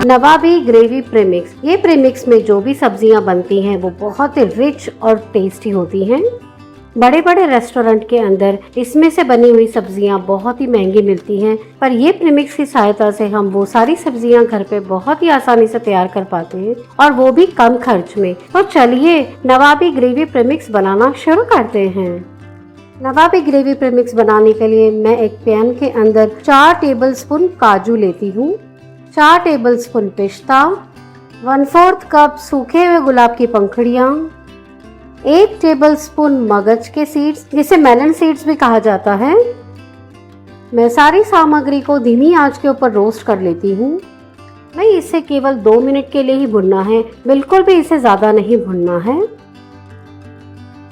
नवाबी gravy premix. ये premix में जो भी सब्जियां बनती हैं वो बहुत ही रिच और टेस्टी होती हैं। बड़े बड़े रेस्टोरेंट के अंदर इसमें से बनी हुई सब्जियां बहुत ही महंगी मिलती हैं, पर ये प्रीमिक्स की सहायता से हम वो सारी सब्जियां घर पे बहुत ही आसानी से तैयार कर पाते हैं, और वो भी कम खर्च में। तो चलिए नवाबी ग्रेवी प्रीमिक्स बनाना शुरू करते हैं। नवाबी ग्रेवी प्रीमिक्स बनाने के लिए मैं एक पैन के अंदर 4 टेबलस्पून काजू लेती हूँ, 4 टेबलस्पून पिस्ता, 1/4 कप सूखे हुए गुलाब की पंखुड़ियाँ, 1 टेबलस्पून मगज के सीड्स जिसे मेलन सीड्स भी कहा जाता है। मैं सारी सामग्री को धीमी आंच के ऊपर रोस्ट कर लेती हूँ। मैं इसे केवल 2 मिनट के लिए ही भुनना है, बिल्कुल भी इसे ज़्यादा नहीं भुनना है।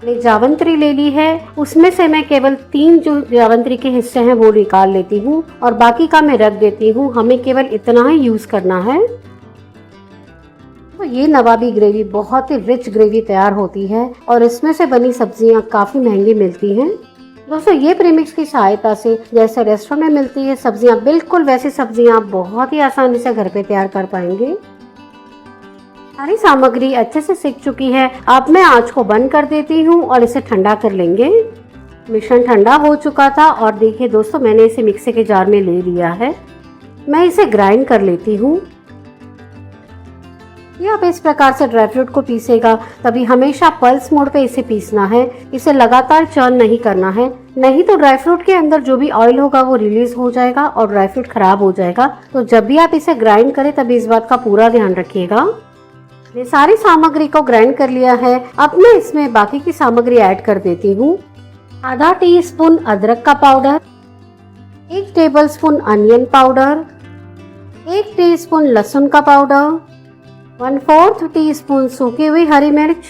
मैंने जावंत्री ले ली है, उसमें से मैं केवल 3 जो जावंत्री के हिस्से हैं वो निकाल लेती हूँ और बाकी का मैं रख देती हूँ। हमें केवल इतना ही यूज़ करना है। तो ये नवाबी ग्रेवी बहुत ही रिच ग्रेवी तैयार होती है और इसमें से बनी सब्जियाँ काफ़ी महंगी मिलती हैं। दोस्तों ये प्रीमिक्स की सहायता से जैसे रेस्टोरेंट में मिलती है सब्जियाँ, बिल्कुल वैसी सब्जियाँ आप बहुत ही आसानी से घर पे तैयार कर पाएंगे। सारी सामग्री अच्छे से सिक चुकी है। अब मैं आंच को बंद कर देती हूँ और इसे ठंडा कर लेंगे। मिश्रण ठंडा हो चुका था और देखिए दोस्तों मैंने इसे मिक्सी के जार में ले लिया है। मैं इसे ग्राइंड कर लेती हूँ। ये आप इस प्रकार से ड्राई फ्रूट को पीसेगा तभी हमेशा पल्स मोड पे इसे पीसना है। इसे लगातार चर्न नहीं करना है, नहीं तो ड्राई फ्रूट के अंदर जो भी ऑयल होगा वो रिलीज हो जाएगा और ड्राई फ्रूट खराब हो जाएगा। तो जब भी आप इसे ग्राइंड करें तभी इस बात का पूरा ध्यान रखिएगा। मैंने सारी सामग्री को ग्राइंड कर लिया है। अब मैं इसमें बाकी की सामग्री ऐड कर देती हूँ। आधा टीस्पून अदरक का powder, 1 tablespoon onion powder, 1 teaspoon लहसुन का पाउडर, 1/4 टीस्पून सूखी हुई हरी मिर्च।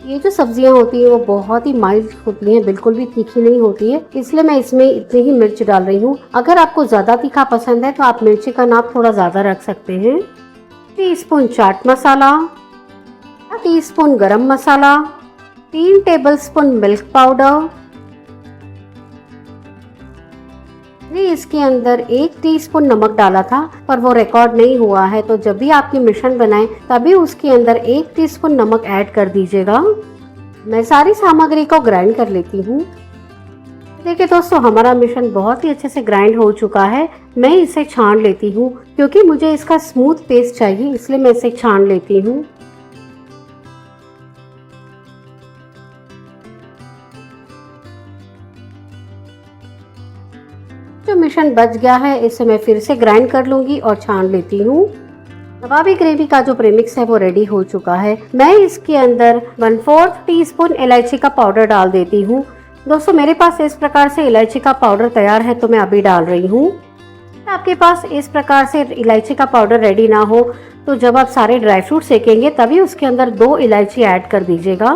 ये जो सब्जियां होती हैं वो बहुत ही माइल्ड होती हैं, बिल्कुल भी तीखी नहीं होती है, इसलिए मैं इसमें इतनी ही मिर्च डाल रही हूँ। अगर आपको ज्यादा तीखा पसंद है तो आप मिर्ची का नाप थोड़ा ज्यादा रख सकते हैं। टीस्पून चाट मसाला, टीस्पून गरम मसाला, 3 टेबलस्पून मिल्क पाउडर। इसके अंदर 1 टीस्पून नमक डाला था पर वो रिकॉर्ड नहीं हुआ है, तो जब भी आपकी मिश्रण बनाएं तभी उसके अंदर 1 टीस्पून नमक ऐड कर दीजिएगा। मैं सारी सामग्री को ग्राइंड कर लेती हूँ। देखिए दोस्तों हमारा मिश्रण बहुत ही अच्छे से ग्राइंड हो चुका है। मैं इसे छान लेती हूँ क्योंकि मुझे इसका स्मूथ पेस्ट चाहिए, इसलिए मैं इसे छान लेती हूँ। जो मिश्रण बच गया है इसे मैं फिर से ग्राइंड कर लूंगी और छान लेती हूँ। नवाबी ग्रेवी का जो प्रीमिक्स है वो रेडी हो चुका है। मैं इसके अंदर 1/4 टीस्पून इलायची का पाउडर डाल देती हूँ। दोस्तों मेरे पास इस प्रकार से इलायची का पाउडर तैयार है तो मैं अभी डाल रही हूँ। आपके पास इस प्रकार से इलायची का पाउडर रेडी ना हो तो जब आप सारे ड्राई फ्रूट सेकेंगे तभी उसके अंदर 2 इलायची ऐड कर दीजिएगा।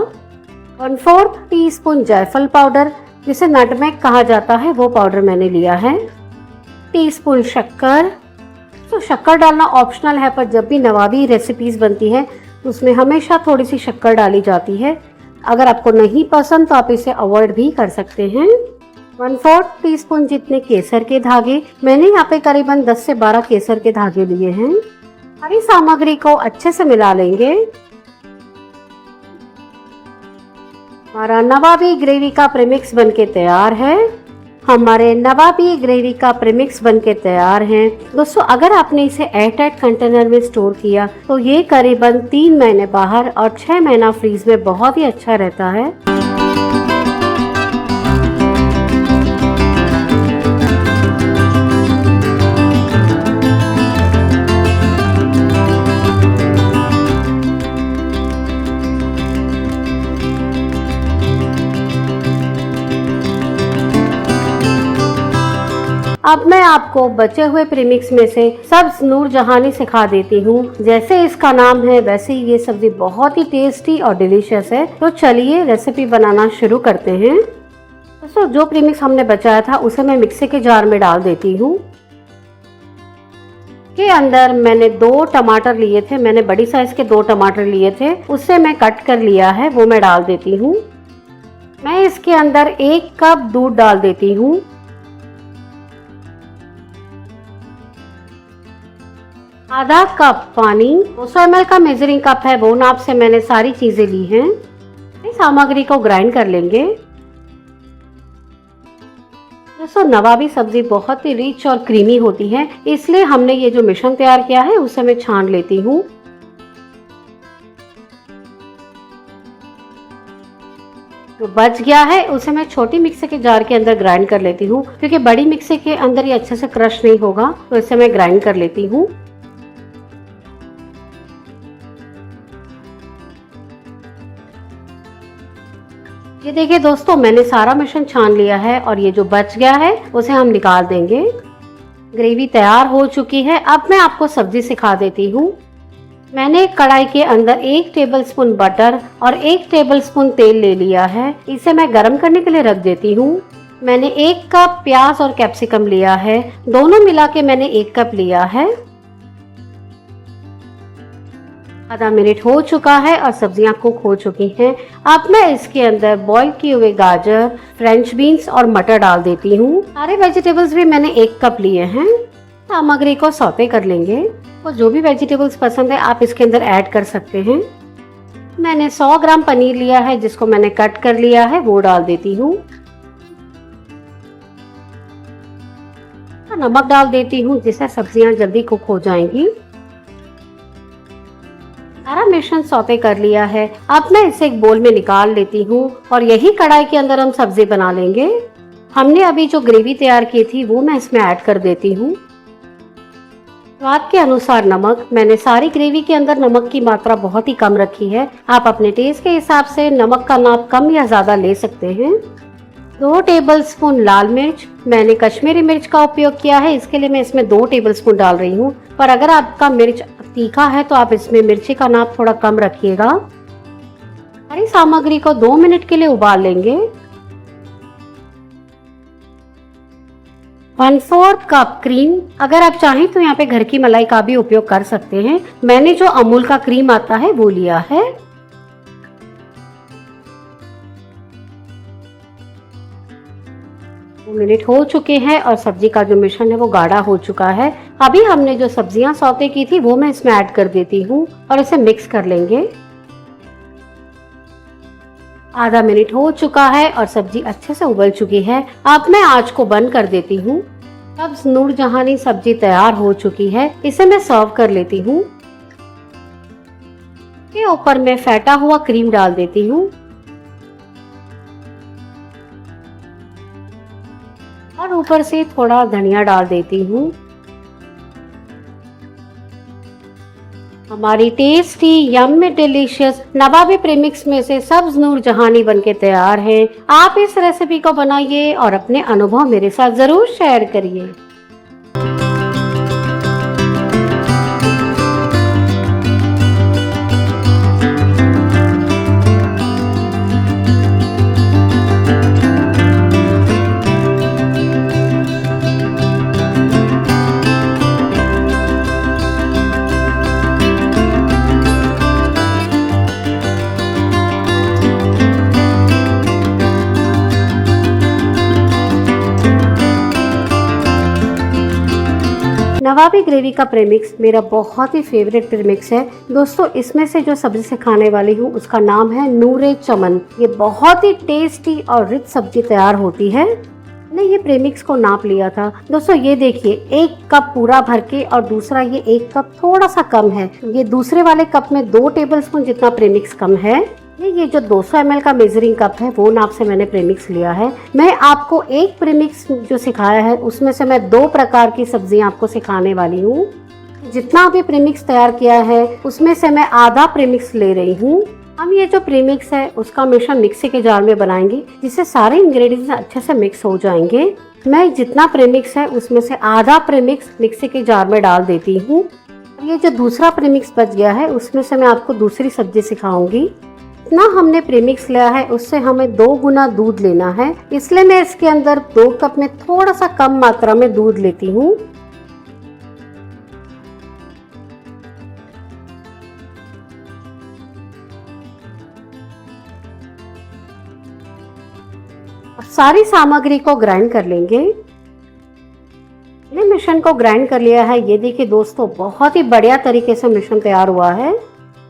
1/4 टीस्पून जायफल पाउडर जिसे नटमेग कहा जाता है वो पाउडर मैंने लिया है। टीस्पून शक्कर। तो शक्कर डालना ऑप्शनल है, पर जब भी नवाबी रेसिपीज बनती है उसमें हमेशा थोड़ी सी शक्कर डाली जाती है। अगर आपको नहीं पसंद तो आप इसे अवॉइड भी कर सकते हैं। 1/4 टीस्पून जितने केसर के धागे, मैंने यहाँ पे करीबन 10 से 12 केसर के धागे लिए हैं। सारी सामग्री को अच्छे से मिला लेंगे। हमारा नवाबी ग्रेवी का प्रीमिक्स बनके तैयार है। हमारे नवाबी ग्रेवी का प्रीमिक्स बनके तैयार है। दोस्तों अगर आपने इसे एयरटाइट कंटेनर में स्टोर किया तो ये करीबन 3 महीने बाहर और 6 महीना फ्रीज में बहुत ही अच्छा रहता है। अब मैं आपको बचे हुए प्रीमिक्स में से सब्ज नूर जहानी सिखा देती हूँ। जैसे इसका नाम है वैसे ही ये सब्जी बहुत ही टेस्टी और डिलीशियस है। तो चलिए रेसिपी बनाना शुरू करते हैं। दोस्तों जो प्रीमिक्स हमने बचाया था उसे मैं मिक्सी के जार में डाल देती हूँ। के अंदर मैंने 2 टमाटर लिए थे, मैंने बड़ी साइज के 2 टमाटर लिए थे, उससे मैं कट कर लिया है, वो मैं डाल देती हूँ। मैं इसके अंदर 1 कप दूध डाल देती हूँ। आधा कप पानी, 200 ml का मेजरिंग कप है, वो नाप से मैंने सारी चीजें ली हैं। इस सामग्री को ग्राइंड कर लेंगे। दोस्तों नवाबी सब्जी बहुत ही रिच और क्रीमी होती है, इसलिए हमने ये जो मिश्रण तैयार किया है उसे मैं छान लेती हूँ। जो बच गया है उसे मैं छोटी मिक्सी के जार के अंदर ग्राइंड कर लेती हूँ, क्योंकि बड़ी मिक्सी के अंदर ये अच्छे से क्रश नहीं होगा, तो इसे मैं ग्राइंड कर लेती हूँ। ये देखिए दोस्तों मैंने सारा मिश्रण छान लिया है और ये जो बच गया है उसे हम निकाल देंगे। ग्रेवी तैयार हो चुकी है। अब मैं आपको सब्जी सिखा देती हूँ। मैंने एक कढ़ाई के अंदर 1 टेबलस्पून बटर और 1 टेबलस्पून तेल ले लिया है। इसे मैं गरम करने के लिए रख देती हूँ। मैंने 1 कप प्याज और कैप्सिकम लिया है, दोनों मिला के मैंने 1 कप लिया है। आधा मिनट हो चुका है और सब्जियां कुक हो चुकी हैं। अब मैं इसके अंदर बॉईल किए हुए गाजर, फ्रेंच बीन्स और मटर डाल देती हूँ। सारे वेजिटेबल्स भी मैंने 1 कप लिए हैं। सामग्री को सौते कर लेंगे और जो भी वेजिटेबल्स पसंद है आप इसके अंदर ऐड कर सकते हैं। मैंने 100 ग्राम पनीर लिया है जिसको मैंने कट कर लिया है, वो डाल देती हूँ। नमक डाल देती हूँ जिससे सब्जियां जल्दी कुक हो जाएंगी। सारा मिश्रण सौते कर लिया है। अब मैं इसे एक बोल में निकाल लेती हूँ और यही कढ़ाई के अंदर हम सब्जी बना लेंगे। हमने अभी जो ग्रेवी तैयार की थी वो मैं इसमें ऐड कर देती हूँ। स्वाद के अनुसार नमक, मैंने सारी ग्रेवी के अंदर नमक की मात्रा बहुत ही कम रखी है। आप अपने टेस्ट के हिसाब से नमक का नाप कम या ज्यादा ले सकते हैं। 2 टेबलस्पून लाल मिर्च, मैंने कश्मीरी मिर्च का उपयोग किया है, इसके लिए मैं इसमें 2 टेबलस्पून डाल रही हूँ। पर अगर आपका मिर्च तीखा है तो आप इसमें मिर्ची का नाप थोड़ा कम रखिएगा। सारी सामग्री को 2 मिनट के लिए उबाल लेंगे। 1/4 कप क्रीम, अगर आप चाहें तो यहाँ पे घर की मलाई का भी उपयोग कर सकते हैं। मैंने जो अमूल का क्रीम आता है वो लिया है। 2 मिनट हो चुके हैं और सब्जी का जो मिश्रण है वो गाढ़ा हो चुका है। अभी हमने जो सब्जियां सौते की थी वो मैं इसमें ऐड कर देती हूँ और इसे मिक्स कर लेंगे। आधा मिनट हो चुका है और सब्जी अच्छे से उबल चुकी है। अब मैं आंच को बंद कर देती हूँ। सब्ज नूर जहानी सब्जी तैयार हो चुकी है, इसे मैं सर्व कर लेती हूँ। के ऊपर मैं फेटा हुआ क्रीम डाल देती हूँ और ऊपर से थोड़ा धनिया डाल देती हूँ। हमारी टेस्टी यम्मी डिलीशियस नवाबी प्रीमिक्स में से सब्ज नूर जहानी बनके तैयार है। आप इस रेसिपी को बनाइए और अपने अनुभव मेरे साथ जरूर शेयर करिए। नवाबी ग्रेवी का प्रीमिक्स मेरा बहुत ही फेवरेट प्रीमिक्स है। दोस्तों इसमें से जो सब्जी सिखाने वाली हूँ उसका नाम है नूरे चमन। ये बहुत ही टेस्टी और रिच सब्जी तैयार होती है। मैंने ये प्रीमिक्स को नाप लिया था। दोस्तों ये देखिए 1 कप पूरा भर के और दूसरा ये 1 कप थोड़ा सा कम है। ये दूसरे वाले कप में 2 टेबलस्पून जितना प्रीमिक्स कम है। ये जो 200 ml का मेजरिंग कप है वो नाप से मैंने प्रीमिक्स लिया है। मैं आपको एक प्रीमिक्स जो सिखाया है उसमें से मैं 2 प्रकार की सब्जियां आपको सिखाने वाली हूँ। जितना भी प्रीमिक्स तैयार किया है उसमें से मैं आधा प्रीमिक्स ले रही हूँ। हम ये जो प्रीमिक्स है उसका मिश्रण मिक्सी के जार में बनाएंगे जिससे सारे इंग्रेडिएंट्स अच्छे से मिक्स हो जाएंगे। मैं जितना प्रीमिक्स है उसमें से आधा प्रीमिक्स मिक्सी के जार में डाल देती हूँ। ये जो दूसरा प्रीमिक्स बच गया है उसमें से मैं आपको दूसरी सब्जी सिखाऊंगी। इतना हमने प्रीमिक्स लिया है उससे हमें 2 गुना दूध लेना है, इसलिए मैं इसके अंदर 2 कप में थोड़ा सा कम मात्रा में दूध लेती हूँ। सारी सामग्री को ग्राइंड कर लेंगे। मैंने मिश्रण को ग्राइंड कर लिया है। ये देखिए दोस्तों, बहुत ही बढ़िया तरीके से मिश्रण तैयार हुआ है।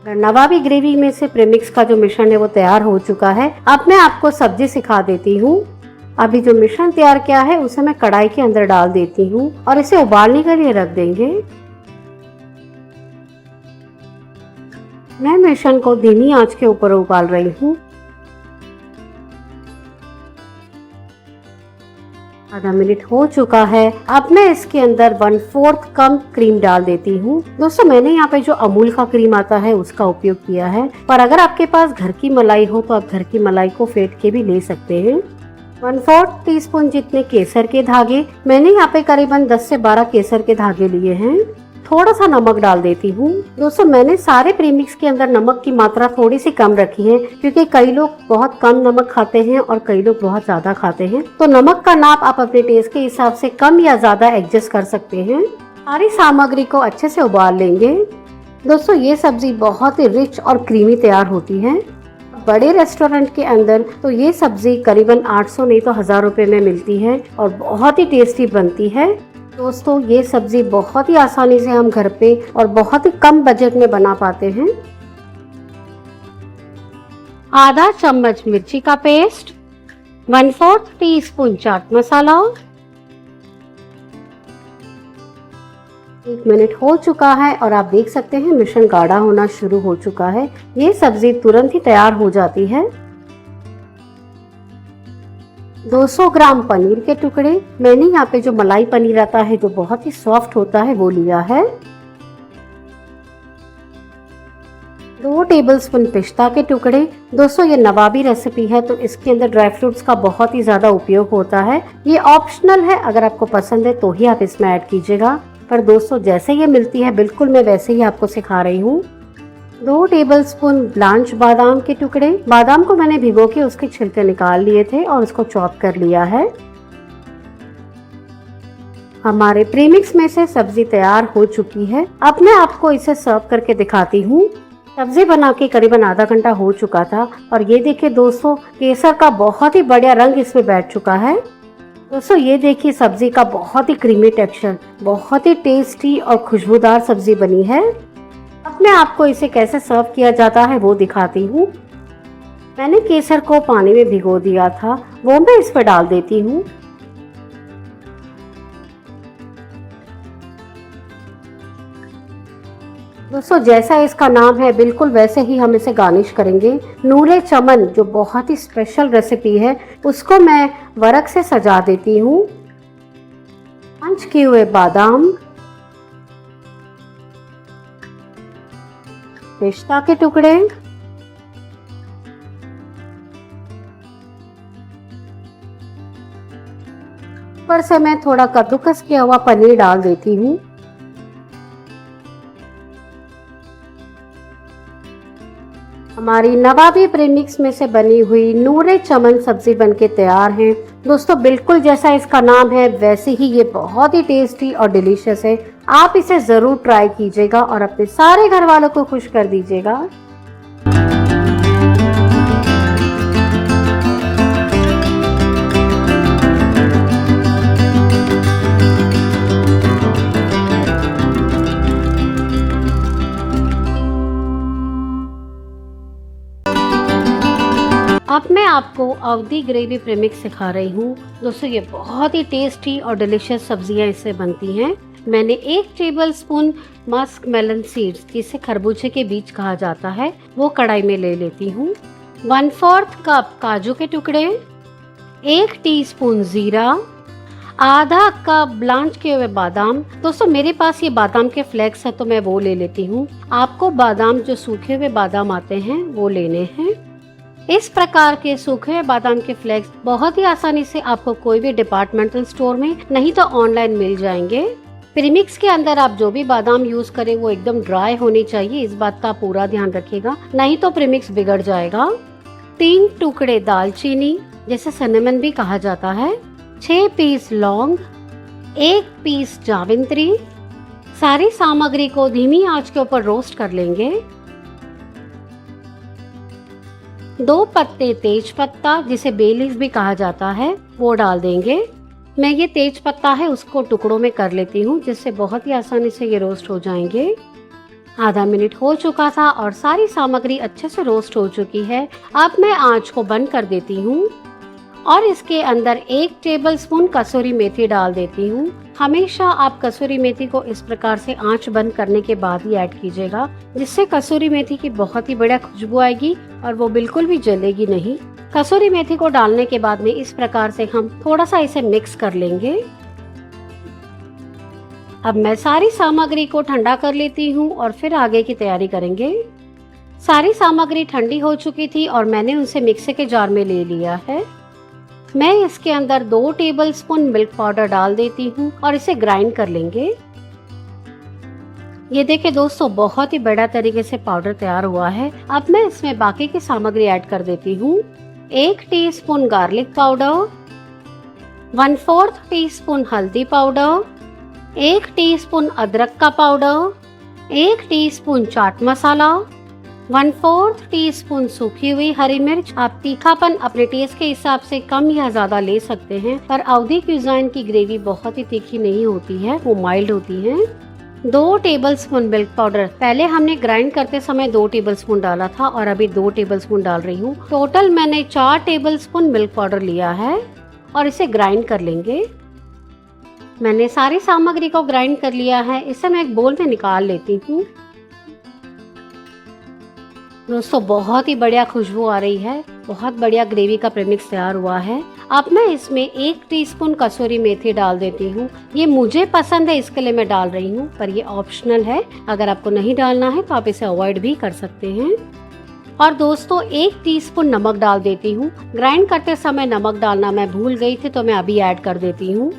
नवाबी ग्रेवी में से प्रीमिक्स का जो मिश्रण है वो तैयार हो चुका है। अब मैं आपको सब्जी सिखा देती हूँ। अभी जो मिश्रण तैयार किया है उसे मैं कढ़ाई के अंदर डाल देती हूँ और इसे उबालने के लिए रख देंगे। मैं मिश्रण को धीमी आंच के ऊपर उबाल रही हूँ। आधा मिनट हो चुका है। अब मैं इसके अंदर 1/4 कप क्रीम डाल देती हूँ। दोस्तों, मैंने यहाँ पे जो अमूल का क्रीम आता है उसका उपयोग किया है, पर अगर आपके पास घर की मलाई हो तो आप घर की मलाई को फेंट के भी ले सकते हैं। 1/4 टीस्पून जितने केसर के धागे, मैंने यहाँ पे करीबन 10 से 12 केसर के धागे लिए हैं। थोड़ा सा नमक डाल देती हूँ। दोस्तों, मैंने सारे प्रीमिक्स के अंदर नमक की मात्रा थोड़ी सी कम रखी है, क्योंकि कई लोग बहुत कम नमक खाते हैं और कई लोग बहुत ज्यादा खाते हैं, तो नमक का नाप आप अपने टेस्ट के हिसाब से कम या ज्यादा एडजस्ट कर सकते हैं। सारी सामग्री को अच्छे से उबाल लेंगे। दोस्तों, ये सब्जी बहुत ही रिच और क्रीमी तैयार होती है। बड़े रेस्टोरेंट के अंदर तो ये सब्जी करीबन 800 नहीं तो 1000 रुपए में मिलती है और बहुत ही टेस्टी बनती है। दोस्तों, ये सब्जी बहुत ही आसानी से हम घर पे और बहुत ही कम बजट में बना पाते हैं। आधा चम्मच मिर्ची का paste, 1/4 teaspoon chaat masala. 1 minute हो चुका है और आप देख सकते हैं मिश्रण गाढ़ा होना शुरू हो चुका है। ये सब्जी तुरंत ही तैयार हो जाती है। 200 ग्राम पनीर के टुकड़े, मैंने यहाँ पे जो मलाई पनीर आता है जो बहुत ही सॉफ्ट होता है वो लिया है। 2 टेबलस्पून पिस्ता के टुकड़े। दोस्तों, ये नवाबी रेसिपी है तो इसके अंदर ड्राई फ्रूट्स का बहुत ही ज्यादा उपयोग होता है। ये ऑप्शनल है, अगर आपको पसंद है तो ही आप इसमें ऐड कीजिएगा, पर दोस्तों जैसे ये मिलती है बिल्कुल मैं वैसे ही आपको सिखा रही हूँ। 2 टेबलस्पून ब्लांच बादाम के टुकड़े। बादाम को मैंने भिगो के उसके छिलके निकाल लिए थे और उसको चॉप कर लिया है। हमारे प्रीमिक्स में से सब्जी तैयार हो चुकी है। अब मैं आपको इसे सर्व करके दिखाती हूँ। सब्जी बना के करीबन आधा घंटा हो चुका था और ये देखिए दोस्तों, केसर का बहुत ही बढ़िया रंग इसमें बैठ चुका है। दोस्तों, ये देखिए सब्जी का बहुत ही क्रीमी टेक्सचर, बहुत ही टेस्टी और खुशबूदार सब्जी बनी है। अब मैं आपको इसे कैसे सर्व किया जाता है वो दिखाती हूँ। मैंने केसर को पानी में भिगो दिया था, वो मैं इस पर डाल देती हूँ। दोस्तों, जैसा इसका नाम है बिल्कुल वैसे ही हम इसे गार्निश करेंगे। नूरे चमन जो बहुत ही स्पेशल रेसिपी है उसको मैं वर्क से सजा देती हूँ। क्रंच किए हुए बादाम, पिस्ता के टुकड़े, ऊपर से मैं थोड़ा कद्दूकस किया हुआ पनीर डाल देती हूँ। हमारी नवाबी प्रीमिक्स में से बनी हुई नूरे चमन सब्जी बनके तैयार है। दोस्तों, बिल्कुल जैसा इसका नाम है वैसे ही ये बहुत ही टेस्टी और डिलीशियस है। आप इसे जरूर ट्राई कीजिएगा और अपने सारे घर वालों को खुश कर दीजिएगा। अब मैं आपको अवधी ग्रेवी प्रीमिक्स सिखा रही हूँ। दोस्तों, ये बहुत ही टेस्टी और डिलीशियस सब्जियां इससे बनती हैं। मैंने 1 टेबलस्पून मस्क मेलन सीड्स, जिसे खरबूजे के बीज कहा जाता है, वो कढ़ाई में ले लेती हूँ। 1/4 कप काजू के टुकड़े, 1 टीस्पून जीरा, आधा कप ब्लांच किए हुए बादाम। दोस्तों, मेरे पास ये बादाम के फ्लेक्स है तो मैं वो ले लेती हूँ। आपको बादाम जो सूखे हुए बादाम आते हैं वो लेने हैं। इस प्रकार के सूखे हुए बादाम के फ्लेक्स बहुत ही आसानी से आपको कोई भी डिपार्टमेंटल स्टोर में नहीं तो ऑनलाइन मिल जाएंगे। प्रीमिक्स के अंदर आप जो भी बादाम यूज करें वो एकदम ड्राई होनी चाहिए, इस बात का पूरा ध्यान रखिएगा, नहीं तो प्रीमिक्स बिगड़ जाएगा। 3 टुकड़े दालचीनी जिसे सिनेमन भी कहा जाता है, 6 पीस लौंग, 1 पीस जावित्री। सारी सामग्री को धीमी आंच के ऊपर रोस्ट कर लेंगे। 2 पत्ते तेज पत्ता जिसे बे लीफ भी कहा जाता है वो डाल देंगे। मैं ये तेज पत्ता है उसको टुकड़ों में कर लेती हूँ जिससे बहुत ही आसानी से ये रोस्ट हो जाएंगे। आधा मिनट हो चुका था और सारी सामग्री अच्छे से रोस्ट हो चुकी है। अब मैं आंच को बंद कर देती हूँ और इसके अंदर 1 टेबलस्पून कसूरी मेथी डाल देती हूँ। हमेशा आप कसूरी मेथी को इस प्रकार से आंच बंद करने के बाद ही ऐड कीजिएगा, जिससे कसूरी मेथी की बहुत ही बढ़िया खुशबू आएगी और वो बिल्कुल भी जलेगी नहीं। कसूरी मेथी को डालने के बाद में इस प्रकार से हम थोड़ा सा इसे मिक्स कर लेंगे। अब मैं सारी सामग्री को ठंडा कर लेती हूँ और फिर आगे की तैयारी करेंगे। सारी सामग्री ठंडी हो चुकी थी और मैंने उसे मिक्सी के जार में ले लिया है। मैं इसके अंदर 2 टेबलस्पून मिल्क पाउडर डाल देती हूँ और इसे ग्राइंड कर लेंगे। ये देखिए दोस्तों, बहुत ही बढ़िया तरीके से पाउडर तैयार हुआ है। अब मैं इसमें बाकी की सामग्री ऐड कर देती हूँ। 1 टीस्पून गार्लिक पाउडर, 1/4 टीस्पून हल्दी पाउडर, 1 टीस्पून अदरक का powder, 1 teaspoon chaat masala, 1/4 teaspoon सूखी हुई हरी मिर्च। आप तीखापन अपने टेस्ट के हिसाब से कम या ज्यादा ले सकते हैं, पर अवधी क्यूजाइन की ग्रेवी बहुत ही तीखी नहीं होती है, वो माइल्ड होती है। 2 टेबलस्पून मिल्क पाउडर, पहले हमने ग्राइंड करते समय 2 टेबलस्पून डाला था और अभी 2 टेबलस्पून डाल रही हूँ। टोटल मैंने 4 टेबलस्पून मिल्क पाउडर लिया है और इसे ग्राइंड कर लेंगे। मैंने सारी सामग्री को ग्राइंड कर लिया है, इसे मैं एक बोल में निकाल लेती हूँ। दोस्तों, बहुत ही बढ़िया खुशबू आ रही है, बहुत बढ़िया ग्रेवी का प्रीमिक्स तैयार हुआ है। अब मैं इसमें 1 टीस्पून कसूरी मेथी डाल देती हूँ। ये मुझे पसंद है इसके लिए मैं डाल रही हूँ, पर ये ऑप्शनल है। अगर आपको नहीं डालना है तो आप इसे अवॉइड भी कर सकते हैं। और दोस्तों, 1 टीस्पून नमक डाल देती हूँ। ग्राइंड करते समय नमक डालना मैं भूल गई थी तो मैं अभी ऐड कर देती हूँ,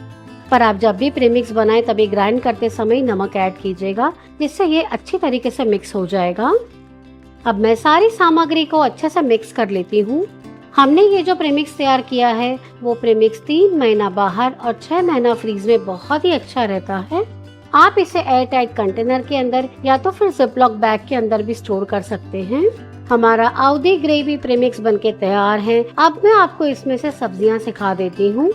पर आप जब भी प्रीमिक्स बनाएं तभी ग्राइंड करते समय नमक ऐड कीजिएगा, जिससे ये अच्छी तरीके से मिक्स हो जाएगा। अब मैं सारी सामग्री को अच्छे से मिक्स कर लेती हूँ। हमने ये जो प्रीमिक्स तैयार किया है वो प्रीमिक्स 3 महीना बाहर और 6 महीना फ्रीज में बहुत ही अच्छा रहता है। आप इसे एयर टाइट कंटेनर के अंदर या तो फिर जिपलॉक बैग के अंदर भी स्टोर कर सकते हैं। हमारा अवधी ग्रेवी प्रीमिक्स बनके तैयार है। अब मैं आपको इसमें से सब्जियां सिखा देती हूँ।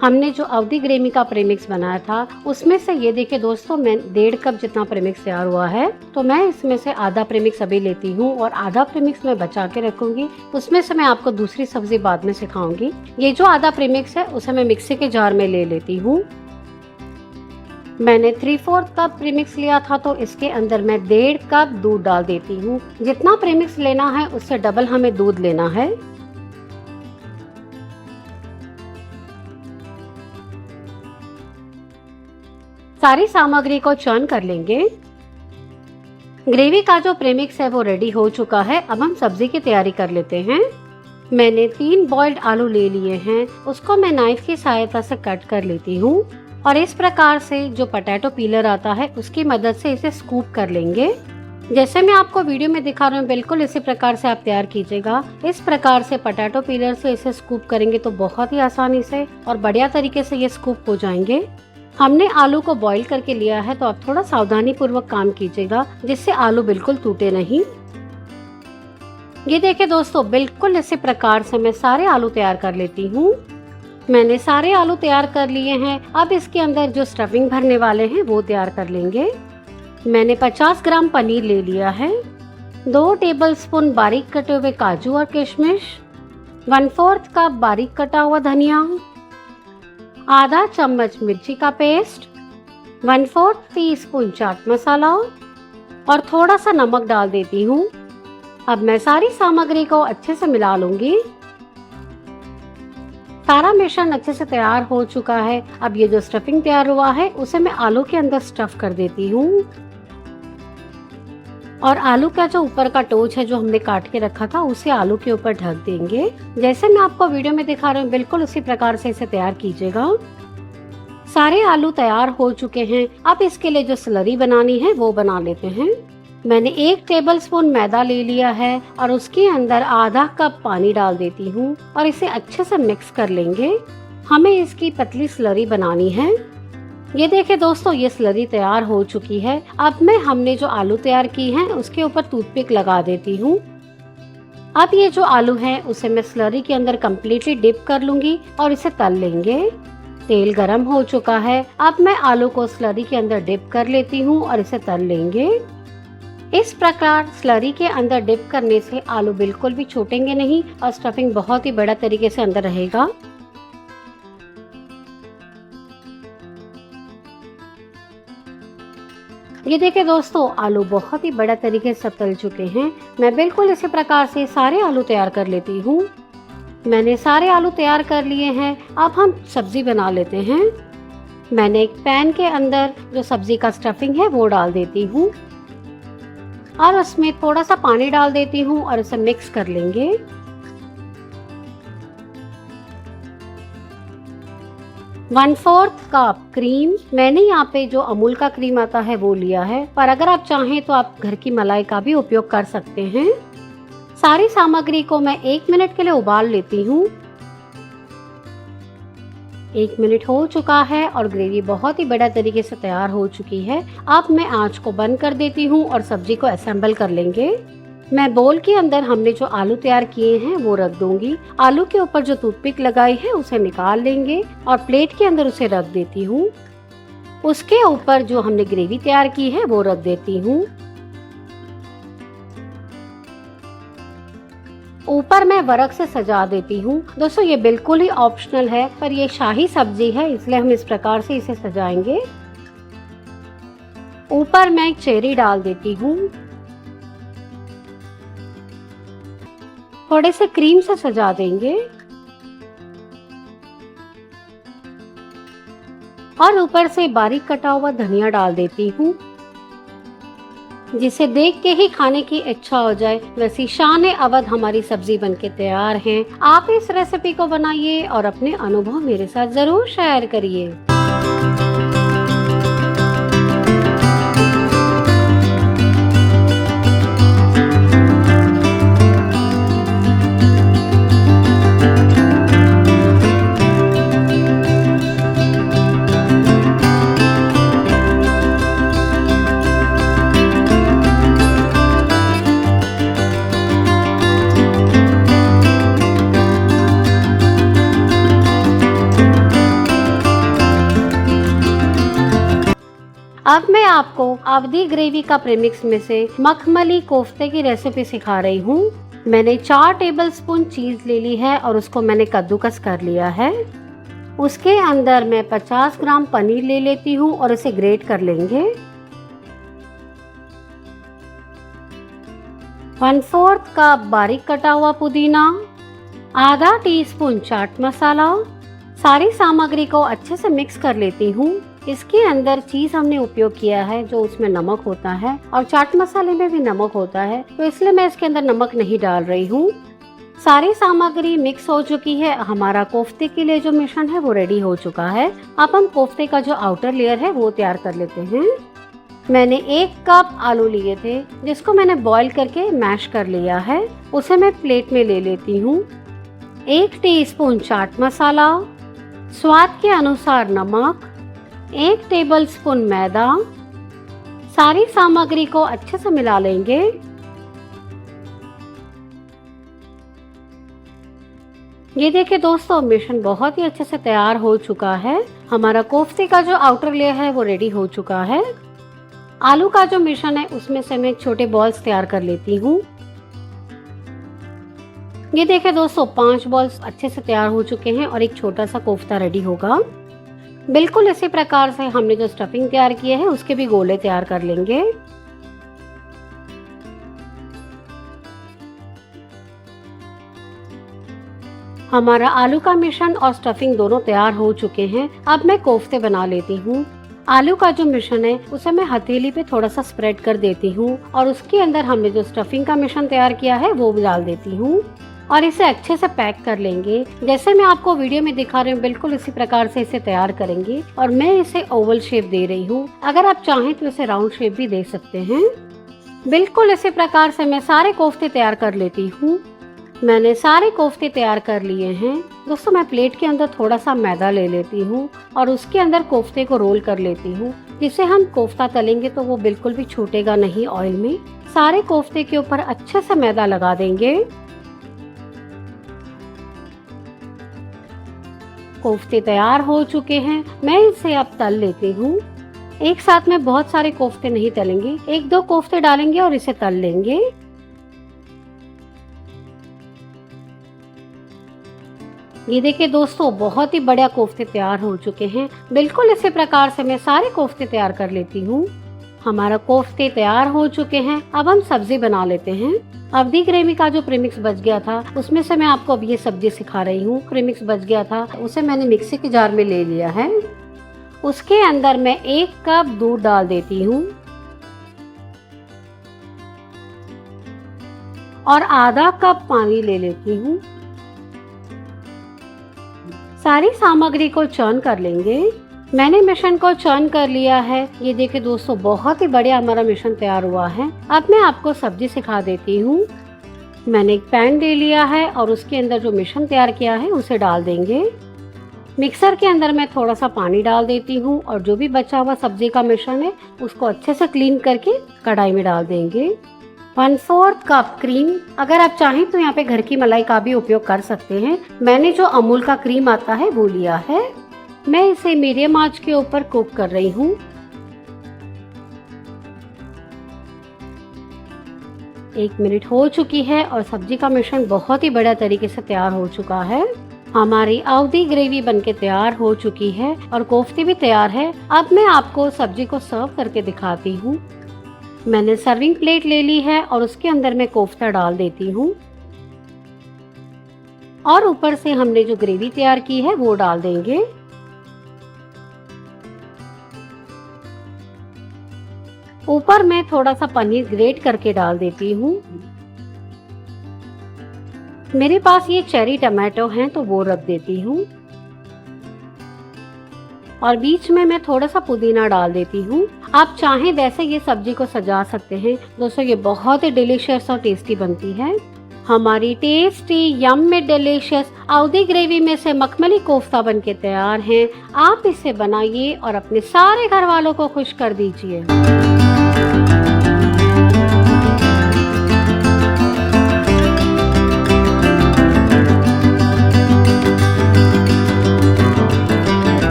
हमने जो अवधी ग्रेवी का प्रीमिक्स बनाया था उसमें से ये देखिए दोस्तों, मैं 1.5 कप जितना प्रीमिक्स तैयार हुआ है। तो मैं इसमें से आधा प्रीमिक्स अभी लेती हूँ और आधा प्रीमिक्स मैं बचा के रखूंगी। उसमें से मैं आपको दूसरी सब्जी बाद में सिखाऊंगी। ये जो आधा प्रीमिक्स है उसे मैं मिक्सी के जार में ले लेती हूँ। मैंने 3/4 कप प्रीमिक्स लिया था तो इसके अंदर मैं 1.5 कप दूध डाल देती हूँ। जितना प्रीमिक्स लेना है उससे डबल हमें दूध लेना है। सारी सामग्री को चर्न कर लेंगे। ग्रेवी का जो प्रीमिक्स है वो रेडी हो चुका है। अब हम सब्जी की तैयारी कर लेते हैं। मैंने 3 बॉइल्ड आलू ले लिए हैं, उसको मैं नाइफ की सहायता से कट कर लेती हूँ और इस प्रकार से जो पोटैटो पीलर आता है उसकी मदद से इसे स्कूप कर लेंगे। जैसे मैं आपको वीडियो में दिखा रही हूँ बिल्कुल इसी प्रकार से आप तैयार कीजिएगा। इस प्रकार से पोटैटो पीलर से इसे स्कूप करेंगे तो बहुत ही आसानी से और बढ़िया तरीके से ये स्कूप हो जाएंगे। हमने आलू को बॉईल करके लिया है तो आप थोड़ा सावधानी पूर्वक काम कीजिएगा जिससे आलू बिल्कुल टूटे नहीं। ये देखिए दोस्तों, बिल्कुल इसी प्रकार से मैं सारे आलू तैयार कर लेती हूँ। मैंने सारे आलू तैयार कर लिए हैं। अब इसके अंदर जो स्टफिंग भरने वाले हैं वो तैयार कर लेंगे। मैंने 50 ग्राम पनीर ले लिया है, 2 टेबलस्पून बारीक कटे हुए काजू और किशमिश, 1/4 कप बारीक कटा हुआ धनिया, आधा चम्मच मिर्ची का पेस्ट, 1/4 टीस्पून चाट मसाला और थोड़ा सा नमक डाल देती हूँ। अब मैं सारी सामग्री को अच्छे से मिला लूंगी। सारा मिश्रण अच्छे से तैयार हो चुका है। अब ये जो स्टफिंग तैयार हुआ है उसे मैं आलू के अंदर स्टफ कर देती हूँ। और आलू का जो ऊपर का टोच है जो हमने काट के रखा था उसे आलू के ऊपर ढक देंगे। जैसे मैं आपको वीडियो में दिखा रही हूँ बिल्कुल उसी प्रकार से इसे तैयार कीजिएगा। सारे आलू तैयार हो चुके हैं। अब इसके लिए जो स्लरी बनानी है वो बना लेते हैं। मैंने 1 टेबलस्पून मैदा ले लिया है और उसके अंदर आधा कप पानी डाल देती हूँ और इसे अच्छे से मिक्स कर लेंगे। हमें इसकी पतली स्लरी बनानी है। ये देखिए दोस्तों, ये स्लरी तैयार हो चुकी है। अब मैं हमने जो आलू तैयार की हैं उसके ऊपर टूथपिक लगा देती हूँ। अब ये जो आलू है उसे मैं स्लरी के अंदर कम्प्लीटली डिप कर लूंगी और इसे तल लेंगे। तेल गरम हो चुका है। अब मैं आलू को स्लरी के अंदर डिप कर लेती हूँ और इसे तल लेंगे। इस प्रकार स्लरी के अंदर डिप करने से आलू बिल्कुल भी छूटेंगे नहीं और स्टफिंग बहुत ही बड़ा तरीके से अंदर रहेगा। ये देखिए दोस्तों, आलू बहुत ही बड़ा तरीके से तल चुके हैं। मैं बिल्कुल इसी प्रकार से सारे आलू तैयार कर लेती हूँ। मैंने सारे आलू तैयार कर लिए हैं। अब हम सब्जी बना लेते हैं। मैंने एक पैन के अंदर जो सब्जी का स्टफिंग है वो डाल देती हूँ और उसमें थोड़ा सा पानी डाल देती हूँ और इसे मिक्स कर लेंगे। वन फोर्थ कप क्रीम, मैंने यहाँ पे जो अमूल का क्रीम आता है वो लिया है, पर अगर आप चाहें तो आप घर की मलाई का भी उपयोग कर सकते हैं। सारी सामग्री को मैं 1 मिनट के लिए उबाल लेती हूँ। 1 मिनट हो चुका है और ग्रेवी बहुत ही बड़ा तरीके से तैयार हो चुकी है। अब मैं आंच को बंद कर देती हूँ और सब्जी को असेंबल कर लेंगे। मैं बोल के अंदर हमने जो आलू तैयार किए हैं वो रख दूंगी। आलू के ऊपर जो टूथपिक लगाई है उसे निकाल लेंगे और प्लेट के अंदर उसे रख देती हूँ। उसके ऊपर जो हमने ग्रेवी तैयार की है वो रख देती हूँ। ऊपर मैं वर्क से सजा देती हूँ। दोस्तों ये बिल्कुल ही ऑप्शनल है, पर ये शाही सब्जी है इसलिए हम इस प्रकार से इसे सजाएंगे। ऊपर मैं एक चेरी डाल देती हूँ। थोड़े से क्रीम से सजा देंगे और ऊपर से बारीक कटा हुआ धनिया डाल देती हूँ, जिसे देख के ही खाने की इच्छा हो जाए। वैसी शान अवध हमारी सब्जी बनके तैयार है। आप इस रेसिपी को बनाइए और अपने अनुभव मेरे साथ जरूर शेयर करिए। अब मैं आपको अवधी ग्रेवी का प्रीमिक्स में से मखमली कोफ्ते की रेसिपी सिखा रही हूँ। मैंने 4 टेबलस्पून चीज ले ली है और उसको मैंने कद्दूकस कर लिया है। उसके अंदर मैं 50 ग्राम पनीर ले लेती हूँ और इसे ग्रेट कर लेंगे। 1/4 कप बारीक कटा हुआ पुदीना, आधा टीस्पून चाट मसाला। सारी सामग्री को अच्छे से मिक्स कर लेती हूँ। इसके अंदर चीज हमने उपयोग किया है जो उसमें नमक होता है और चाट मसाले में भी नमक होता है, तो इसलिए मैं इसके अंदर नमक नहीं डाल रही हूँ। सारी सामग्री मिक्स हो चुकी है। हमारा कोफ्ते के लिए जो मिश्रण है वो रेडी हो चुका है। अब हम कोफ्ते का जो आउटर लेयर है वो तैयार कर लेते हैं। मैंने 1 कप आलू लिए थे जिसको मैंने बॉईल करके मैश कर लिया है। उसे मैं प्लेट में ले लेती हूँ। 1 टीस्पून चाट मसाला, स्वाद के अनुसार नमक, 1 टेबलस्पून मैदा। सारी सामग्री को अच्छे से मिला लेंगे। ये देखिए दोस्तों, मिश्रण बहुत ही अच्छे से तैयार हो चुका है। हमारा कोफ्ते का जो आउटर लेयर है वो रेडी हो चुका है। आलू का जो मिश्रण है उसमें से मैं छोटे बॉल्स तैयार कर लेती हूँ। ये देखिए दोस्तों 5 बॉल्स अच्छे से तैयार हो चुके हैं और एक छोटा सा कोफ्ता रेडी होगा। बिल्कुल इसी प्रकार से हमने जो स्टफिंग तैयार किए है उसके भी गोले तैयार कर लेंगे। हमारा आलू का मिश्रण और स्टफिंग दोनों तैयार हो चुके हैं। अब मैं कोफ्ते बना लेती हूँ। आलू का जो मिश्रण है उसे मैं हथेली पे थोड़ा सा स्प्रेड कर देती हूँ और उसके अंदर हमने जो स्टफिंग का मिश्रण तैयार किया है वो भी डाल देती हूँ और इसे अच्छे से पैक कर लेंगे। जैसे मैं आपको वीडियो में दिखा रही हूँ बिल्कुल इसी प्रकार से इसे तैयार करेंगे और मैं इसे ओवल शेप दे रही हूँ। अगर आप चाहें तो इसे राउंड शेप भी दे सकते हैं। बिल्कुल इसी प्रकार से मैं सारे कोफ्ते तैयार कर लेती हूँ। मैंने सारे कोफ्ते तैयार कर लिए हैं। दोस्तों मैं प्लेट के अंदर थोड़ा सा मैदा ले लेती हूँ और उसके अंदर कोफ्ते को रोल कर लेती हूँ, जिससे हम कोफ्ता तलेंगे तो वो बिल्कुल भी छूटेगा नहीं ऑयल में। सारे कोफ्ते के ऊपर अच्छे से मैदा लगा देंगे। कोफ्ते तैयार हो चुके हैं। मैं इसे अब तल लेती हूँ। एक साथ में बहुत सारे कोफ्ते नहीं तलेंगे, 1-2 कोफ्ते डालेंगे और इसे तल लेंगे। ये देखिए दोस्तों बहुत ही बढ़िया कोफ्ते तैयार हो चुके हैं। बिल्कुल इसी प्रकार से मैं सारे कोफ्ते तैयार कर लेती हूँ। हमारा कोफ्ते तैयार हो चुके हैं। अब हम सब्जी बना लेते हैं। अवधी ग्रेवी का जो प्रीमिक्स बच गया था उसमें से मैं आपको अब ये सब्जी सिखा रही हूँ। प्रीमिक्स बच गया था उसे मैंने मिक्सी के जार में ले लिया है। उसके अंदर मैं 1 कप दूध डाल देती हूँ और आधा कप पानी ले लेती हूँ। सारी सामग्री को चर्न कर लेंगे। मैंने मिश्रण को चर्न कर लिया है। ये देखिए दोस्तों बहुत ही बढ़िया हमारा मिश्रण तैयार हुआ है। अब मैं आपको सब्जी सिखा देती हूँ। मैंने एक पैन ले लिया है और उसके अंदर जो मिश्रण तैयार किया है उसे डाल देंगे। मिक्सर के अंदर मैं थोड़ा सा पानी डाल देती हूँ और जो भी बचा हुआ सब्जी का मिश्रण है उसको अच्छे से क्लीन करके कढ़ाई में डाल देंगे। 1/4 कप क्रीम, अगर आप चाहें तो यहाँ पे घर की मलाई का भी उपयोग कर सकते हैं। मैंने जो अमूल का क्रीम आता है वो लिया है। मैं इसे मीडियम आंच के ऊपर कुक कर रही हूँ। एक मिनट हो चुकी है और सब्जी का मिश्रण बहुत ही बढ़िया तरीके से तैयार हो चुका है। हमारी अवधी ग्रेवी बनके तैयार हो चुकी है और कोफ्ते भी तैयार है। अब मैं आपको सब्जी को सर्व करके दिखाती हूँ। मैंने सर्विंग प्लेट ले ली है और उसके अंदर मैं कोफ्ता डाल देती हूँ और ऊपर से हमने जो ग्रेवी तैयार की है वो डाल देंगे। ऊपर मैं थोड़ा सा पनीर ग्रेट करके डाल देती हूँ। मेरे पास ये चेरी टमाटो हैं तो वो रख देती हूँ और बीच में मैं थोड़ा सा पुदीना डाल देती हूँ। आप चाहें वैसे ये सब्जी को सजा सकते हैं। दोस्तों ये बहुत ही डिलीशियस और टेस्टी बनती है। हमारी टेस्टी यम्मी डिलीशियस अवधी ग्रेवी में से मखमली कोफ्ता बनके तैयार है। आप इसे बनाइए और अपने सारे घर वालों को खुश कर दीजिए।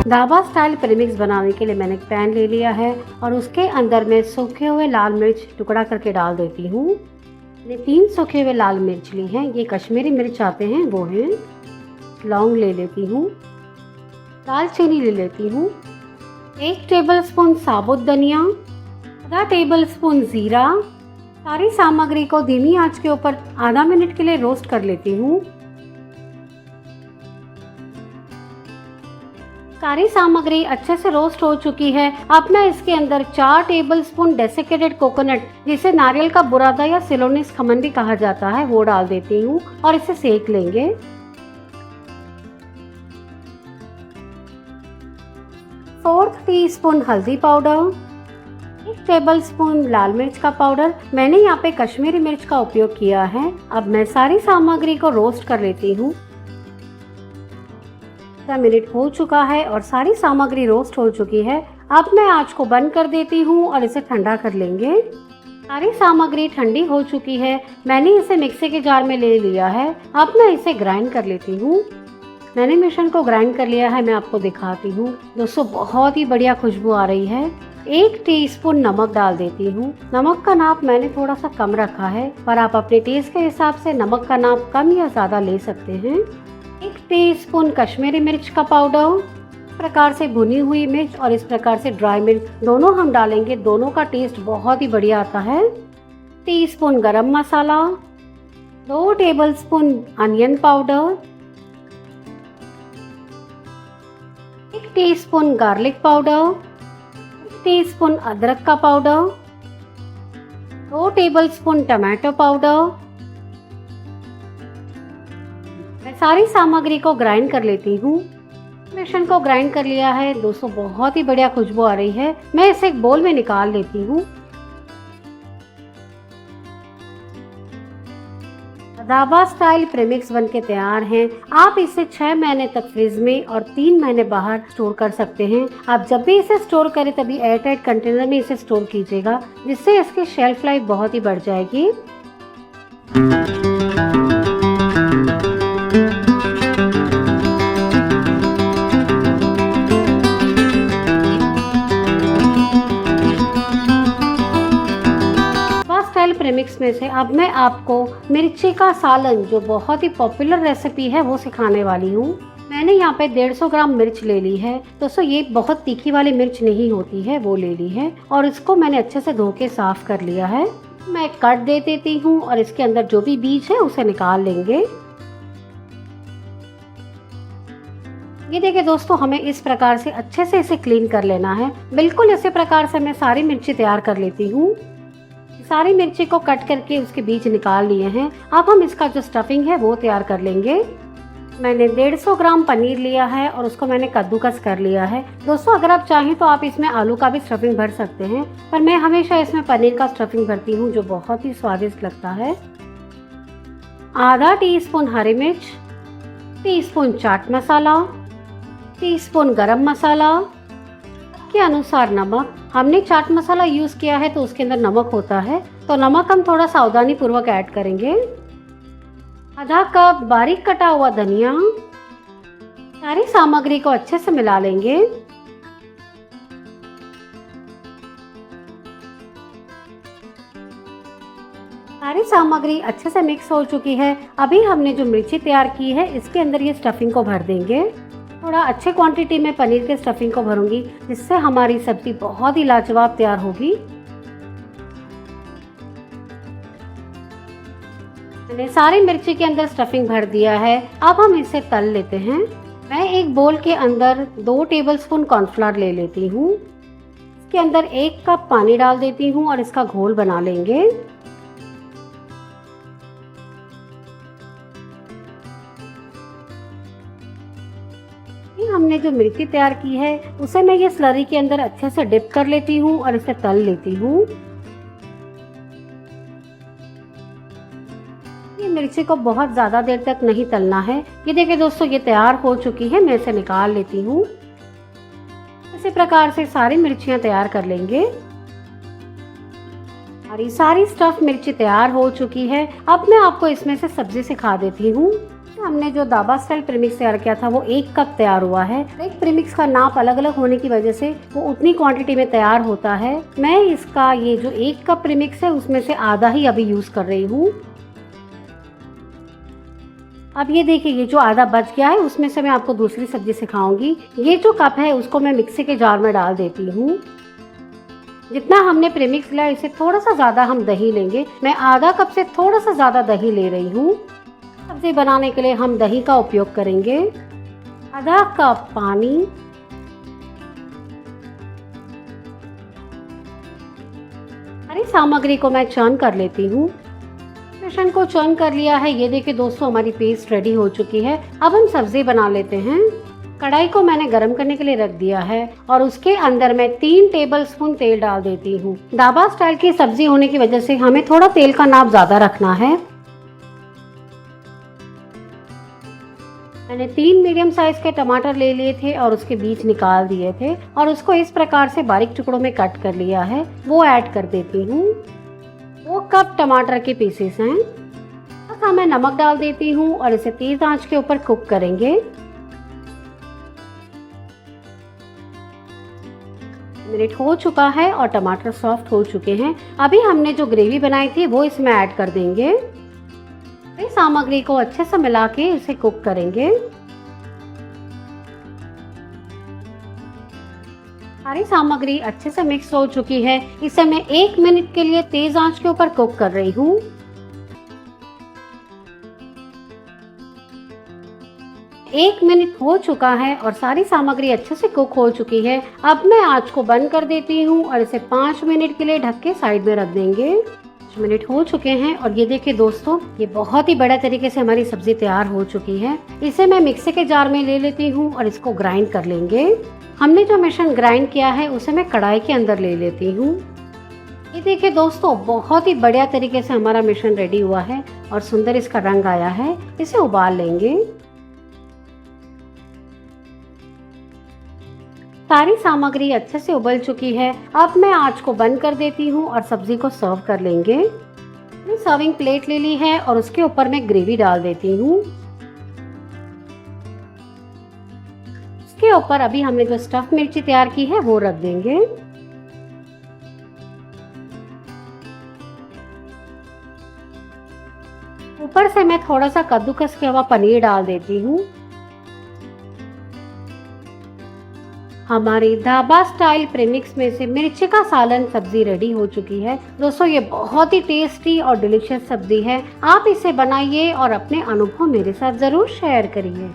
ढाबा स्टाइल प्रीमिक्स बनाने के लिए मैंने एक पैन ले लिया है और उसके अंदर मैं सूखे हुए लाल मिर्च टुकड़ा करके डाल देती हूँ। मैंने 3 सूखे हुए लाल मिर्च ली हैं। ये कश्मीरी मिर्च आते हैं वो हैं। लौंग ले लेती हूँ, दालचीनी ले लेती हूँ, 1 टेबलस्पून साबुत धनिया, आधा टेबलस्पून जीरा। सारी सामग्री को धीमी आंच के ऊपर आधा मिनट के लिए रोस्ट कर लेती हूँ। सारी सामग्री अच्छे से रोस्ट हो चुकी है। अब मैं इसके अंदर 4 टेबलस्पून डेसिकेटेड कोकोनट, जिसे नारियल का बुरादा या सिलोनिस खमन भी कहा जाता है, वो डाल देती हूँ और इसे सेक लेंगे। 1/4 टीस्पून हल्दी पाउडर, 1 टेबलस्पून लाल मिर्च का पाउडर। मैंने यहाँ पे कश्मीरी मिर्च का उपयोग किया है। अब मैं सारी सामग्री को रोस्ट कर लेती हूँ। 10 मिनट हो चुका है और सारी सामग्री रोस्ट हो चुकी है। अब मैं आंच को बंद कर देती हूँ और इसे ठंडा कर लेंगे। सारी सामग्री ठंडी हो चुकी है। मैंने इसे मिक्सी के जार में ले लिया है। अब मैं इसे ग्राइंड कर लेती हूँ। मैंने मिश्रण को ग्राइंड कर लिया है, मैं आपको दिखाती हूँ। दोस्तों बहुत ही बढ़िया खुशबू आ रही है। 1 टीस्पून नमक डाल देती हूँ। नमक का नाप मैंने थोड़ा सा कम रखा है, पर आप अपने टेस्ट के हिसाब से नमक का नाप कम या ज्यादा ले सकते हैं। 1 टीस्पून कश्मीरी मिर्च का पाउडर, इस प्रकार से भुनी हुई मिर्च और इस प्रकार से ड्राई मिर्च दोनों हम डालेंगे, दोनों का टेस्ट बहुत ही बढ़िया आता है। टीस्पून गरम मसाला, 2 tablespoon onion powder, 1 teaspoon garlic powder, 1 teaspoon अदरक का पाउडर, 2 टेबलस्पून टमाटो पाउडर। मैं सारी सामग्री को ग्राइंड कर लेती हूँ। मिश्रण को ग्राइंड कर लिया है। दोस्तों बहुत ही बढ़िया खुशबू आ रही है। मैं इसे एक बोल में निकाल लेती हूँ। दाबा स्टाइल प्रीमिक्स बनके तैयार हैं। आप इसे 6 महीने तक फ्रिज में और 3 महीने बाहर स्टोर कर सकते हैं। आप जब भी इसे स्टोर करें तभी एयरटाइट कंटेनर में इसे स्टोर कीजिएगा, जिससे इसकी शेल्फ लाइफ बहुत ही बढ़ जाएगी। प्रीमिक्स में से अब मैं आपको मिर्ची का सालन, जो बहुत ही पॉपुलर रेसिपी है, वो सिखाने वाली हूँ। मैंने यहाँ पे 150 ग्राम मिर्च ले ली है। दोस्तों ये बहुत तीखी वाली मिर्च नहीं होती है, वो ले ली है और इसको मैंने अच्छे से धो के साफ कर लिया है। मैं कट दे देती हूँ और इसके अंदर जो भी बीज है उसे निकाल लेंगे। ये देखिए दोस्तों, हमें इस प्रकार से अच्छे से इसे क्लीन कर लेना है। बिल्कुल इसी प्रकार से मैं सारी मिर्ची तैयार कर लेती हूँ। सारी मिर्ची को कट करके उसके बीज निकाल लिए हैं। अब हम इसका जो स्टफिंग है वो तैयार कर लेंगे। मैंने 150 ग्राम पनीर लिया है और उसको मैंने कद्दूकस कर लिया है। दोस्तों अगर आप चाहें तो आप इसमें आलू का भी स्टफिंग भर सकते हैं, पर मैं हमेशा इसमें पनीर का स्टफिंग भरती हूँ, जो बहुत ही स्वादिष्ट लगता है। आधा टीस्पून हरी मिर्च, टीस्पून चाट मसाला, टीस्पून गरम मसाला के अनुसार नमक। हमने चाट मसाला यूज किया है तो उसके अंदर नमक होता है, तो नमक हम थोड़ा सावधानी पूर्वक ऐड करेंगे। आधा कप बारीक कटा हुआ धनिया। सारी सामग्री को अच्छे से मिला लेंगे। सारी सामग्री अच्छे से मिक्स हो चुकी है। अभी हमने जो मिर्ची तैयार की है इसके अंदर ये स्टफिंग को भर देंगे। थोड़ा अच्छे क्वांटिटी में पनीर के स्टफिंग को भरूंगी, जिससे हमारी सब्जी बहुत ही लाजवाब तैयार होगी। मैंने सारी मिर्ची के अंदर स्टफिंग भर दिया है। अब हम इसे तल लेते हैं। मैं एक बोल के अंदर 2 टेबलस्पून कॉर्नफ्लावर ले लेती हूँ। इसके अंदर 1 कप पानी डाल देती हूँ और इसका घोल बना लेंगे। हमने जो मिर्ची तैयार की है उसे मैं ये स्लरी के अंदर अच्छे से डिप कर लेती हूँ और इसे तल लेती हूँ। ये मिर्ची को बहुत ज्यादा देर तक नहीं तलना है। ये देखिए दोस्तों, ये तैयार हो चुकी है। मैं इसे निकाल लेती हूँ। इसी प्रकार से सारी मिर्चियाँ तैयार कर लेंगे। हमारी सारी स्टफ मिर्ची तैयार हो चुकी है। अब मैं आपको इसमें से सब्जी सिखा देती हूँ। हमने जो दाबा स्टाइल प्रीमिक्स तैयार किया था वो 1 कप तैयार हुआ है। एक प्रीमिक्स का नाप अलग अलग होने की वजह से वो उतनी क्वांटिटी में तैयार होता है। मैं इसका ये जो 1 कप प्रीमिक्स है उसमें से आधा ही अभी यूज कर रही हूँ। अब ये देखिए, ये जो आधा बच गया है उसमें से मैं आपको दूसरी सब्जी सिखाऊंगी। ये जो कप है उसको मैं मिक्सी के जार में डाल देती हूँ। जितना हमने प्रीमिक्स लिया इससे थोड़ा सा ज्यादा हम दही लेंगे। मैं आधा कप से थोड़ा सा ज्यादा दही ले रही हूँ। सब्जी बनाने के लिए हम दही का उपयोग करेंगे। आधा कप पानी, सारी सामग्री को मैं चर्न कर लेती हूँ। मिश्रण को चर्न कर लिया है। ये देखिए दोस्तों, हमारी पेस्ट रेडी हो चुकी है। अब हम सब्जी बना लेते हैं। कढ़ाई को मैंने गरम करने के लिए रख दिया है और उसके अंदर मैं 3 टेबलस्पून तेल डाल देती हूँ। दाबा स्टाइल की सब्जी होने की वजह से हमें थोड़ा तेल का नाप ज्यादा रखना है। मैंने 3 मीडियम साइज के टमाटर ले लिए थे और उसके बीज निकाल दिए थे और उसको इस प्रकार से बारीक टुकड़ों में कट कर लिया है, वो ऐड कर देती हूँ। 2 कप टमाटर के पीसेस हैं। बस मैं नमक डाल देती हूँ और इसे तेज आंच के ऊपर कुक करेंगे। मिनट हो चुका है और टमाटर सॉफ्ट हो चुके हैं। अभी हमने जो ग्रेवी बनाई थी वो इसमें ऐड कर देंगे। इस सामग्री को अच्छे से मिला के इसे कुक करेंगे। सारी सामग्री अच्छे से मिक्स हो चुकी है। इसे मैं 1 मिनट के लिए तेज आंच के ऊपर कुक कर रही हूँ। 1 मिनट हो चुका है और सारी सामग्री अच्छे से कुक हो चुकी है। अब मैं आंच को बंद कर देती हूँ और इसे 5 मिनट के लिए ढक के साइड में रख देंगे। 5 मिनट हो चुके हैं और ये देखिए दोस्तों, ये बहुत ही बढ़िया तरीके से हमारी सब्जी तैयार हो चुकी है। इसे मैं मिक्सी के जार में ले लेती हूँ और इसको ग्राइंड कर लेंगे। हमने जो मिश्रण ग्राइंड किया है उसे मैं कढ़ाई के अंदर ले लेती हूँ। ये देखिए दोस्तों, बहुत ही बढ़िया तरीके से हमारा मिश्रण रेडी हुआ है और सुंदर इसका रंग आया है। इसे उबाल लेंगे। सारी सामग्री अच्छे से उबल चुकी है। अब मैं आंच को बंद कर देती हूँ और सब्जी को सर्व कर लेंगे। मैंने सर्विंग प्लेट ले ली है और उसके ऊपर मैं ग्रेवी डाल देती हूँ। उसके ऊपर अभी हमने जो स्टफ मिर्ची तैयार की है वो रख देंगे। ऊपर से मैं थोड़ा सा कद्दूकस किया हुआ पनीर डाल देती हूँ। हमारी ढाबा स्टाइल प्रीमिक्स में से मिर्ची का सालन सब्जी रेडी हो चुकी है। दोस्तों, ये बहुत ही टेस्टी और डिलीशियस सब्जी है। आप इसे बनाइए और अपने अनुभव मेरे साथ जरूर शेयर करिए।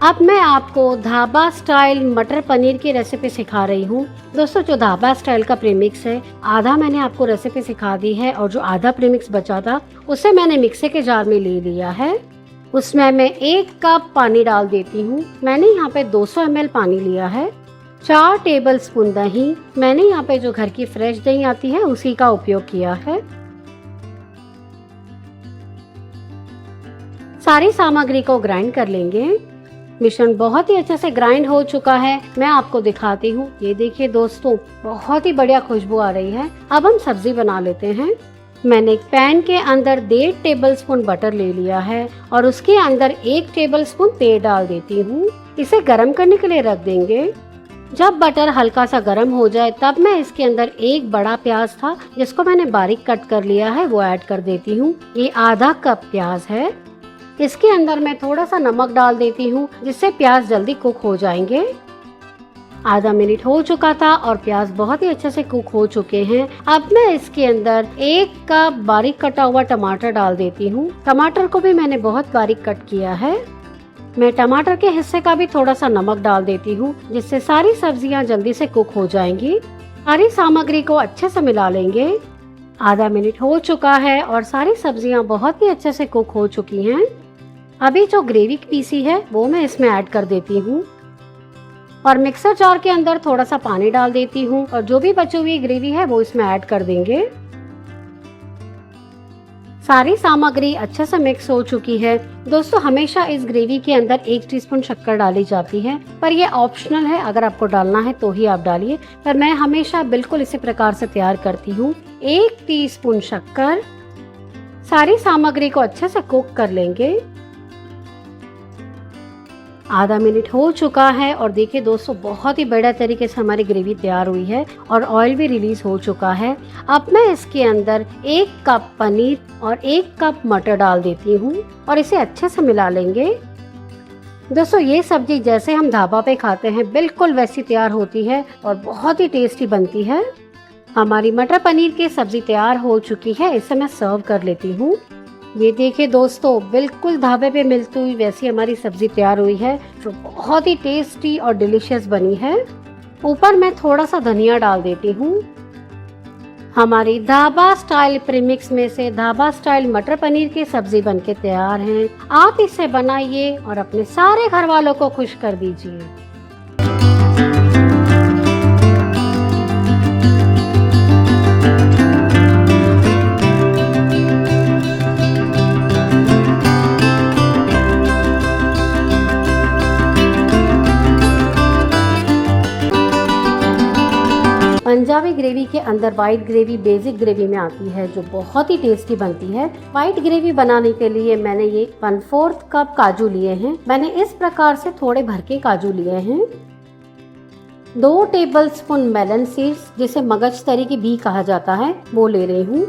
अब मैं आपको ढाबा स्टाइल मटर पनीर की रेसिपी सिखा रही हूँ। दोस्तों, जो ढाबा स्टाइल का प्रीमिक्स है, आधा मैंने आपको रेसिपी सिखा दी है और जो आधा प्रीमिक्स बचा था उसे मैंने मिक्सी के जार में ले लिया है। उसमें मैं 1 कप पानी डाल देती हूँ। मैंने यहाँ पे 200 ml पानी लिया है। 4 टेबल स्पून दही, मैंने यहाँ पे जो घर की फ्रेश दही आती है उसी का उपयोग किया है। सारी सामग्री को ग्राइंड कर लेंगे। मिश्रण बहुत ही अच्छे से ग्राइंड हो चुका है। मैं आपको दिखाती हूँ। ये देखिए दोस्तों, बहुत ही बढ़िया खुशबू आ रही है। अब हम सब्जी बना लेते हैं। मैंने एक पैन के अंदर 1.5 टेबल स्पून बटर ले लिया है और उसके अंदर 1 टेबल स्पून तेल डाल देती हूँ। इसे गर्म करने के लिए रख देंगे। जब बटर हल्का सा गर्म हो जाए तब मैं इसके अंदर 1 बड़ा प्याज था जिसको मैंने बारीक कट कर लिया है वो ऐड कर देती हूँ। ये आधा कप प्याज है। इसके अंदर मैं थोड़ा सा नमक डाल देती हूँ जिससे प्याज जल्दी कुक हो जाएंगे। आधा मिनट हो चुका था और प्याज बहुत ही अच्छे से कुक हो चुके हैं। अब मैं इसके अंदर 1 कप बारीक कटा हुआ टमाटर डाल देती हूँ। टमाटर को भी मैंने बहुत बारीक कट किया है। मैं टमाटर के हिस्से का भी थोड़ा सा नमक डाल देती हूँ जिससे सारी सब्जियाँ जल्दी से कुक हो जाएंगी। सारी सामग्री को अच्छे से मिला लेंगे। आधा मिनट हो चुका है और सारी सब्जियाँ बहुत ही अच्छे से कुक हो चुकी हैं। अभी जो ग्रेवी पीसी है वो मैं इसमें ऐड कर देती हूँ और मिक्सर जार के अंदर थोड़ा सा पानी डाल देती हूँ और जो भी बची हुई ग्रेवी है वो इसमें ऐड कर देंगे। सारी सामग्री अच्छे से मिक्स हो चुकी है। दोस्तों, हमेशा इस ग्रेवी के अंदर 1 टीस्पून शक्कर डाली जाती है, पर ये ऑप्शनल है। अगर आपको डालना है तो ही आप डालिए, पर मैं हमेशा बिल्कुल इसी प्रकार से तैयार करती हूँ। 1 टीस्पून शक्कर। सारी सामग्री को अच्छे से कुक कर लेंगे। आधा मिनट हो चुका है और देखिए दोस्तों, बहुत ही बढ़िया तरीके से हमारी ग्रेवी तैयार हुई है और ऑयल भी रिलीज हो चुका है। अब मैं इसके अंदर 1 कप पनीर और 1 कप मटर डाल देती हूँ और इसे अच्छे से मिला लेंगे। दोस्तों, ये सब्जी जैसे हम ढाबा पे खाते हैं बिल्कुल वैसी तैयार होती है और बहुत ही टेस्टी बनती है। हमारी मटर पनीर की सब्जी तैयार हो चुकी है। इसे मैं सर्व कर लेती हूँ। ये देखिए दोस्तों, बिल्कुल ढाबे पे मिलती हुई वैसी हमारी सब्जी तैयार हुई है जो बहुत ही टेस्टी और डिलीशियस बनी है। ऊपर मैं थोड़ा सा धनिया डाल देती हूँ। हमारी ढाबा स्टाइल प्रीमिक्स में से ढाबा स्टाइल मटर पनीर की सब्जी बनके तैयार है। आप इसे बनाइए और अपने सारे घर वालों को खुश कर दीजिए। पंजाबी ग्रेवी के अंदर वाइट ग्रेवी बेसिक ग्रेवी में आती है, जो बहुत ही टेस्टी बनती है। वाइट ग्रेवी बनाने के लिए मैंने ये 1/4 कप काजू लिए हैं। मैंने इस प्रकार से थोड़े भर के काजू लिए हैं। 2 टेबलस्पून मेलन सीड्स, जिसे मगजतरी की बी कहा जाता है, वो ले रही हूँ।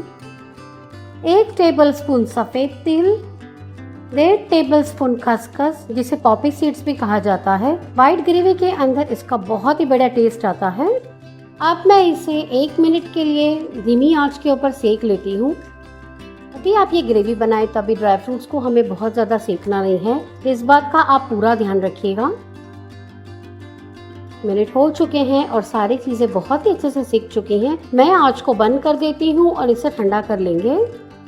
1 टेबलस्पून सफेद तिल, 1.5 टेबलस्पून खसखस, जिसे पॉपी सीड्स भी कहा जाता है। वाइट ग्रेवी के अंदर इसका बहुत ही बढ़िया टेस्ट आता है। अब मैं इसे 1 मिनट के लिए धीमी आंच के ऊपर सेक लेती हूँ। यदि आप ये ग्रेवी बनाएं तभी ड्राई फ्रूट्स को हमें बहुत ज़्यादा सेकना नहीं है, इस बात का आप पूरा ध्यान रखिएगा। मिनट हो चुके हैं और सारी चीज़ें बहुत ही अच्छे से सेक चुकी हैं। मैं आंच को बंद कर देती हूँ और इसे ठंडा कर लेंगे।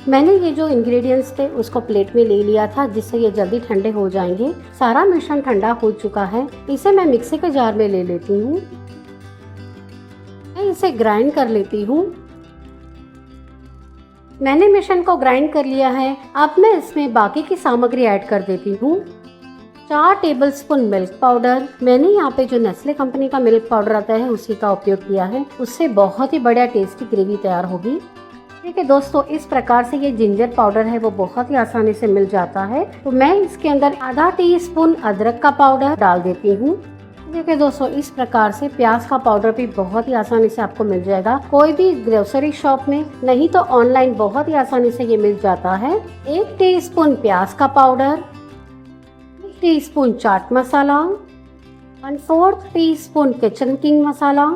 मैंने ये जो इंग्रेडिएंट्स थे उसको प्लेट में ले लिया था, जिससे ये जल्दी ठंडे हो जाएंगे। सारा मिश्रण ठंडा हो चुका है। इसे मैं मिक्सी के जार में ले लेती हूँ। मैं इसे ग्राइंड कर लेती हूँ। मैंने मिश्रण को ग्राइंड कर लिया है। अब मैं इसमें बाकी की सामग्री ऐड कर देती हूँ। 4 टेबलस्पून मिल्क पाउडर। मैंने यहाँ पे जो नेस्ले कंपनी का मिल्क पाउडर आता है उसी का उपयोग किया है। उससे बहुत ही बढ़िया टेस्टी ग्रेवी तैयार होगी। देखिए दोस्तों, इस प्रकार से ये जिंजर पाउडर है वो बहुत ही आसानी से मिल जाता है। तो मैं इसके अंदर आधा टीस्पून अदरक का पाउडर डाल देती हूँ। देखिए दोस्तों, इस प्रकार से प्याज का पाउडर भी बहुत ही आसानी से आपको मिल जाएगा, कोई भी ग्रोसरी शॉप में, नहीं तो ऑनलाइन बहुत ही आसानी से ये मिल जाता है। 1 टीस्पून प्याज का powder, 1 teaspoon chaat masala, 1/4 teaspoon kitchen king मसाला,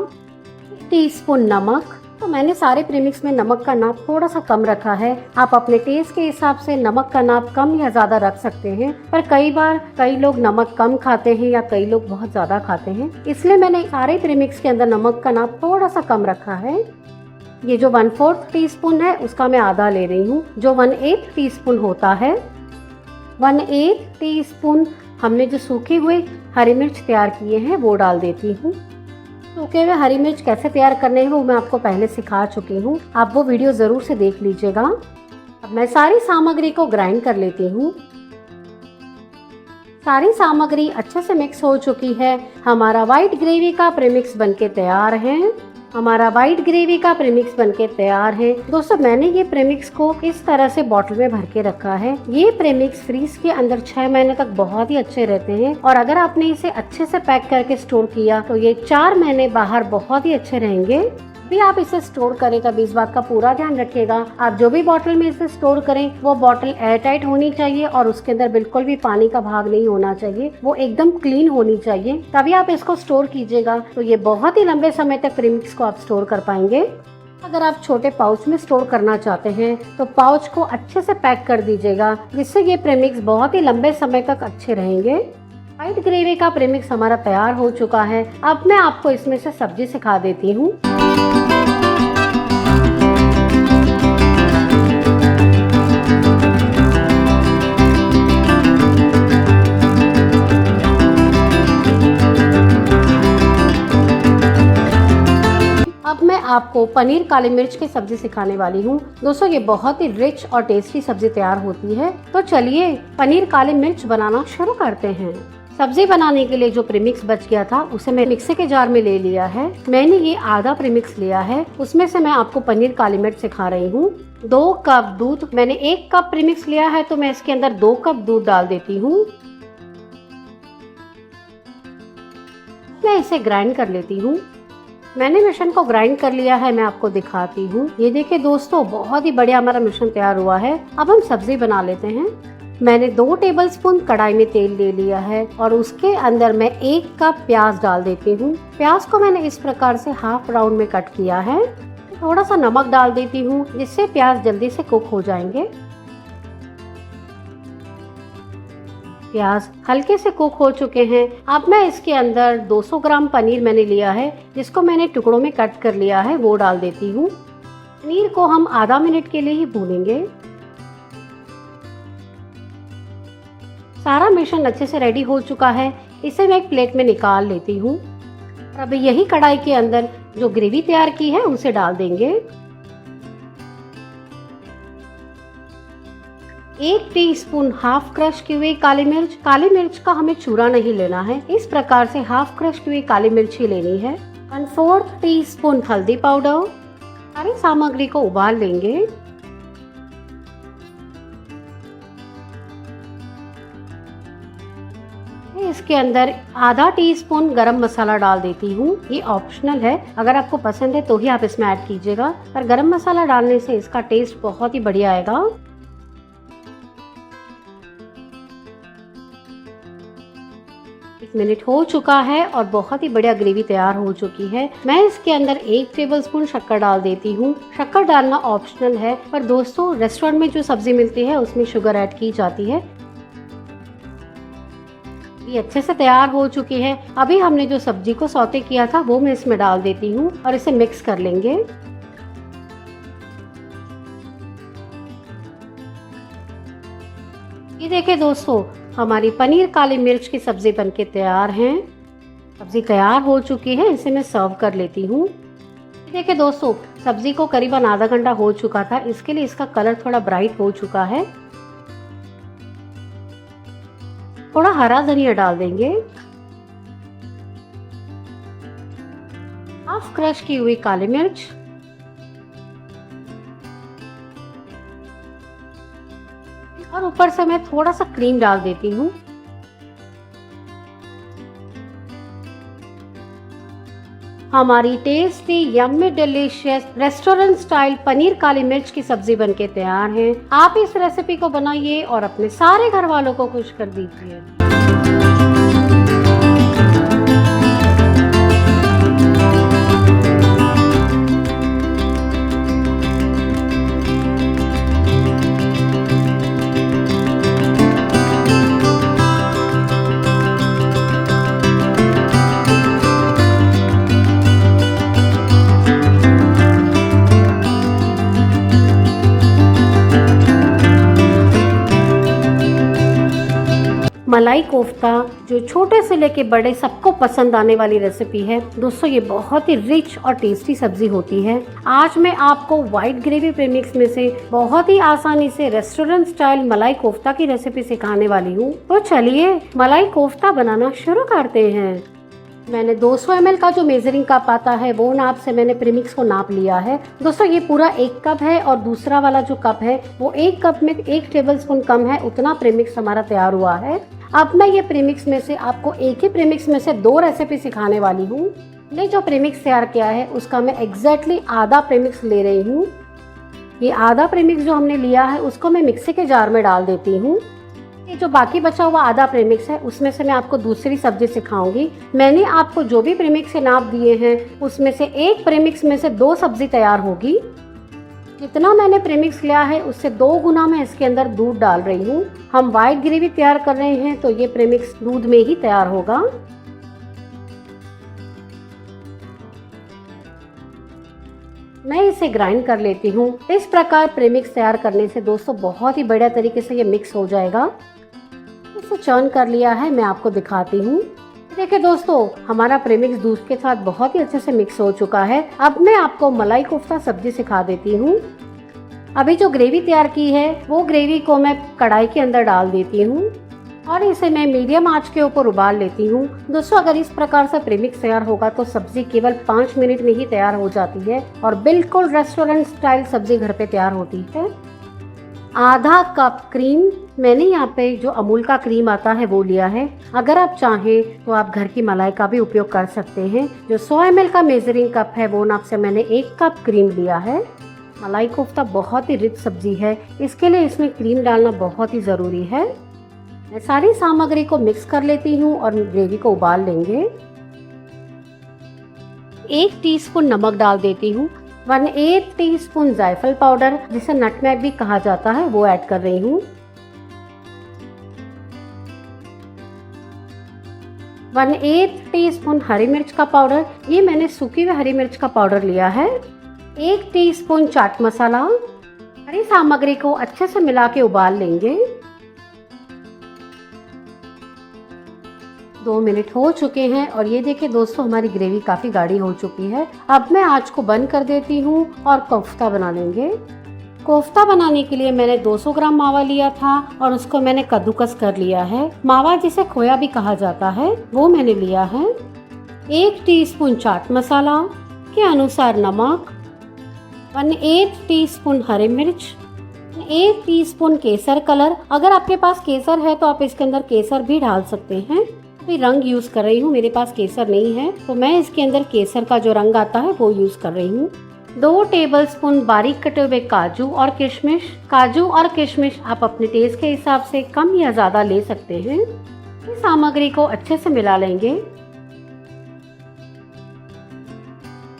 1 टीस्पून नमक। तो मैंने सारे प्रीमिक्स में नमक का नाप थोड़ा सा कम रखा है। आप अपने टेस्ट के हिसाब से नमक का नाप कम या ज़्यादा रख सकते हैं, पर कई बार कई लोग नमक कम खाते हैं या कई लोग बहुत ज़्यादा खाते हैं, इसलिए मैंने सारे प्रीमिक्स के अंदर नमक का नाप थोड़ा सा कम रखा है। ये जो 1/4 टीस्पून है उसका मैं आधा ले रही हूँ। जो 1/8 टीस्पून होता है, 1/8 टीस्पून हमने जो सूखे हुए हरी मिर्च तैयार किए हैं वो डाल देती हूँ। सूखे हुए हरी मिर्च कैसे तैयार करने हैं वो मैं आपको पहले सिखा चुकी हूँ, आप वो वीडियो ज़रूर से देख लीजिएगा। अब मैं सारी सामग्री को ग्राइंड कर लेती हूँ। सारी सामग्री अच्छे से मिक्स हो चुकी है। हमारा वाइट ग्रेवी का प्रीमिक्स बनके तैयार है। हमारा वाइट ग्रेवी का प्रीमिक्स बनके तैयार है। दोस्तों, मैंने ये प्रीमिक्स को इस तरह से बॉटल में भर के रखा है। ये प्रीमिक्स फ्रीज के अंदर 6 महीने तक बहुत ही अच्छे रहते हैं, और अगर आपने इसे अच्छे से पैक करके स्टोर किया तो ये 4 महीने बाहर बहुत ही अच्छे रहेंगे। भी आप इसे स्टोर करें तब इस बात का पूरा ध्यान रखिएगा, आप जो भी बॉटल में इसे स्टोर करें वो बॉटल एयर टाइट होनी चाहिए और उसके अंदर बिल्कुल भी पानी का भाग नहीं होना चाहिए, वो एकदम क्लीन होनी चाहिए, तभी आप इसको स्टोर कीजिएगा। तो ये बहुत ही लंबे समय तक प्रीमिक्स को आप स्टोर कर पाएंगे। अगर आप छोटे पाउच में स्टोर करना चाहते हैं तो पाउच को अच्छे से पैक कर दीजिएगा, जिससे ये प्रीमिक्स बहुत ही लंबे समय तक अच्छे रहेंगे। वाइट ग्रेवी का प्रीमिक्स हमारा तैयार हो चुका है। अब मैं आपको इसमें से सब्जी सिखा देती हूँ। अब मैं आपको पनीर काली मिर्च की सब्जी सिखाने वाली हूँ। दोस्तों, ये बहुत ही रिच और टेस्टी सब्जी तैयार होती है। तो चलिए पनीर काली मिर्च बनाना शुरू करते हैं। सब्जी बनाने के लिए जो प्रीमिक्स बच गया था उसे मैं मिक्सी के जार में ले लिया है। मैंने ये आधा प्रीमिक्स लिया है, उसमें से मैं आपको पनीर काली मिर्च सिखा रही हूँ। 2 कप दूध, मैंने 1 कप प्रीमिक्स लिया है तो मैं इसके अंदर 2 कप दूध डाल देती हूँ। मैं इसे ग्राइंड कर लेती हूँ। मैंने मिश्रण को ग्राइंड कर लिया है, मैं आपको दिखाती हूँ। ये देखिए दोस्तों, बहुत ही बढ़िया हमारा मिश्रण तैयार हुआ है। अब हम सब्जी बना लेते हैं। मैंने 2 टेबलस्पून कढ़ाई में तेल ले लिया है और उसके अंदर मैं 1 कप प्याज डाल देती हूँ। प्याज को मैंने इस प्रकार से हाफ राउंड में कट किया है। थोड़ा सा नमक डाल देती हूँ, जिससे प्याज जल्दी से कुक हो जाएंगे। प्याज हल्के से कुक हो चुके हैं। अब मैं इसके अंदर 200 ग्राम पनीर मैंने लिया है, जिसको मैंने टुकड़ों में कट कर लिया है, वो डाल देती हूँ। पनीर को हम आधा मिनट के लिए ही भूनेंगे। सारा मिश्रण अच्छे से रेडी हो चुका है, इसे मैं एक प्लेट में निकाल लेती हूँ। अब यही कढ़ाई के अंदर जो ग्रेवी तैयार की है उसे डाल देंगे। 1 टीस्पून हाफ क्रश की हुई काली मिर्च का हमें चूरा नहीं लेना है, इस प्रकार से हाफ क्रश की हुई काली मिर्च ही लेनी है। 1/4 टीस्पून हल्दी पाउडर। सारी सामग्री को उबाल लेंगे। इसके अंदर आधा टीस्पून गरम मसाला डाल देती हूँ, ये ऑप्शनल है, अगर आपको पसंद है तो ही आप इसमें ऐड कीजिएगा, पर गरम मसाला डालने से इसका टेस्ट बहुत ही बढ़िया आएगा। 1 मिनट हो चुका है और बहुत ही बढ़िया ग्रेवी तैयार हो चुकी है। मैं इसके अंदर 1 टेबलस्पून शक्कर डाल देती हूँ। शक्कर डालना ऑप्शनल है, पर दोस्तों रेस्टोरेंट में जो सब्जी मिलती है उसमें शुगर ऐड की जाती है। ये अच्छे से तैयार हो चुकी है। अभी हमने जो सब्जी को सौते किया था वो मैं इसमें डाल देती हूँ और इसे मिक्स कर लेंगे। ये देखिए दोस्तों, हमारी पनीर काली मिर्च की सब्जी बनके तैयार है। सब्जी तैयार हो चुकी है, इसे मैं सर्व कर लेती हूँ। देखिए दोस्तों, सब्जी को करीबन आधा घंटा हो चुका था, इसके लिए इसका कलर थोड़ा ब्राइट हो चुका है। थोड़ा हरा धनिया डाल देंगे। हाफ क्रश की हुई काली मिर्च और ऊपर से मैं थोड़ा सा क्रीम डाल देती हूँ। हमारी tasty yummy delicious restaurant style paneer काली मिर्च की सब्जी बनके तैयार है। आप इस रेसिपी को बनाइए और अपने सारे घर वालों को खुश कर दीजिए। मलाई कोफ्ता जो छोटे से लेके बड़े सबको पसंद आने वाली रेसिपी है दोस्तों, ये बहुत ही रिच और टेस्टी सब्जी होती है। आज मैं आपको व्हाइट ग्रेवी प्रीमिक्स में से बहुत ही आसानी से रेस्टोरेंट स्टाइल मलाई कोफ्ता की रेसिपी सिखाने वाली हूँ। तो चलिए मलाई कोफ्ता बनाना शुरू करते हैं। मैंने 200 ml का जो मेजरिंग कप आता है वो नाप से मैंने प्रीमिक्स को नाप लिया है। दोस्तों ये पूरा 1 कप है और दूसरा वाला जो कप है वो 1 कप में 1 टेबलस्पून कम है, उतना प्रीमिक्स हमारा तैयार हुआ है। अब मैं ये प्रीमिक्स में से आपको एक ही प्रीमिक्स में से 2 रेसिपी सिखाने वाली हूँ। मैंने जो प्रीमिक्स तैयार किया है उसका मैं एग्जैक्टली आधा प्रीमिक्स ले रही हूँ। ये आधा प्रीमिक्स जो हमने लिया है उसको मैं मिक्सी के जार में डाल देती हूँ। ये जो बाकी बचा हुआ आधा प्रीमिक्स है उसमें से मैं आपको दूसरी सब्जी सिखाऊंगी। मैंने आपको जो भी प्रीमिक्स के नाप दिए हैं उसमें से 1 प्रीमिक्स में से 2 सब्जी तैयार होगी। जितना मैंने प्रीमिक्स लिया है उससे 2 गुना मैं इसके अंदर दूध डाल रही हूँ। हम व्हाइट ग्रेवी तैयार कर रहे हैं तो ये प्रीमिक्स दूध में ही तैयार होगा। मैं इसे ग्राइंड कर लेती हूँ। इस प्रकार प्रीमिक्स तैयार करने से दोस्तों बहुत ही बढ़िया तरीके से ये मिक्स हो जाएगा। इसे चर्न कर लिया है, मैं आपको दिखाती हूँ। देखिए दोस्तों, हमारा प्रीमिक्स दूध के साथ बहुत ही अच्छे से मिक्स हो चुका है। अब मैं आपको मलाई कोफ्ता सब्जी सिखा देती हूँ। अभी जो ग्रेवी तैयार की है वो ग्रेवी को मैं कढ़ाई के अंदर डाल देती हूँ और इसे मैं मीडियम आंच के ऊपर उबाल लेती हूँ। दोस्तों अगर इस प्रकार से प्रीमिक्स तैयार होगा तो सब्जी केवल 5 मिनट में ही तैयार हो जाती है और बिल्कुल रेस्टोरेंट स्टाइल सब्जी घर पे तैयार होती है। आधा कप क्रीम, मैंने यहाँ पे जो अमूल का क्रीम आता है वो लिया है। अगर आप चाहें तो आप घर की मलाई का भी उपयोग कर सकते हैं। जो 100 ml का मेजरिंग कप है वो नाप से मैंने 1 कप क्रीम लिया है। मलाई कोफ्ता बहुत ही रिच सब्जी है, इसके लिए इसमें क्रीम डालना बहुत ही ज़रूरी है। मैं सारी सामग्री को मिक्स कर लेती हूँ और ग्रेवी को उबाल लेंगे। 1 टीस्पून नमक डाल देती हूँ। 1/8 टीस्पून जायफल पाउडर जिसे नटमेग भी कहा जाता है वो ऐड कर रही हूँ। 1/8 टीस्पून हरी मिर्च का पाउडर, ये मैंने सूखी हुई हरी मिर्च का पाउडर लिया है। 1 टीस्पून चाट मसाला। सारी सामग्री को अच्छे से मिला के उबाल लेंगे। 2 मिनट हो चुके हैं और ये देखिए दोस्तों, हमारी ग्रेवी काफ़ी गाढ़ी हो चुकी है। अब मैं आँच को बंद कर देती हूँ और कोफ्ता बना लेंगे। कोफ्ता बनाने के लिए मैंने 200 ग्राम मावा लिया था और उसको मैंने कद्दूकस कर लिया है। मावा जिसे खोया भी कहा जाता है, वो मैंने लिया है। 1 टीस्पून चाट मसाला के अनुसार नमक, 1/8 टीस्पून हरी मिर्च, 1 टीस्पून केसर कलर। अगर आपके पास केसर है तो आप इसके अंदर केसर भी डाल सकते हैं। मैं रंग यूज कर रही हूँ, मेरे पास केसर नहीं है तो मैं इसके अंदर केसर का जो रंग आता है वो यूज कर रही हूँ। 2 टेबलस्पून बारीक कटे हुए काजू और किशमिश। काजू और किशमिश आप अपने टेस्ट के हिसाब से कम या ज्यादा ले सकते हैं। इस सामग्री को अच्छे से मिला लेंगे।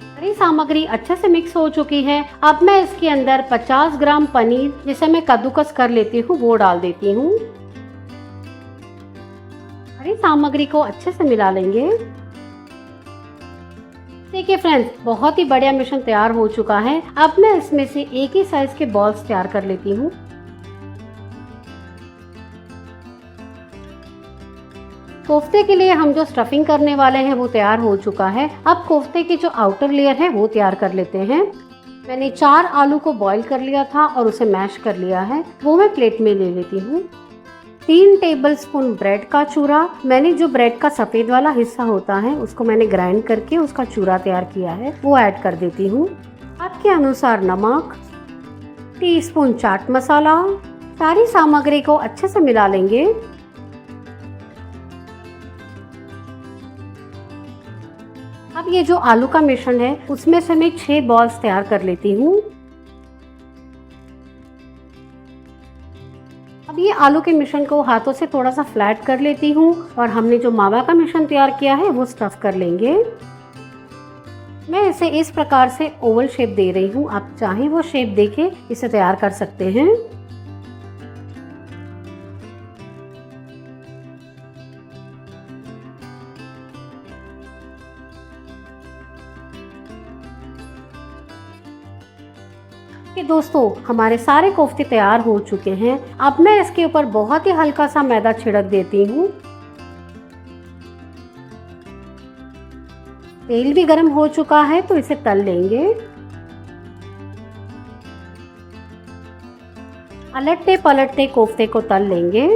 सारी सामग्री अच्छे से मिक्स हो चुकी है। अब मैं इसके अंदर 50 ग्राम पनीर, जिसे मैं कद्दूकस कर लेती हूँ, वो डाल देती हूँ। सारी सामग्री को अच्छे से मिला लेंगे। देखिए फ्रेंड्स, बहुत ही बढ़िया मिश्रण तैयार हो चुका है। अब मैं इसमें से एक ही साइज के बॉल्स तैयार कर लेती हूँ। कोफ्ते के लिए हम जो स्टफिंग करने वाले हैं वो तैयार हो चुका है। अब कोफ्ते की जो आउटर लेयर है वो तैयार कर लेते हैं। मैंने 4 आलू को बॉईल कर लिया था और उसे मैश कर लिया है, वो मैं प्लेट में ले लेती हूँ। 3 टेबलस्पून ब्रेड का चूरा। मैंने जो ब्रेड का सफ़ेद वाला हिस्सा होता है उसको मैंने ग्राइंड करके उसका चूरा तैयार किया है, वो ऐड कर देती हूँ। आपके अनुसार नमक, टीस्पून चाट मसाला। सारी सामग्री को अच्छे से मिला लेंगे। अब ये जो आलू का मिश्रण है उसमें से मैं 6 बॉल्स तैयार कर लेती हूँ। अब ये आलू के मिश्रण को हाथों से थोड़ा सा फ्लैट कर लेती हूँ और हमने जो मावा का मिश्रण तैयार किया है वो स्टफ कर लेंगे। मैं इसे इस प्रकार से ओवल शेप दे रही हूँ, आप चाहें वो शेप देके इसे तैयार कर सकते हैं। कि दोस्तों, हमारे सारे कोफ्ते तैयार हो चुके हैं। अब मैं इसके ऊपर बहुत ही हल्का सा मैदा छिड़क देती हूँ। तेल भी गर्म हो चुका है तो इसे तल लेंगे। पलटते पलटते कोफ्ते को तल लेंगे।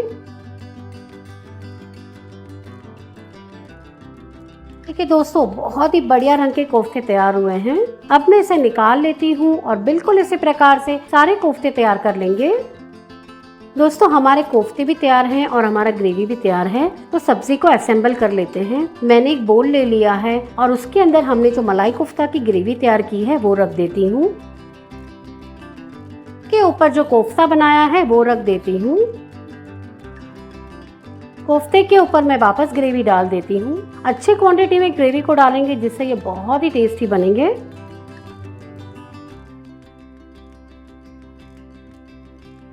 देखिए दोस्तों, बहुत ही बढ़िया रंग के कोफ्ते तैयार हुए हैं। अब मैं इसे निकाल लेती हूँ और बिल्कुल इसी प्रकार से सारे कोफ्ते तैयार कर लेंगे। दोस्तों, हमारे कोफ्ते भी तैयार हैं और हमारा ग्रेवी भी तैयार है, तो सब्जी को असेंबल कर लेते हैं। मैंने एक बोल ले लिया है और उसके अंदर हमने जो मलाई कोफ्ता की ग्रेवी तैयार की है वो रख देती हूँ। के ऊपर जो कोफ्ता बनाया है वो रख देती हूँ। कोफ्ते के ऊपर मैं वापस ग्रेवी डाल देती हूँ। अच्छी क्वांटिटी में ग्रेवी को डालेंगे जिससे ये बहुत ही टेस्टी बनेंगे।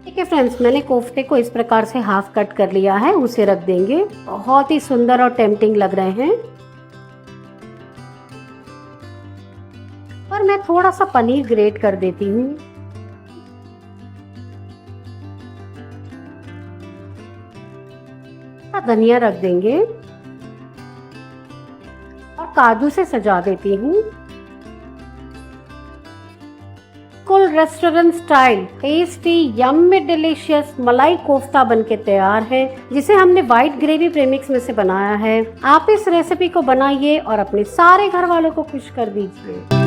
ठीक है फ्रेंड्स, मैंने कोफ्ते को इस प्रकार से हाफ कट कर लिया है, उसे रख देंगे। बहुत ही सुंदर और टेम्पटिंग लग रहे हैं। और मैं थोड़ा सा पनीर ग्रेट कर देती हूँ। धनिया रख देंगे और काजू से सजा देती हूँ। कुल restaurant style tasty yummy delicious मलाई कोफ्ता बनके तैयार है, जिसे हमने व्हाइट ग्रेवी प्रेमिक्स में से बनाया है। आप इस रेसिपी को बनाइए और अपने सारे घर वालों को खुश कर दीजिए।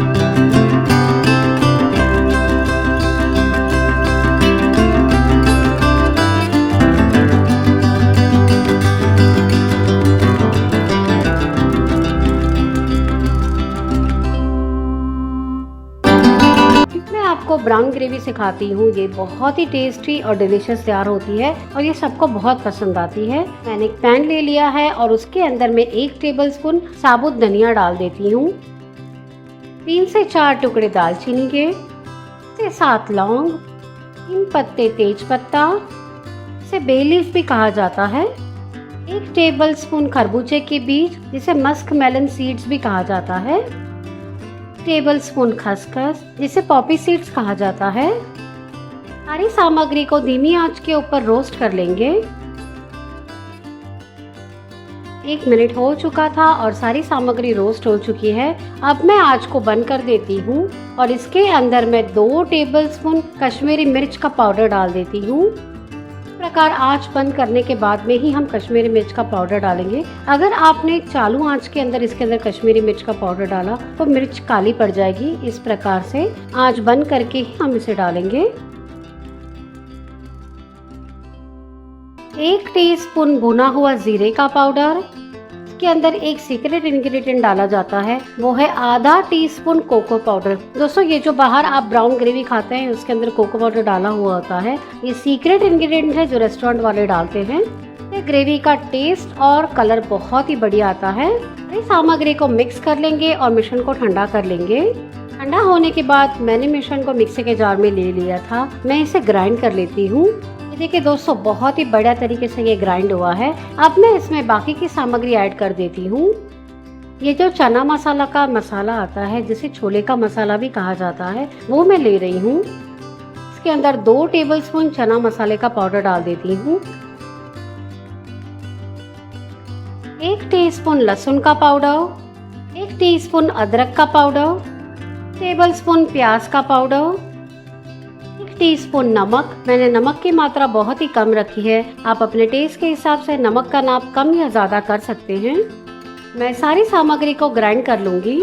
आपको ब्राउन ग्रेवी सिखाती हूँ। ये बहुत ही टेस्टी और डिलीशियस तैयार होती है और ये सबको बहुत पसंद आती है। मैंने एक पैन ले लिया है और उसके अंदर मैं 1 टेबलस्पून साबुत धनिया डाल देती हूँ। 3 से 4 टुकड़े दालचीनी के, 7 लौंग, 3 पत्ते तेज पत्ता, इसे बे लीफ भी कहा जाता है। 1 टेबलस्पून खरबूजे के बीज, जिसे मस्क मेलन सीड्स भी कहा जाता है। टेबलस्पून खसखस जिसे पॉपी सीड्स कहा जाता है। सारी सामग्री को धीमी आंच के ऊपर रोस्ट कर लेंगे। 1 मिनट हो चुका था और सारी सामग्री रोस्ट हो चुकी है। अब मैं आंच को बंद कर देती हूँ और इसके अंदर मैं 2 टेबलस्पून कश्मीरी मिर्च का पाउडर डाल देती हूँ। इस प्रकार आंच बंद करने के बाद में ही हम कश्मीरी मिर्च का पाउडर डालेंगे। अगर आपने चालू आंच के अंदर इसके अंदर कश्मीरी मिर्च का पाउडर डाला तो मिर्च काली पड़ जाएगी। इस प्रकार से आंच बंद करके ही हम इसे डालेंगे। 1 टीस्पून भुना हुआ जीरे का पाउडर। इसके अंदर एक सीक्रेट इंग्रेडिएंट डाला जाता है, वो है आधा टीस्पून कोको पाउडर। दोस्तों ये जो बाहर आप ब्राउन ग्रेवी खाते हैं उसके अंदर कोको पाउडर डाला हुआ होता है। ये सीक्रेट इंग्रेडिएंट है जो रेस्टोरेंट वाले डालते हैं। ये ग्रेवी का टेस्ट और कलर बहुत ही बढ़िया आता है। इस सामग्री को मिक्स कर लेंगे और मिश्रण को ठंडा कर लेंगे। ठंडा होने के बाद मैंने मिश्रण को मिक्सी के जार में ले लिया था। मैं इसे ग्राइंड कर लेती हूँ। देखिए दोस्तों बहुत ही बढ़िया तरीके से ये ग्राइंड हुआ है। अब मैं इसमें बाकी की सामग्री ऐड कर देती हूँ। ये जो चना मसाला का मसाला आता है जिसे छोले का मसाला भी कहा जाता है वो मैं ले रही हूँ। इसके अंदर 2 टेबलस्पून चना मसाले का पाउडर डाल देती हूँ। 1 टीस्पून लहसुन का पाउडर, 1 टीस्पून अदरक का पाउडर, टेबलस्पून प्याज का पाउडर, 1 टीस्पून नमक। मैंने नमक की मात्रा बहुत ही कम रखी है। आप अपने टेस्ट के हिसाब से नमक का नाप कम या ज्यादा कर सकते हैं। मैं सारी सामग्री को ग्राइंड कर लूंगी।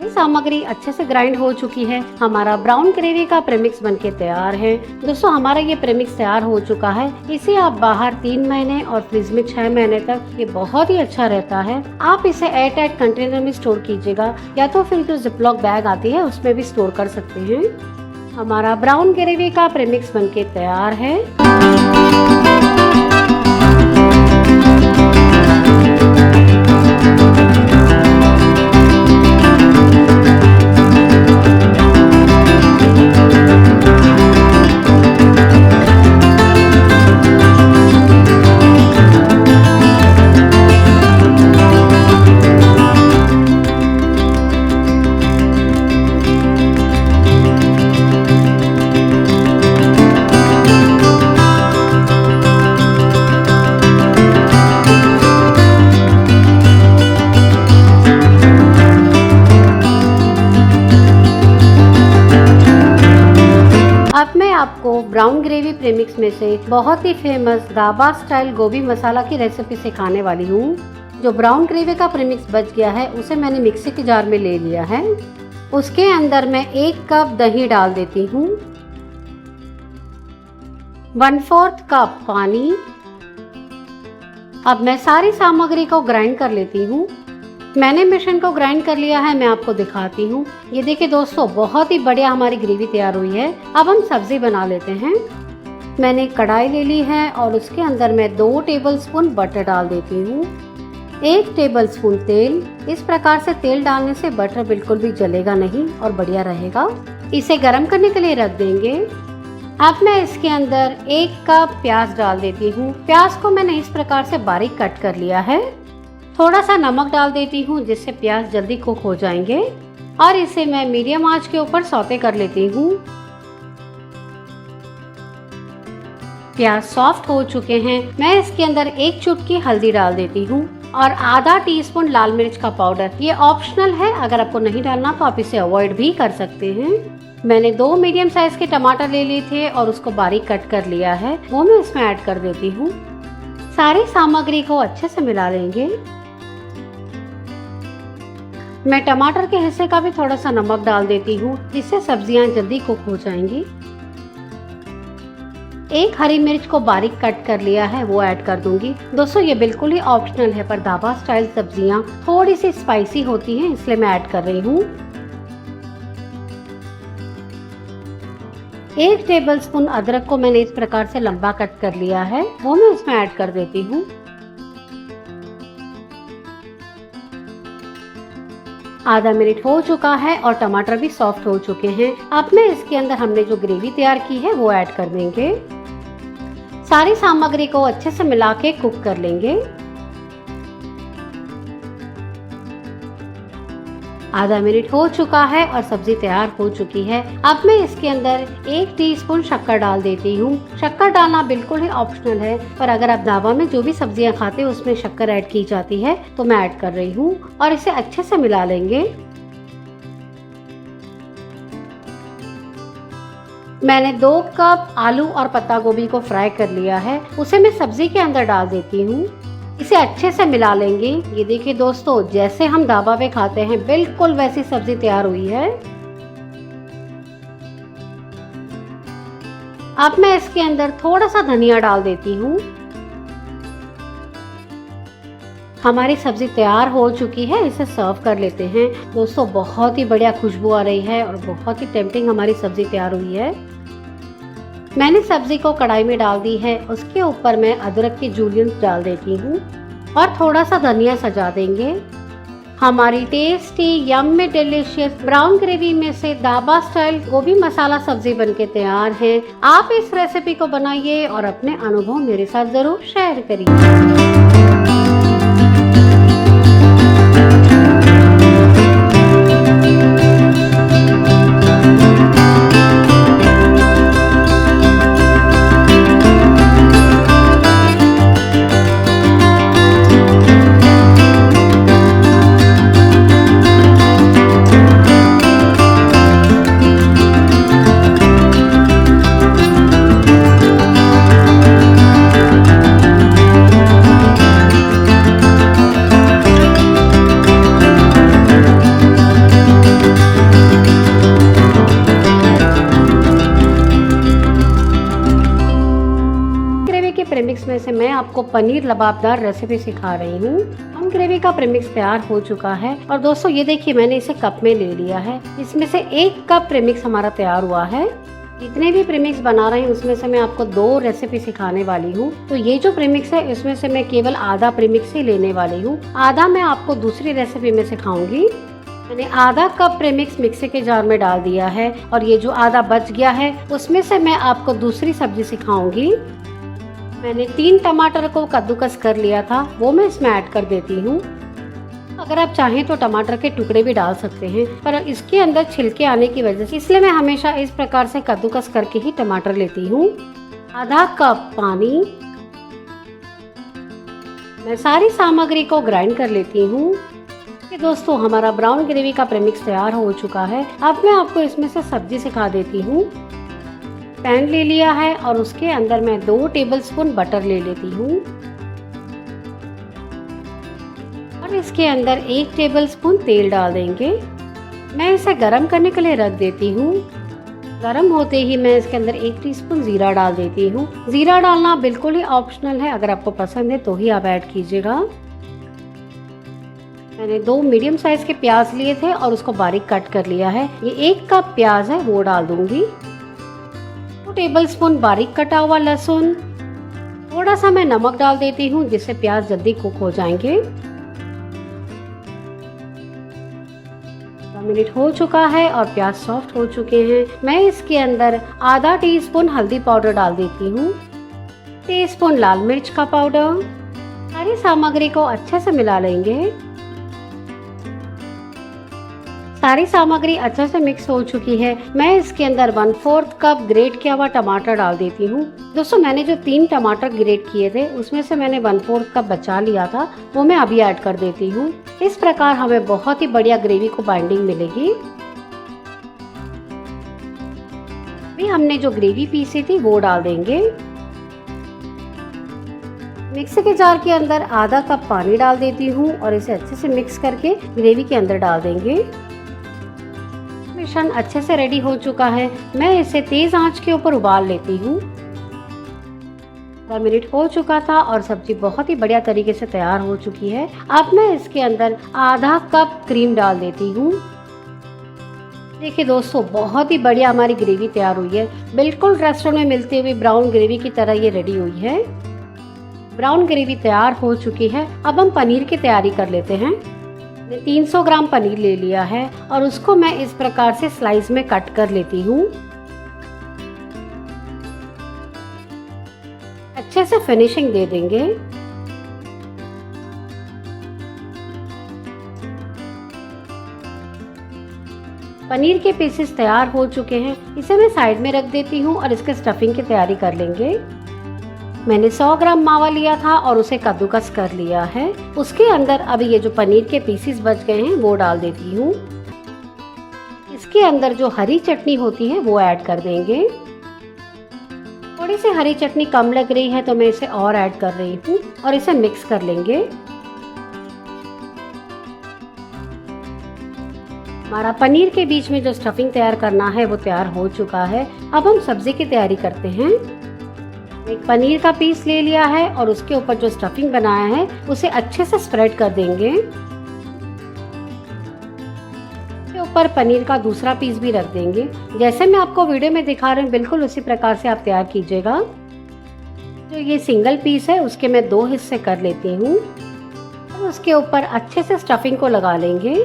ये सामग्री अच्छे से ग्राइंड हो चुकी है। हमारा ब्राउन ग्रेवी का प्रीमिक्स बनके तैयार है। दोस्तों हमारा ये प्रीमिक्स तैयार हो चुका है। इसे आप बाहर 3 महीने और फ्रिज में 6 महीने तक ये बहुत ही अच्छा रहता है। आप इसे एयर टाइट कंटेनर में स्टोर कीजिएगा या तो फिर जो जिपलॉक बैग आती है उसमें भी स्टोर कर सकते हैं। हमारा ब्राउन ग्रेवी का प्रीमिक्स बनके तैयार है। अब मैं आपको ब्राउन ग्रेवी प्रीमिक्स में से बहुत ही फेमस ढाबा स्टाइल गोभी मसाला की रेसिपी सिखाने वाली हूँ। जो ब्राउन ग्रेवी का प्रीमिक्स बच गया है उसे मैंने मिक्सी के जार में ले लिया है। उसके अंदर मैं 1 कप दही डाल देती हूँ, 1/4 कप पानी। अब मैं सारी सामग्री को ग्राइंड कर लेती हूँ। मैंने मिश्रण को ग्राइंड कर लिया है, मैं आपको दिखाती हूँ। ये देखिए दोस्तों बहुत ही बढ़िया हमारी ग्रेवी तैयार हुई है। अब हम सब्जी बना लेते हैं। मैंने कढ़ाई ले ली है और उसके अंदर मैं 2 टेबलस्पून बटर डाल देती हूँ, 1 टेबलस्पून तेल। इस प्रकार से तेल डालने से बटर बिल्कुल भी जलेगा नहीं और बढ़िया रहेगा। इसे गर्म करने के लिए रख देंगे। अब मैं इसके अंदर 1 कप प्याज डाल देती हूँ। प्याज को मैंने इस प्रकार से बारीक कट कर लिया है। थोड़ा सा नमक डाल देती हूँ जिससे प्याज जल्दी कुक हो जाएंगे और इसे मैं मीडियम आंच के ऊपर सौते कर लेती हूँ। प्याज सॉफ्ट हो चुके हैं। मैं इसके अंदर 1 चुटकी हल्दी डाल देती हूँ और आधा टीस्पून लाल मिर्च का पाउडर। ये ऑप्शनल है, अगर आपको नहीं डालना तो आप इसे अवॉइड भी कर सकते हैं। मैंने 2 मीडियम साइज के टमाटर ले लिए थे और उसको बारीक कट कर लिया है, वो मैं इसमें ऐड कर देती हूँ। सारी सामग्री को अच्छे से मिला लेंगे। मैं टमाटर के हिस्से का भी थोड़ा सा नमक डाल देती हूँ जिससे सब्जियां जल्दी कुक हो जाएंगी। 1 हरी मिर्च को बारीक कट कर लिया है, वो ऐड कर दूंगी। दोस्तों ये बिल्कुल ही ऑप्शनल है, पर ढाबा स्टाइल सब्जियां थोड़ी सी स्पाइसी होती हैं इसलिए मैं ऐड कर रही हूँ। 1 टेबलस्पून अदरक को मैंने इस प्रकार से लंबा कट कर लिया है, वो मैं इसमें ऐड कर देती हूँ। आधा मिनट हो चुका है और टमाटर भी सॉफ्ट हो चुके हैं। अब मैं इसके अंदर हमने जो ग्रेवी तैयार की है वो ऐड कर देंगे। सारी सामग्री को अच्छे से मिला के कुक कर लेंगे। आधा मिनट हो चुका है और सब्जी तैयार हो चुकी है। अब मैं इसके अंदर 1 टीस्पून शक्कर डाल देती हूँ। शक्कर डालना बिल्कुल ही ऑप्शनल है, पर अगर आप ढाबा में जो भी सब्जियां खाते हैं उसमें शक्कर ऐड की जाती है तो मैं ऐड कर रही हूँ और इसे अच्छे से मिला लेंगे। मैंने 2 कप आलू और पत्ता गोभी को फ्राई कर लिया है, उसे मैं सब्जी के अंदर डाल देती हूँ। इसे अच्छे से मिला लेंगे। ये देखिए दोस्तों, जैसे हम ढाबा पे खाते हैं बिल्कुल वैसी सब्जी तैयार हुई है। अब मैं इसके अंदर थोड़ा सा धनिया डाल देती हूँ। हमारी सब्जी तैयार हो चुकी है, इसे सर्व कर लेते हैं। दोस्तों बहुत ही बढ़िया खुशबू आ रही है और बहुत ही टेम्पटिंग हमारी सब्जी तैयार हुई है। मैंने सब्जी को कढ़ाई में डाल दी है, उसके ऊपर मैं अदरक के जूलियंस डाल देती हूँ और थोड़ा सा धनिया सजा देंगे। हमारी tasty yummy delicious brown gravy में से ढाबा स्टाइल गोभी मसाला सब्जी बनके तैयार है। आप इस रेसिपी को बनाइए और अपने अनुभव मेरे साथ जरूर शेयर करिए। प्रीमिक्स में से मैं आपको पनीर लबाबदार रेसिपी सिखा रही हूँ। हम ग्रेवी का प्रीमिक्स तैयार हो चुका है और दोस्तों ये देखिए मैंने इसे कप में ले लिया है। इसमें से 1 कप प्रीमिक्स हमारा तैयार हुआ है। जितने भी प्रीमिक्स बना रहे हैं उसमें से मैं आपको 2 रेसिपी सिखाने वाली हूँ। तो ये जो प्रीमिक्स है इसमें से मैं केवल आधा प्रीमिक्स ही लेने वाली हूँ, आधा मैं आपको दूसरी रेसिपी में सिखाऊंगी। मैंने आधा कप प्रीमिक्स मिक्सी के जार में डाल दिया है और ये जो आधा बच गया है उसमें से मैं आपको दूसरी सब्जी सिखाऊंगी। मैंने 3 टमाटर को कद्दूकस कर लिया था, वो मैं इसमें ऐड कर देती हूँ। अगर आप चाहें तो टमाटर के टुकड़े भी डाल सकते हैं, पर इसके अंदर छिलके आने की वजह से इसलिए मैं हमेशा इस प्रकार से कद्दूकस करके ही टमाटर लेती हूँ। आधा कप पानी। मैं सारी सामग्री को ग्राइंड कर लेती हूँ। दोस्तों हमारा ब्राउन ग्रेवी का प्रीमिक्स तैयार हो चुका है। अब मैं आपको इसमें से सब्जी सिखा देती हूँ। पैन ले लिया है और उसके अंदर मैं 2 टेबलस्पून बटर ले लेती हूँ और इसके अंदर 1 टेबलस्पून तेल डाल देंगे। मैं इसे गरम करने के लिए रख देती हूँ। गरम होते ही मैं इसके अंदर 1 टीस्पून जीरा डाल देती हूँ। जीरा डालना बिल्कुल ही ऑप्शनल है, अगर आपको पसंद है तो ही आप ऐड कीजिएगा। मैंने 2 मीडियम साइज के प्याज लिए थे और उसको बारीक कट कर लिया है। ये 1 कप प्याज है वो डाल दूंगी। 2 टेबलस्पून बारीक कटा हुआ लहसुन। थोड़ा सा मैं नमक डाल देती हूँ जिससे प्याज जल्दी कुक हो जाएंगे। 2 मिनट हो चुका है और प्याज सॉफ्ट हो चुके हैं। मैं इसके अंदर आधा टीस्पून हल्दी पाउडर डाल देती हूँ, टीस्पून लाल मिर्च का पाउडर। सारी सामग्री को अच्छे से मिला लेंगे। सारी सामग्री अच्छे से मिक्स हो चुकी है। मैं इसके अंदर 1/4 कप ग्रेट किया हुआ टमाटर डाल देती हूँ। दोस्तों मैंने जो 3 टमाटर ग्रेट किए थे उसमें से मैंने 1/4 कप बचा लिया था, वो मैं अभी ऐड कर देती हूँ। इस प्रकार हमें बहुत ही बढ़िया ग्रेवी को बाइंडिंग मिलेगी। अभी हमने जो ग्रेवी पीसी थी वो डाल देंगे। मिक्सी के जार के अंदर आधा कप पानी डाल देती हूँ और इसे अच्छे से मिक्स करके ग्रेवी के अंदर डाल देंगे। मिश्रण अच्छे से रेडी हो चुका है। मैं इसे तेज आंच के ऊपर उबाल लेती हूँ। 2 मिनट हो चुका था और सब्जी बहुत ही बढ़िया तरीके से तैयार हो चुकी है। अब मैं इसके अंदर आधा कप क्रीम डाल देती हूँ। देखिए दोस्तों बहुत ही बढ़िया हमारी ग्रेवी तैयार हुई है। बिल्कुल रेस्टोरेंट में मिलती हुई ब्राउन ग्रेवी की तरह ये रेडी हुई है। ब्राउन ग्रेवी तैयार हो चुकी है। अब हम पनीर की तैयारी कर लेते हैं। 300 ग्राम पनीर ले लिया है और उसको मैं इस प्रकार से स्लाइस में कट कर लेती हूँ। अच्छे से फिनिशिंग दे देंगे। पनीर के पीसेस तैयार हो चुके हैं, इसे मैं साइड में रख देती हूँ और इसके स्टफिंग की तैयारी कर लेंगे। मैंने 100 ग्राम मावा लिया था और उसे कद्दूकस कर लिया है। उसके अंदर अभी ये जो पनीर के पीसेस बच गए हैं वो डाल देती हूँ। इसके अंदर जो हरी चटनी होती है वो ऐड कर देंगे। थोड़ी सी हरी चटनी कम लग रही है तो मैं इसे और ऐड कर रही हूँ और इसे मिक्स कर लेंगे। हमारा पनीर के बीच में जो स्टफिंग तैयार करना है वो तैयार हो चुका है। अब हम सब्जी की तैयारी करते हैं। एक पनीर का पीस ले लिया है और उसके ऊपर जो स्टफिंग बनाया है उसे अच्छे से स्प्रेड कर देंगे। इसके ऊपर पनीर का दूसरा पीस भी रख देंगे। जैसे मैं आपको वीडियो में दिखा रही हूँ बिल्कुल उसी प्रकार से आप तैयार कीजिएगा। जो ये सिंगल पीस है उसके मैं 2 हिस्से कर लेती हूँ और उसके ऊपर अच्छे से स्टफिंग को लगा लेंगे।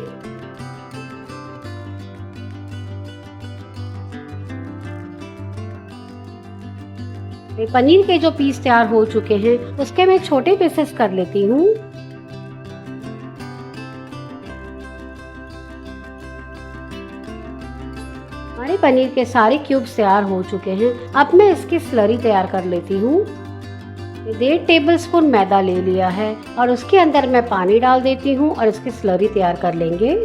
पनीर के जो पीस तैयार हो चुके हैं उसके मैं छोटे पीसेस कर लेती हूँ। हमारे पनीर के सारे क्यूब्स तैयार हो चुके हैं। अब मैं इसकी स्लरी तैयार कर लेती हूँ। 1.5 टेबलस्पून मैदा ले लिया है और उसके अंदर मैं पानी डाल देती हूँ और इसकी स्लरी तैयार कर लेंगे।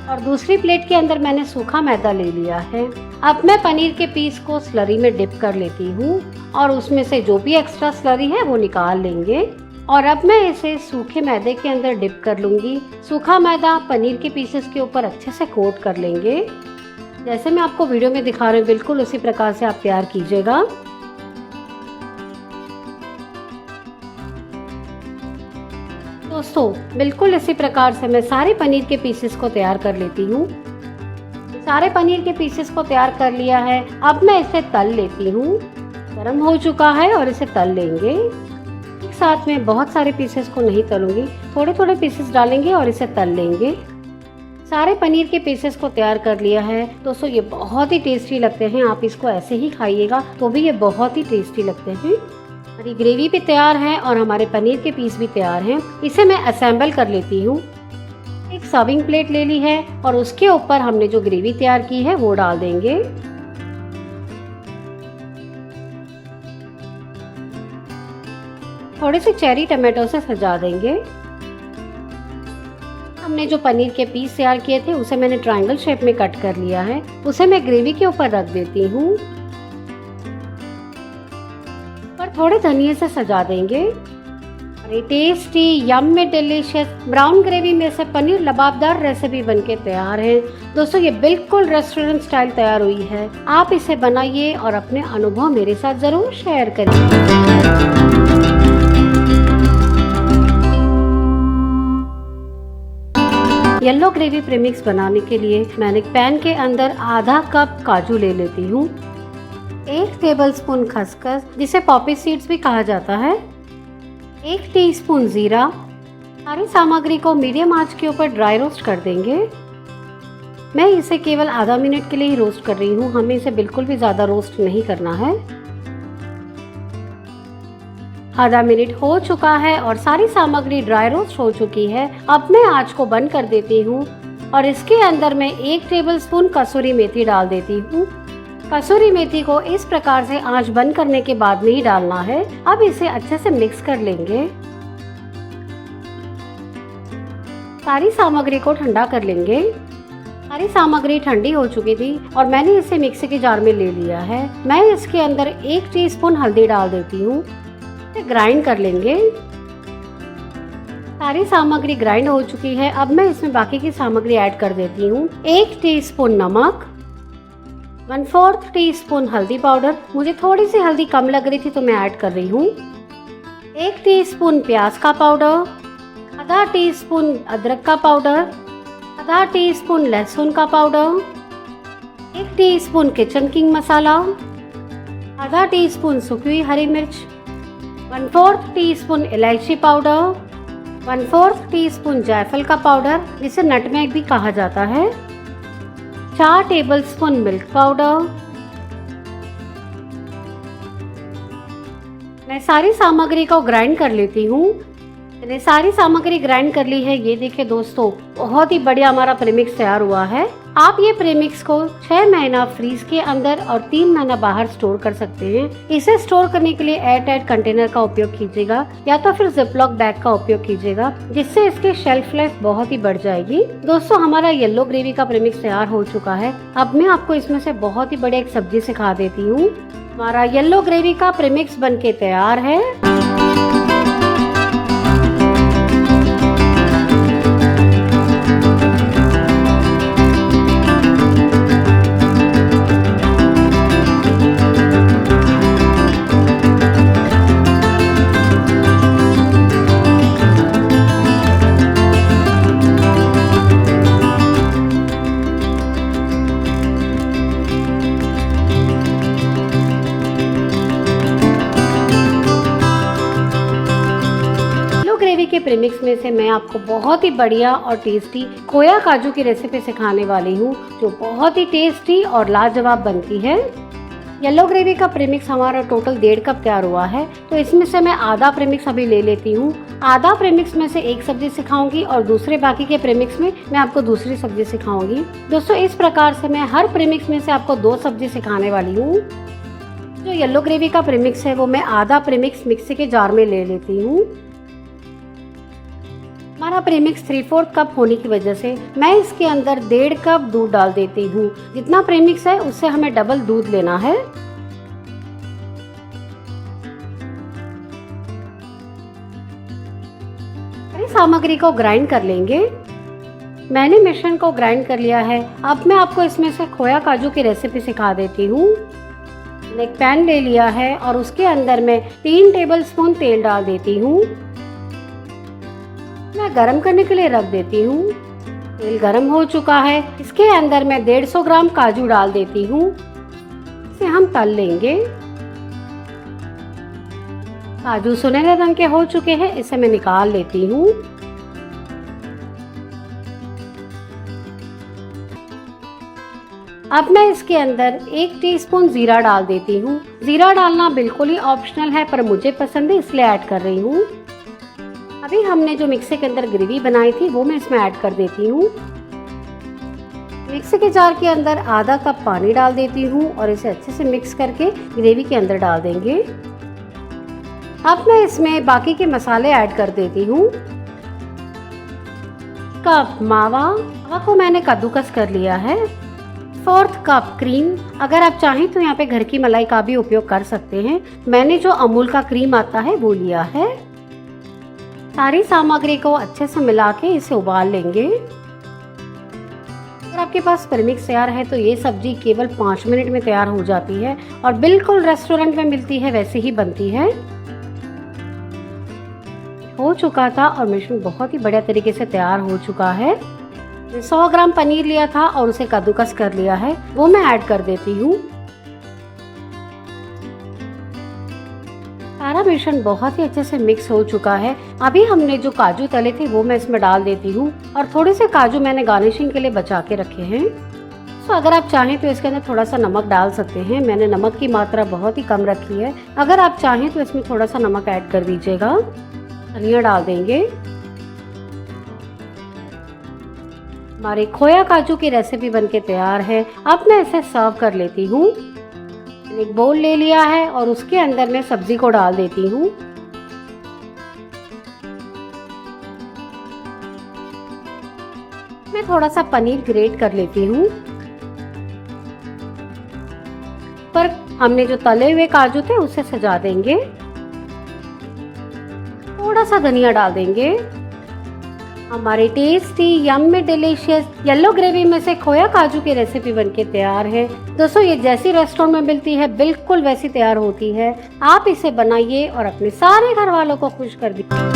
और दूसरी प्लेट के अंदर मैंने सूखा मैदा ले लिया है। अब मैं पनीर के पीस को स्लरी में डिप कर लेती हूँ और उसमें से जो भी एक्स्ट्रा स्लरी है वो निकाल लेंगे। और अब मैं इसे सूखे मैदे के अंदर डिप कर लूँगी। सूखा मैदा पनीर के पीसेस के ऊपर अच्छे से कोट कर लेंगे। जैसे मैं आपको वीडियो में दिखा रही हूँ बिल्कुल उसी प्रकार से आप तैयार कीजिएगा। दोस्तों बिल्कुल इसी प्रकार से मैं सारे पनीर के पीसेस को तैयार कर लेती हूँ। सारे पनीर के पीसेस को तैयार कर लिया है। अब मैं इसे तल लेती हूँ। गरम हो चुका है और इसे तल लेंगे। एक साथ में बहुत सारे पीसेस को नहीं तलूंगी, थोड़े थोड़े पीसेस डालेंगे और इसे तल लेंगे। सारे पनीर के पीसेस को तैयार कर लिया है। दोस्तों ये बहुत ही टेस्टी लगते हैं। आप इसको ऐसे ही खाइएगा तो भी ये बहुत ही टेस्टी लगते हैं। हमारी ग्रेवी भी तैयार है और हमारे पनीर के पीस भी तैयार हैं। इसे मैं असेंबल कर लेती हूँ। एक सर्विंग प्लेट ले ली है और उसके ऊपर हमने जो ग्रेवी तैयार की है वो डाल देंगे। थोड़े से चेरी टमाटो से सजा देंगे। हमने जो पनीर के पीस तैयार किए थे उसे मैंने ट्रायंगल शेप में कट कर लिया है। उसे मैं ग्रेवी के ऊपर रख देती हूँ और थोड़े धनिए से सजा देंगे। अरे tasty yummy delicious brown gravy में से पनीर लबाबदार रेसिपी बनके तैयार है। दोस्तों ये बिल्कुल रेस्टोरेंट स्टाइल तैयार हुई है। आप इसे बनाइए और अपने अनुभव मेरे साथ जरूर शेयर करिए। येलो ग्रेवी प्रीमिक्स बनाने के लिए मैंने पैन के अंदर आधा कप काजू ले लेती हूँ, 1 टेबलस्पून खसखस जिसे पॉपी सीड्स भी कहा जाता है, 1 टीस्पून जीरा। सारी सामग्री को मीडियम आंच के ऊपर ड्राई रोस्ट कर देंगे। मैं इसे केवल आधा मिनट के लिए ही रोस्ट कर रही हूँ, हमें इसे बिल्कुल भी ज़्यादा रोस्ट नहीं करना है। आधा मिनट हो चुका है और सारी सामग्री ड्राई रोस्ट हो चुकी है। अब मैं आंच को बंद कर देती हूँ और इसके अंदर मैं 1 टेबलस्पून कसूरी मेथी डाल देती हूँ। कसूरी मेथी को इस प्रकार से आंच बंद करने के बाद में ही डालना है। अब इसे अच्छे से मिक्स कर लेंगे। सारी सामग्री को ठंडा कर लेंगे। सारी सामग्री ठंडी हो चुकी थी और मैंने इसे मिक्सी के जार में ले लिया है। मैं इसके अंदर 1 टीस्पून हल्दी डाल देती हूँ, इसे ग्राइंड कर लेंगे। सारी सामग्री ग्राइंड हो चुकी है। अब मैं इसमें बाकी की सामग्री ऐड कर देती हूँ। 1 टीस्पून नमक, 1/4 टीस्पून हल्दी पाउडर, मुझे थोड़ी सी हल्दी कम लग रही थी तो मैं ऐड कर रही हूँ। 1 टीस्पून प्याज का पाउडर, आधा टीस्पून अदरक का पाउडर, आधा टीस्पून लहसुन का पाउडर, 1 टीस्पून किचन किंग मसाला, आधा टीस्पून सूखी हुई हरी मिर्च, 1/4 टीस्पून इलायची पाउडर, 1/4 टीस्पून जायफल का पाउडर जिसे नटमेग भी कहा जाता है, 4 टेबलस्पून मिल्क पाउडर। मैं सारी सामग्री को ग्राइंड कर लेती हूँ। मैंने सारी सामग्री ग्राइंड कर ली है। ये देखिए दोस्तों, बहुत ही बढ़िया हमारा प्रीमिक्स तैयार हुआ है। आप ये प्रीमिक्स को 6 महीना फ्रीज के अंदर और 3 महीना बाहर स्टोर कर सकते हैं। इसे स्टोर करने के लिए एयर टाइट कंटेनर का उपयोग कीजिएगा या तो फिर जिपलॉक बैग का उपयोग कीजिएगा, जिससे इसकी शेल्फ लाइफ बहुत ही बढ़ जाएगी। दोस्तों, हमारा येलो ग्रेवी का प्रीमिक्स तैयार हो चुका है। अब मैं आपको इसमें से बहुत ही बढ़िया एक सब्जी सिखा देती हूँ। हमारा येलो ग्रेवी का प्रीमिक्स बनके तैयार है। ग्रेवी के प्रीमिक्स में से मैं आपको बहुत ही बढ़िया और टेस्टी खोया काजू की रेसिपी सिखाने वाली हूँ, जो बहुत ही टेस्टी और लाजवाब बनती है। येलो ग्रेवी का प्रीमिक्स हमारा टोटल 1.5 कप तैयार हुआ है, तो इसमें से मैं आधा प्रीमिक्स अभी ले लेती हूँ। आधा प्रीमिक्स में से एक सब्जी सिखाऊंगी और दूसरे बाकी के प्रीमिक्स में मैं आपको दूसरी सब्जी सिखाऊंगी। दोस्तों, इस प्रकार से मैं हर प्रीमिक्स में से आपको 2 सब्जी सिखाने वाली हूँ। जो येलो ग्रेवी का प्रीमिक्स है वो मैं आधा प्रीमिक्स मिक्सी के जार में ले लेती हूँ। हमारा प्रीमिक्स 3/4 कप होने की वजह से मैं इसके अंदर 1.5 कप दूध डाल देती हूँ। जितना प्रीमिक्स है उससे हमें डबल दूध लेना है। सारी सामग्री को ग्राइंड कर लेंगे। मैंने मिश्रण को ग्राइंड कर लिया है। अब मैं आपको इसमें से खोया काजू की रेसिपी सिखा देती हूँ। एक पैन ले लिया है और उसके अंदर मैं 3 टेबलस्पून तेल डाल देती हूँ। मैं गरम करने के लिए रख देती हूँ। तेल गरम हो चुका है। इसके अंदर मैं 150 ग्राम काजू डाल देती हूँ। इसे हम तल लेंगे। काजू सुनहरे रंग के हो चुके हैं, इसे मैं निकाल लेती हूँ। अब मैं इसके अंदर 1 टीस्पून जीरा डाल देती हूँ। जीरा डालना बिल्कुल ही ऑप्शनल है, पर मुझे पसंद है इसलिए ऐड कर रही हूँ। अभी हमने जो मिक्सी के अंदर ग्रेवी बनाई थी वो मैं इसमें ऐड कर देती हूँ। मिक्सी के जार के अंदर आधा कप पानी डाल देती हूँ और इसे अच्छे से मिक्स करके ग्रेवी के अंदर डाल देंगे। अब मैं इसमें बाकी के मसाले ऐड कर देती हूँ। कप मावा को मैंने कद्दूकस कर लिया है। 1/4 कप क्रीम, अगर आप चाहें तो यहाँ पे घर की मलाई का भी उपयोग कर सकते हैं। मैंने जो अमूल का क्रीम आता है वो लिया है। सारी सामग्री को अच्छे से मिला के इसे उबाल लेंगे। अगर आपके पास प्रीमिक्स तैयार है तो ये सब्जी केवल 5 मिनट में तैयार हो जाती है और बिल्कुल रेस्टोरेंट में मिलती है वैसे ही बनती है। हो चुका था और मिश्रण बहुत ही बढ़िया तरीके से तैयार हो चुका है। 100 ग्राम पनीर लिया था और उसे कद्दूकस कर लिया है, वो मैं ऐड कर देती हूँ। सारा मिश्रण बहुत ही अच्छे से मिक्स हो चुका है। अभी हमने जो काजू तले थे वो मैं इसमें डाल देती हूँ और थोड़े से काजू मैंने गार्निशिंग के लिए बचा के रखे हैं। तो अगर आप चाहें तो इसके अंदर थोड़ा सा नमक डाल सकते हैं। मैंने नमक की मात्रा बहुत ही कम रखी है। अगर आप चाहें तो इसमें थोड़ा सा नमक ऐड कर दीजिएगा। धनिया डाल देंगे। हमारी खोया काजू की रेसिपी बनके तैयार है। अब मैं इसे सर्व कर लेती हूँ। एक बोल ले लिया है और उसके अंदर मैं सब्जी को डाल देती हूँ। मैं थोड़ा सा पनीर ग्रेट कर लेती हूँ। पर हमने जो तले हुए काजू थे उसे सजा देंगे। थोड़ा सा धनिया डाल देंगे। हमारी tasty yummy delicious yellow gravy में से खोया काजू की रेसिपी बनके तैयार है। दोस्तों, ये जैसी रेस्टोरेंट में मिलती है बिल्कुल वैसी तैयार होती है। आप इसे बनाइए और अपने सारे घर वालों को खुश कर दीजिए।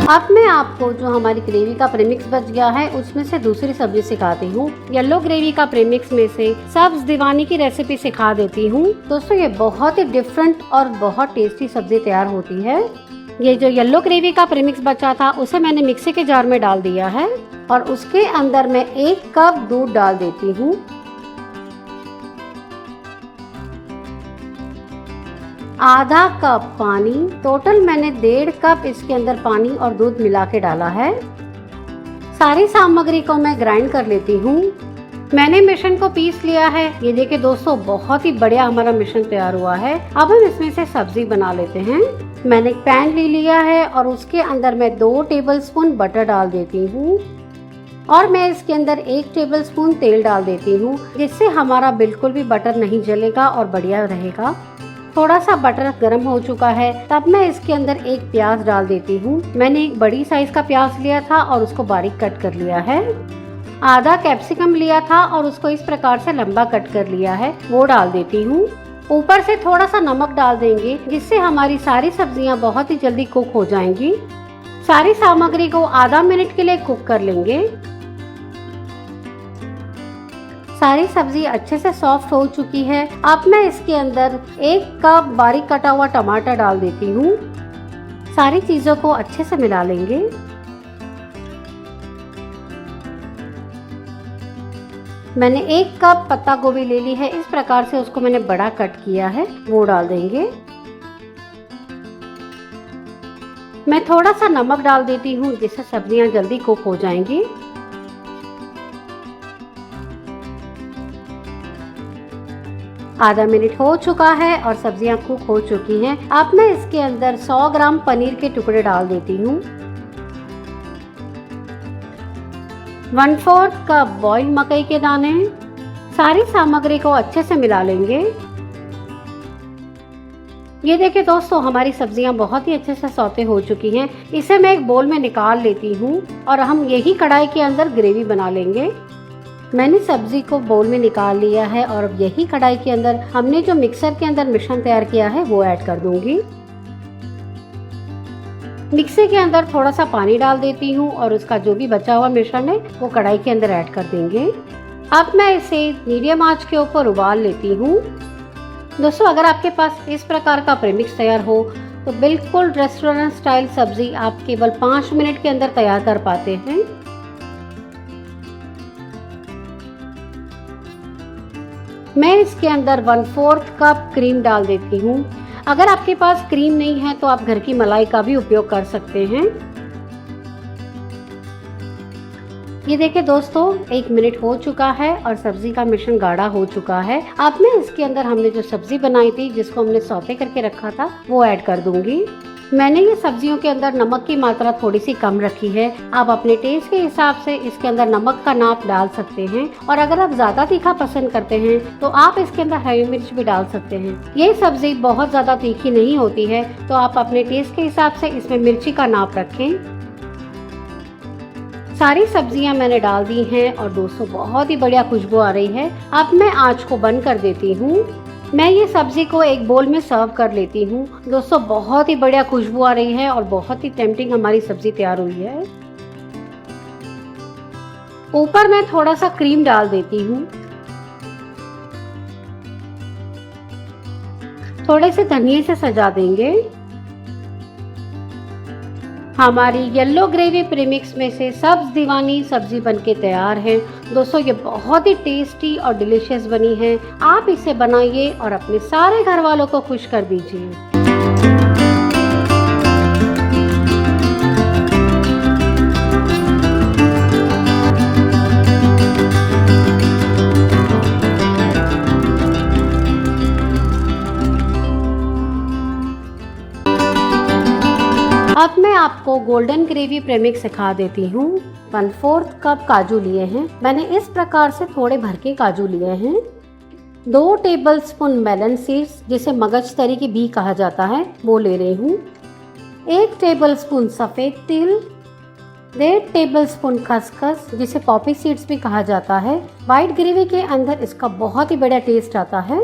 अब अब मैं आपको जो हमारी ग्रेवी का प्रीमिक्स बच गया है उसमें से दूसरी सब्जी सिखाती हूँ। येलो ग्रेवी का प्रीमिक्स में से सब्ज दीवानी की रेसिपी सिखा देती हूँ। दोस्तों ये बहुत ही डिफरेंट और बहुत टेस्टी सब्जी तैयार होती है। ये जो येलो ग्रेवी का प्रीमिक्स बचा था उसे मैंने मिक्सी के जार में डाल दिया है और उसके अंदर मैं 1 कप दूध डाल देती हूँ। आधा कप पानी, टोटल मैंने 1.5 कप इसके अंदर पानी और दूध मिला के डाला है। सारी सामग्री को मैं ग्राइंड कर लेती हूँ। मैंने मिश्रण को पीस लिया है। ये देखिए दोस्तों बहुत ही बढ़िया हमारा मिश्रण तैयार हुआ है। अब हम इसमें से सब्जी बना लेते हैं। मैंने एक पैन ले लिया है और उसके अंदर मैं 2 टेबलस्पून बटर डाल देती हूँ और मैं इसके अंदर 1 टेबलस्पून तेल डाल देती हूँ, जिससे हमारा बिल्कुल भी बटर नहीं जलेगा और बढ़िया रहेगा। थोड़ा सा बटर गर्म हो चुका है, तब मैं इसके अंदर 1 प्याज डाल देती हूँ। मैंने एक बड़ी साइज का प्याज लिया था और उसको बारीक कट कर लिया है। आधा कैप्सिकम लिया था और उसको इस प्रकार से लंबा कट कर लिया है, वो डाल देती हूँ। ऊपर से थोड़ा सा नमक डाल देंगे, जिससे हमारी सारी सब्जियां बहुत ही जल्दी कुक हो जाएंगी। सारी सामग्री को आधा मिनट के लिए कुक कर लेंगे। सारी सब्जी अच्छे से सॉफ्ट हो चुकी है। अब मैं इसके अंदर 1 कप बारीक कटा हुआ टमाटर डाल देती हूँ। सारी चीजों को अच्छे से मिला लेंगे। मैंने 1 कप पत्ता गोभी ले ली है, इस प्रकार से उसको मैंने बड़ा कट किया है, वो डाल देंगे। मैं थोड़ा सा नमक डाल देती हूँ, जिससे सब्जियां जल्दी कुक हो जाएंगी। आधा मिनट हो चुका है और सब्जियां कुक हो चुकी हैं। अब मैं इसके अंदर 100 ग्राम पनीर के टुकड़े डाल देती हूँ। 1/4 कप बॉइल्ड मकई के दाने। सारी सामग्री को अच्छे से मिला लेंगे। ये देखिए दोस्तों हमारी सब्जियां बहुत ही अच्छे से सौते हो चुकी हैं। इसे मैं एक बोल में निकाल लेती हूँ और हम यही कढ़ाई के अंदर ग्रेवी बना लेंगे। मैंने सब्जी को बोल में निकाल लिया है और अब यही कढ़ाई के अंदर हमने जो मिक्सर के अंदर मिश्रण तैयार किया है वो ऐड कर दूंगी। मिक्सी के अंदर थोड़ा सा पानी डाल देती हूँ और उसका जो भी बचा हुआ मिश्रण है वो कढ़ाई के अंदर ऐड कर देंगे। अब मैं इसे मीडियम आंच के ऊपर उबाल लेती हूँ। दोस्तों अगर आपके पास इस प्रकार का प्रीमिक्स तैयार हो तो बिल्कुल रेस्टोरेंट स्टाइल सब्जी आप केवल 5 मिनट के अंदर तैयार कर पाते हैं। मैं इसके अंदर 1/4 कप क्रीम डाल देती हूँ। अगर आपके पास क्रीम नहीं है तो आप घर की मलाई का भी उपयोग कर सकते हैं। ये देखिए दोस्तों 1 मिनट हो चुका है और सब्जी का मिश्रण गाढ़ा हो चुका है। अब मैं इसके अंदर हमने जो सब्जी बनाई थी जिसको हमने सौते करके रखा था वो ऐड कर दूंगी। मैंने ये सब्जियों के अंदर नमक की मात्रा थोड़ी सी कम रखी है। आप अपने टेस्ट के हिसाब से इसके अंदर नमक का नाप डाल सकते हैं और अगर आप ज्यादा तीखा पसंद करते हैं तो आप इसके अंदर हरी मिर्च भी डाल सकते हैं। ये सब्जी बहुत ज्यादा तीखी नहीं होती है तो आप अपने टेस्ट के हिसाब से इसमें मिर्ची का नाप रखें। सारी सब्जियां मैंने डाल दी हैं और दोस्तों बहुत ही बढ़िया खुशबू आ रही है। अब मैं आंच को बंद कर देती हूँ। मैं ये सब्जी को एक बोल में सर्व कर लेती हूँ। दोस्तों बहुत ही बढ़िया खुशबू आ रही है और बहुत ही टेम्पटिंग हमारी सब्जी तैयार हुई है। ऊपर मैं थोड़ा सा क्रीम डाल देती हूँ। थोड़े से धनिये से सजा देंगे। हमारी येलो ग्रेवी प्रीमिक्स में से सब्ज दीवानी सब्जी बनके तैयार है। दोस्तों ये बहुत ही टेस्टी और डिलीशियस बनी है। आप इसे बनाइए और अपने सारे घर वालों को खुश कर दीजिए। अब मैं आपको गोल्डन ग्रेवी प्रीमिक्स सिखा देती हूँ। 1/4 कप काजू लिए हैं। मैंने इस प्रकार से थोड़े भर के काजू लिए हैं। 2 टेबलस्पून मेलन सीड्स जिसे मगज तरी की भी कहा जाता है वो ले रही हूँ। 1 टेबलस्पून सफ़ेद तिल, 1.5 टेबलस्पून खसखस जिसे पॉपी सीड्स भी कहा जाता है। वाइट ग्रेवी के अंदर इसका बहुत ही बढ़िया टेस्ट आता है।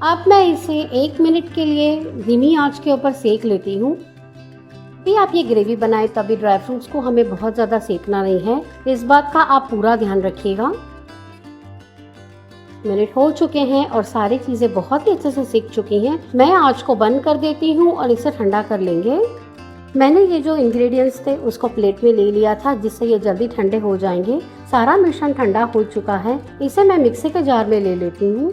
अब मैं इसे 1 मिनट के लिए धीमी आंच के ऊपर सेक लेती हूँ। भी आप ये ग्रेवी बनाएं तभी ड्राई फ्रूट्स को हमें बहुत ज़्यादा सेकना नहीं है, इस बात का आप पूरा ध्यान रखिएगा। मिनट हो चुके हैं और सारी चीज़ें बहुत ही अच्छे से सीख चुकी हैं। मैं आँच को बंद कर देती हूँ और इसे ठंडा कर लेंगे। मैंने ये जो इंग्रेडिएंट्स थे उसको प्लेट में ले लिया था, जिससे ये जल्दी ठंडे हो जाएंगे। सारा मिश्रण ठंडा हो चुका है, इसे मैं मिक्सी के जार में ले लेती हूँ।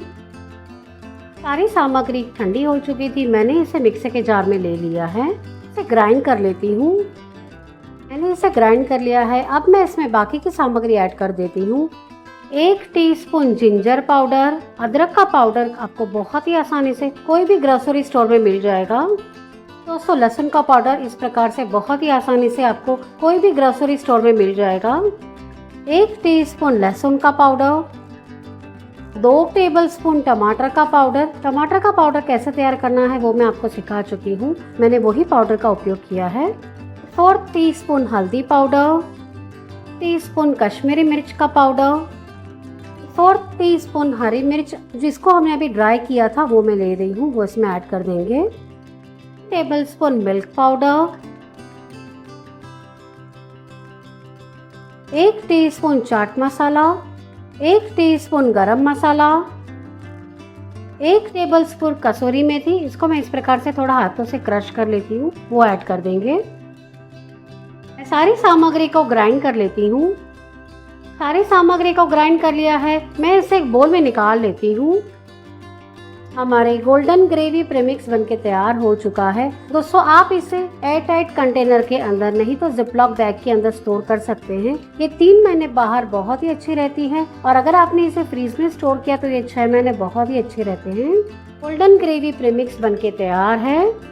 सारी सामग्री ठंडी हो चुकी थी, मैंने इसे मिक्सी के जार में ले लिया है। इसे ग्राइंड कर लेती हूँ। मैंने इसे ग्राइंड कर लिया है। अब मैं इसमें बाकी की सामग्री ऐड कर देती हूँ। 1 टीस्पून जिंजर पाउडर, अदरक का पाउडर आपको बहुत ही आसानी से कोई भी ग्रोसरी स्टोर में मिल जाएगा। दोस्तों लहसुन का पाउडर इस प्रकार से बहुत ही आसानी से आपको कोई भी ग्रोसरी स्टोर में मिल जाएगा। 1 टीस्पून लहसुन का पाउडर, 2 टेबलस्पून टमाटर का पाउडर। टमाटर का पाउडर कैसे तैयार करना है वो मैं आपको सिखा चुकी हूँ, मैंने वही पाउडर का उपयोग किया है। 4 टीस्पून हल्दी पाउडर, टीस्पून कश्मीरी मिर्च का पाउडर, 4 टीस्पून हरी मिर्च जिसको हमने अभी ड्राई किया था वो मैं ले रही हूँ, वो इसमें ऐड कर देंगे। Tablespoon milk powder, 1 teaspoon chaat masala, 1 teaspoon गरम मसाला, 1 टेबलस्पून कसूरी मेथी, इसको मैं इस प्रकार से थोड़ा हाथों से क्रश कर लेती हूँ, वो ऐड कर देंगे। मैं सारी सामग्री को ग्राइंड कर लेती हूँ। सारी सामग्री को ग्राइंड कर लिया है, मैं इसे एक बोल में निकाल लेती हूँ। हमारे गोल्डन ग्रेवी प्रीमिक्स बनके तैयार हो चुका है। दोस्तों आप इसे एयर टाइट कंटेनर के अंदर नहीं तो जिपलॉक बैग के अंदर स्टोर कर सकते हैं। ये 3 महीने बाहर बहुत ही अच्छी रहती है और अगर आपने इसे फ्रीज में स्टोर किया तो ये 6 महीने बहुत ही अच्छे रहते हैं। गोल्डन ग्रेवी प्रीमिक्स बनके तैयार है।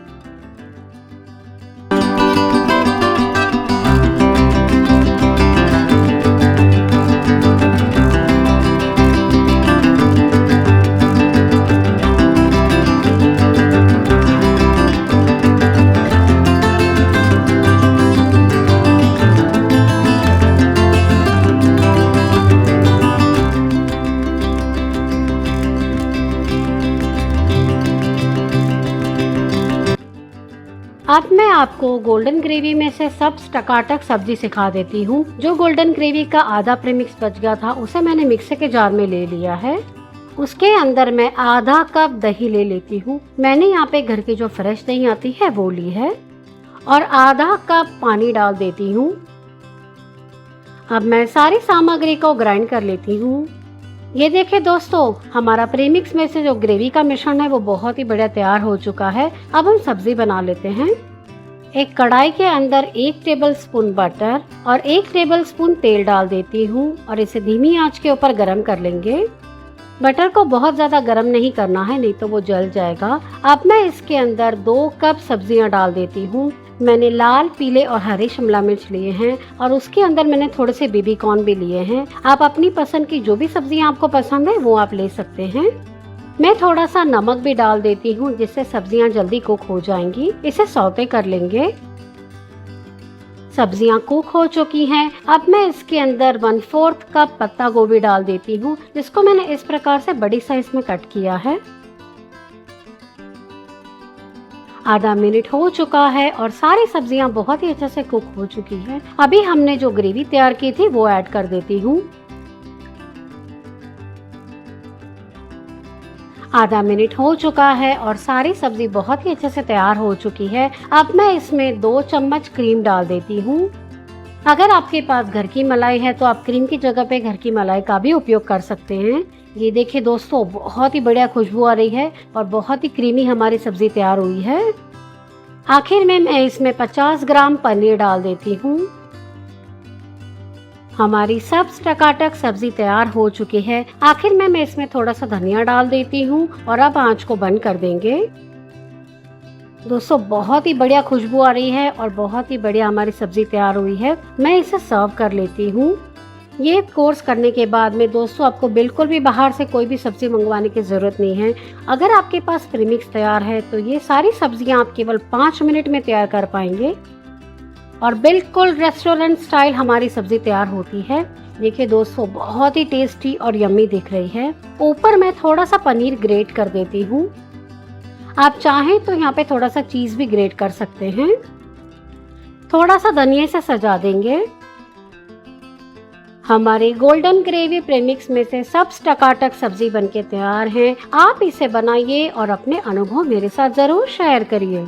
अब मैं आपको गोल्डन ग्रेवी में से सब टकाटक सब्जी सिखा देती हूँ। जो गोल्डन ग्रेवी का आधा प्रीमिक्स बच गया था उसे मैंने मिक्सी के जार में ले लिया है। उसके अंदर मैं आधा कप दही ले लेती हूँ। मैंने यहाँ पे घर की जो फ्रेश दही आती है वो ली है और आधा कप पानी डाल देती हूँ। अब मैं सारी सामग्री को ग्राइंड कर लेती हूँ। ये देखिए दोस्तों, हमारा प्रीमिक्स में से जो ग्रेवी का मिश्रण है वो बहुत ही बढ़िया तैयार हो चुका है। अब हम सब्जी बना लेते हैं। एक कढ़ाई के अंदर 1 टेबलस्पून बटर और 1 टेबलस्पून तेल डाल देती हूँ और इसे धीमी आंच के ऊपर गरम कर लेंगे। बटर को बहुत ज्यादा गरम नहीं करना है, नहीं तो वो जल जाएगा। अब मैं इसके अंदर 2 कप सब्जियां डाल देती हूँ। मैंने लाल, पीले और हरे शिमला मिर्च लिए हैं और उसके अंदर मैंने थोड़े से बेबी कॉर्न भी लिए हैं। आप अपनी पसंद की जो भी सब्जियां आपको पसंद है वो आप ले सकते हैं। मैं थोड़ा सा नमक भी डाल देती हूँ जिससे सब्जियां जल्दी कुक हो जाएंगी। इसे सौते कर लेंगे। सब्जियां कुक हो चुकी हैं। अब मैं इसके अंदर 1/4 कप पत्ता गोभी डाल देती हूँ जिसको मैंने इस प्रकार से बड़ी साइज में कट किया है। आधा मिनट हो चुका है और सारी सब्जियां बहुत ही अच्छे से कुक हो चुकी है। अभी हमने जो ग्रेवी तैयार की थी वो ऐड कर देती हूँ। आधा मिनट हो चुका है और सारी सब्जी बहुत ही अच्छे से तैयार हो चुकी है। अब मैं इसमें 2 चम्मच क्रीम डाल देती हूँ। अगर आपके पास घर की मलाई है तो आप क्रीम की जगह पे घर की मलाई का भी उपयोग कर सकते हैं। ये देखिए दोस्तों, बहुत ही बढ़िया खुशबू आ रही है और बहुत ही क्रीमी हमारी सब्जी तैयार हुई है। आखिर में मैं इसमें 50 ग्राम पनीर डाल देती हूँ। हमारी सब टकाटक सब्जी तैयार हो चुकी है। आखिर में मैं इसमें थोड़ा सा धनिया डाल देती हूँ और अब आंच को बंद कर देंगे। दोस्तों बहुत ही बढ़िया खुशबू आ रही है और बहुत ही बढ़िया हमारी सब्जी तैयार हुई है। मैं इसे सर्व कर लेती हूँ। ये कोर्स करने के बाद में दोस्तों आपको बिल्कुल भी बाहर से कोई भी सब्जी मंगवाने की जरूरत नहीं है। अगर आपके पास प्रीमिक्स तैयार है तो ये सारी सब्जियां आप केवल 5 मिनट में तैयार कर पाएंगे और बिल्कुल रेस्टोरेंट स्टाइल हमारी सब्जी तैयार होती है। देखिए दोस्तों, बहुत ही टेस्टी और यम्मी दिख रही है। ऊपर मैं थोड़ा सा पनीर ग्रेट कर देती हूँ। आप चाहें तो यहाँ पे थोड़ा सा चीज भी ग्रेट कर सकते हैं। थोड़ा सा धनिया से सजा देंगे। हमारे गोल्डन ग्रेवी प्रेमिक्स में से सब टकाटक सब्जी बनके तैयार है। आप इसे बनाइए और अपने अनुभव मेरे साथ जरूर शेयर करिए।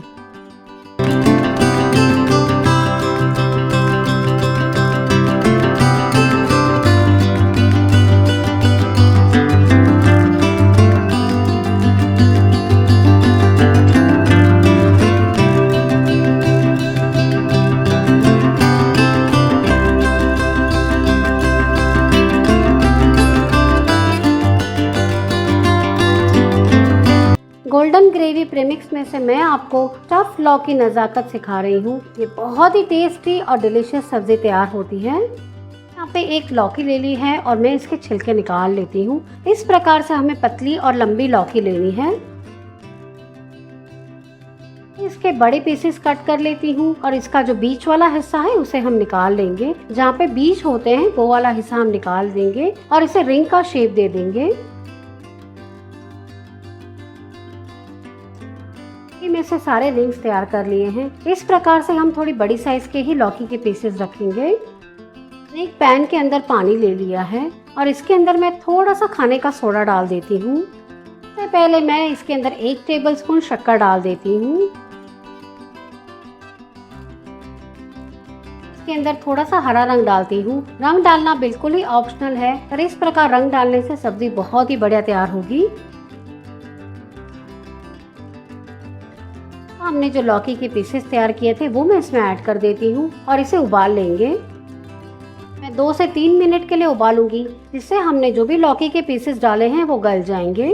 गोल्डन ग्रेवी प्रेमिक्स में से मैं आपको स्टफ लौकी की नज़ाकत सिखा रही हूँ। ये बहुत ही टेस्टी और डिलीशियस सब्जी तैयार होती है। यहाँ पे एक लौकी ले ली है और मैं इसके छिलके निकाल लेती हूँ। इस प्रकार से हमें पतली और लंबी लौकी लेनी है। इसके बड़े पीसेस कट कर लेती हूँ और इसका जो बीच वाला हिस्सा है उसे हम निकाल लेंगे। जहाँ पे बीज होते हैं वो वाला हिस्सा हम निकाल देंगे और इसे रिंग का शेप दे देंगे। में से सारे रिंग्स तैयार कर लिए हैं। इस प्रकार से हम थोड़ी बड़ी साइज के ही लौकी के पीसेस रखेंगे। एक पैन के अंदर पानी ले लिया है और इसके अंदर मैं थोड़ा सा खाने का सोडा डाल देती हूँ। सबसे पहले मैं इसके अंदर 1 टेबलस्पून शक्कर डाल देती हूँ। इसके अंदर थोड़ा सा हरा रंग डालती हूँ। रंग डालना बिल्कुल ही ऑप्शनल है, पर इस प्रकार रंग डालने से सब्जी बहुत ही बढ़िया तैयार होगी। हमने जो लौकी के पीसेस तैयार किए थे वो मैं इसमें ऐड कर देती हूँ और इसे उबाल लेंगे। मैं 2 से 3 मिनट के लिए उबालूंगी, जिससे हमने जो भी लौकी के पीसेस डाले हैं वो गल जाएंगे।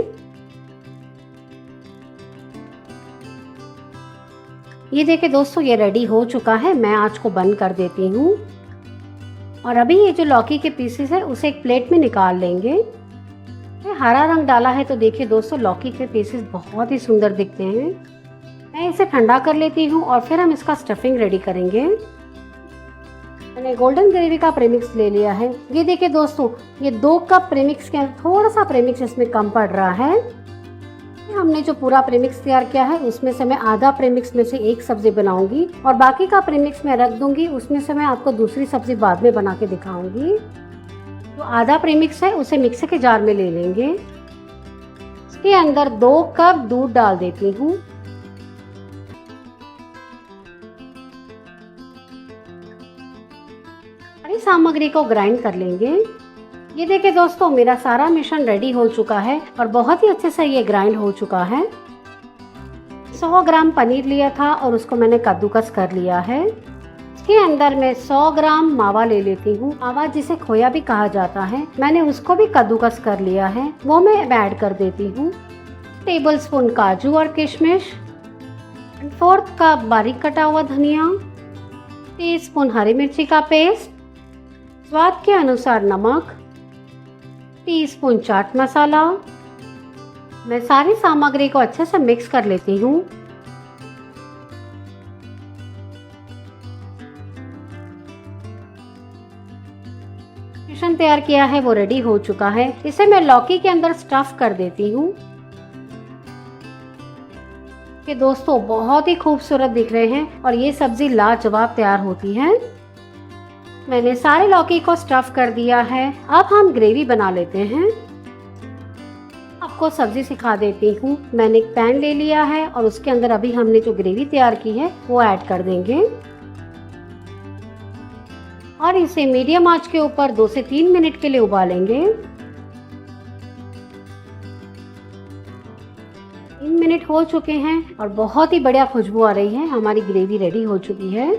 ये देखिए दोस्तों, ये रेडी हो चुका है। मैं आंच को बंद कर देती हूँ और अभी ये जो लौकी के पीसेस है उसे एक प्लेट में निकाल लेंगे। हरा रंग डाला है तो देखिए दोस्तों, लौकी के पीसेस बहुत ही सुंदर दिखते हैं। मैं इसे ठंडा कर लेती हूँ और फिर हम इसका स्टफिंग रेडी करेंगे। मैंने गोल्डन ग्रेवी का प्रेमिक्स ले लिया है। ये देखिए दोस्तों, ये 2 कप प्रेमिक्स के अंदर थोड़ा सा प्रेमिक्स इसमें कम पड़ रहा है। हमने जो पूरा प्रेमिक्स तैयार किया है उसमें से मैं आधा प्रेमिक्स में से एक सब्जी बनाऊंगी और बाकी का प्रेमिक्स मैं रख दूंगी। उसमें से मैं आपको दूसरी सब्जी बाद में बना के दिखाऊंगी। जो आधा प्रेमिक्स है उसे मिक्सी के जार में ले लेंगे। इसके अंदर 2 कप दूध डाल देती हूँ। सामग्री को ग्राइंड कर लेंगे। ये देखिए दोस्तों, मेरा सारा मिश्रण रेडी हो चुका है और बहुत ही अच्छे से ये ग्राइंड हो चुका है। 100 ग्राम पनीर लिया था और उसको मैंने कद्दूकस कर लिया है। इसके अंदर मैं 100 ग्राम मावा ले लेती हूँ। मावा जिसे खोया भी कहा जाता है, मैंने उसको भी कद्दूकस कर लिया है, वो मैं ऐड कर देती हूँ। टेबलस्पून काजू और किशमिश, 1/4 कप बारीक कटा हुआ धनिया, टीस्पून हरी मिर्ची का पेस्ट, स्वाद के अनुसार नमक, टीस्पून चाट मसाला। मैं सारी सामग्री को अच्छे से मिक्स कर लेती हूँ। मिश्रण तैयार किया है वो रेडी हो चुका है। इसे मैं लौकी के अंदर स्टफ कर देती हूँ। ये दोस्तों बहुत ही खूबसूरत दिख रहे हैं और ये सब्जी लाजवाब तैयार होती है। मैंने सारे लौकी को स्टफ कर दिया है। अब हम ग्रेवी बना लेते हैं। आपको सब्जी सिखा देती हूँ। मैंने एक पैन ले लिया है और उसके अंदर अभी हमने जो ग्रेवी तैयार की है वो ऐड कर देंगे और इसे मीडियम आंच के ऊपर 2 से 3 मिनट के लिए उबालेंगे। 3 मिनट हो चुके हैं और बहुत ही बढ़िया खुशबू आ रही है। हमारी ग्रेवी रेडी हो चुकी है।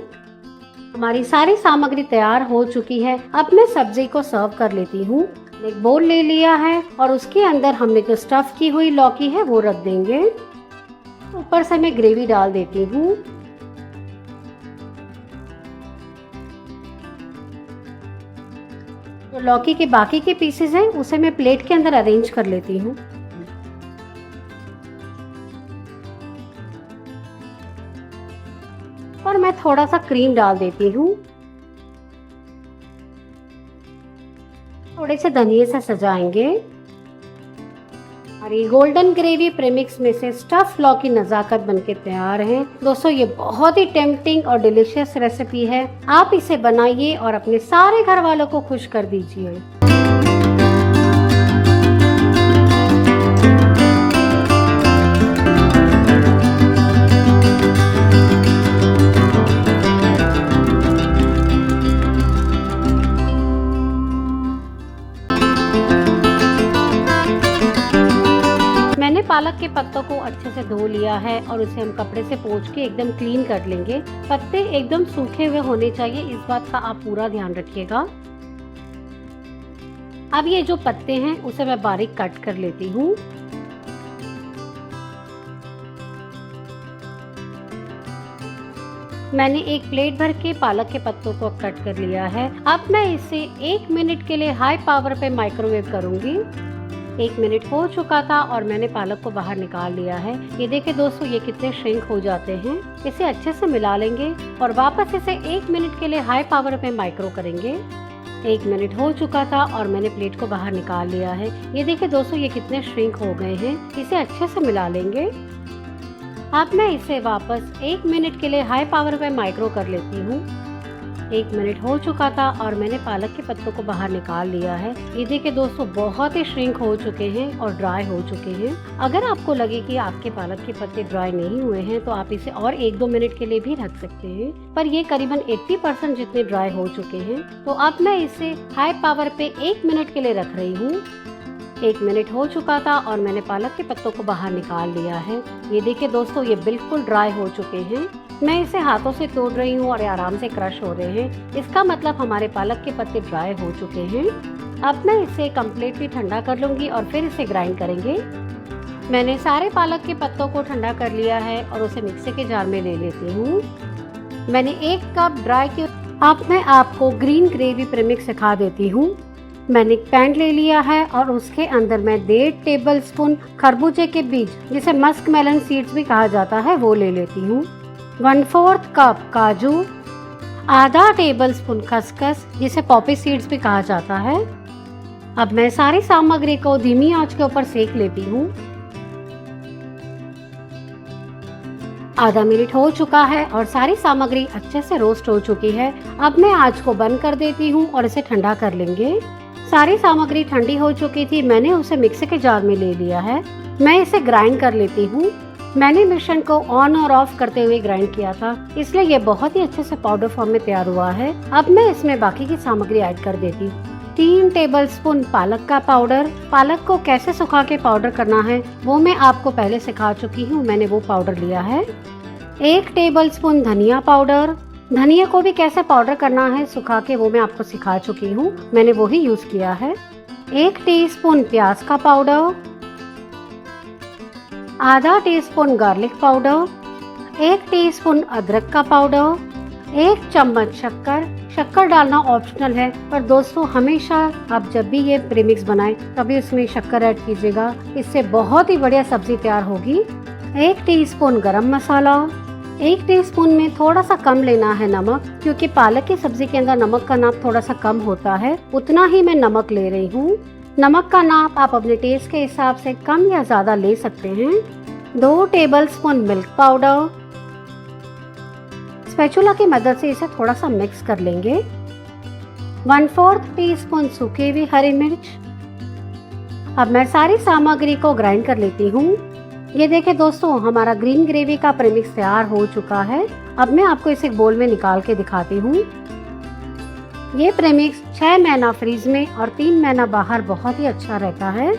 हमारी सारी सामग्री तैयार हो चुकी है। अब मैं सब्जी को सर्व कर लेती हूँ। एक बोल ले लिया है और उसके अंदर हमने जो स्टफ की हुई लौकी है वो रख देंगे। ऊपर से मैं ग्रेवी डाल देती हूँ। जो लौकी के बाकी के पीसेस हैं उसे मैं प्लेट के अंदर अरेंज कर लेती हूँ। और मैं थोड़ा सा क्रीम डाल देती हूँ। थोड़े से धनिये से सजाएंगे। हमारी गोल्डन ग्रेवी प्रीमिक्स में से स्टफ लौकी नजाकत बनके तैयार है। दोस्तों ये बहुत ही टेम्पटिंग और डिलीशियस रेसिपी है। आप इसे बनाइए और अपने सारे घर वालों को खुश कर दीजिए। मैंने पालक के पत्तों को अच्छे से धो लिया है और उसे हम कपड़े से पोंछ के एकदम क्लीन कर लेंगे। पत्ते एकदम सूखे हुए होने चाहिए, इस बात का आप पूरा ध्यान रखिएगा। अब ये जो पत्ते हैं उसे मैं बारीक कट कर लेती हूँ। मैंने एक प्लेट भर के पालक के पत्तों को कट कर लिया है। अब मैं इसे 1 मिनट के लिए हाई पावर पे माइक्रोवेव करूंगी। 1 मिनट हो चुका था और मैंने पालक को बाहर निकाल लिया है। ये देखिए दोस्तों, ये कितने श्रिंक हो जाते हैं। इसे अच्छे से मिला लेंगे और वापस इसे 1 मिनट के लिए हाई पावर पे माइक्रो करेंगे। 1 मिनट हो चुका था और मैंने प्लेट को बाहर निकाल लिया है। ये देखिए दोस्तों, ये कितने श्रिंक हो गए हैं। इसे अच्छे से मिला लेंगे। अब मैं इसे वापस 1 मिनट के लिए हाई पावर पे माइक्रो कर लेती हूँ। 1 मिनट हो चुका था और मैंने पालक के पत्तों को बाहर निकाल लिया है। ये देखिए दोस्तों, बहुत ही श्रिंक हो चुके हैं और ड्राई हो चुके हैं। अगर आपको लगे कि आपके पालक के पत्ते ड्राई नहीं हुए हैं तो आप इसे और 1-2 मिनट के लिए भी रख सकते हैं, पर ये करीबन 80% जितने ड्राई हो चुके हैं। तो अब मैं इसे हाई पावर पे 1 मिनट के लिए रख रही हूँ। 1 मिनट हो चुका था और मैंने पालक के पत्तों को बाहर निकाल लिया है। ये देखिए दोस्तों, ये बिल्कुल ड्राई हो चुके हैं। मैं इसे हाथों से तोड़ रही हूँ और आराम से क्रश हो रहे हैं। इसका मतलब हमारे पालक के पत्ते ड्राई हो चुके हैं। अब मैं इसे कम्प्लीटली ठंडा कर लूंगी और फिर इसे ग्राइंड करेंगे। मैंने सारे पालक के पत्तों को ठंडा कर लिया है और उसे मिक्सी के जार में ले लेती हूँ। मैंने 1 कप ड्राई की। अब मैं आपको ग्रीन ग्रेवी प्रीमिक्स सिखा देती हूँ। मैंने एक पैन ले लिया है और उसके अंदर मैं 1.5 टेबलस्पून खरबूजे के बीज, जिसे मस्क मेलन सीड्स भी कहा जाता है, वो ले लेती हूँ। 1/4 कप काजू, आधा टेबलस्पून खसखस, जिसे पॉपी सीड्स भी कहा जाता है। अब मैं सारी सामग्री को धीमी आंच के ऊपर सेक लेती हूँ। आधा मिनट हो चुका है और सारी सामग्री अच्छे से रोस्ट हो चुकी है। अब मैं आंच को बंद कर देती हूँ और इसे ठंडा कर लेंगे। सारी सामग्री ठंडी हो चुकी थी, मैंने उसे मिक्सी के जार में ले लिया है। मैं इसे ग्राइंड कर लेती हूँ। मैंने मिश्रण को ऑन और ऑफ करते हुए ग्राइंड किया था, इसलिए ये बहुत ही अच्छे से पाउडर फॉर्म में तैयार हुआ है। अब मैं इसमें बाकी की सामग्री ऐड कर देती हूँ। 3 टेबलस्पून पालक का पाउडर। पालक को कैसे सुखा के पाउडर करना है वो मैं आपको पहले सिखा चुकी हूँ, मैंने वो पाउडर लिया है। 1 टेबलस्पून धनिया पाउडर। धनिया को भी कैसे पाउडर करना है सुखा के, वो मैं आपको सिखा चुकी हूँ, मैंने वो ही यूज किया है। 1 टीस्पून प्याज का पाउडर, आधा टीस्पून गार्लिक पाउडर, 1 टीस्पून अदरक का पाउडर, 1 चम्मच शक्कर। शक्कर डालना ऑप्शनल है, पर दोस्तों हमेशा आप जब भी ये प्रीमिक्स बनाएं तभी उसमें शक्कर ऐड कीजिएगा, इससे बहुत ही बढ़िया सब्जी तैयार होगी। 1 टीस्पून गरम मसाला। 1 टीस्पून में थोड़ा सा कम लेना है नमक, क्योंकि पालक की सब्जी के अंदर नमक का नाप थोड़ा सा कम होता है, उतना ही मैं नमक ले रही हूँ। नमक का नाप आप अपने टेस्ट के हिसाब से कम या ज्यादा ले सकते हैं। 2 टेबलस्पून मिल्क पाउडर। स्पैचुला की मदद से इसे थोड़ा सा मिक्स कर लेंगे। 1/4 टीस्पून सूखी हुई हरी मिर्च। अब मैं सारी सामग्री को ग्राइंड कर लेती हूँ। ये देखिए दोस्तों, हमारा ग्रीन ग्रेवी का प्रीमिक्स तैयार हो चुका है। अब मैं आपको इसे बोल में निकाल के दिखाती हूँ। ये प्रीमिक्स 6 महीना फ्रीज में और 3 महीना बाहर बहुत ही अच्छा रहता है।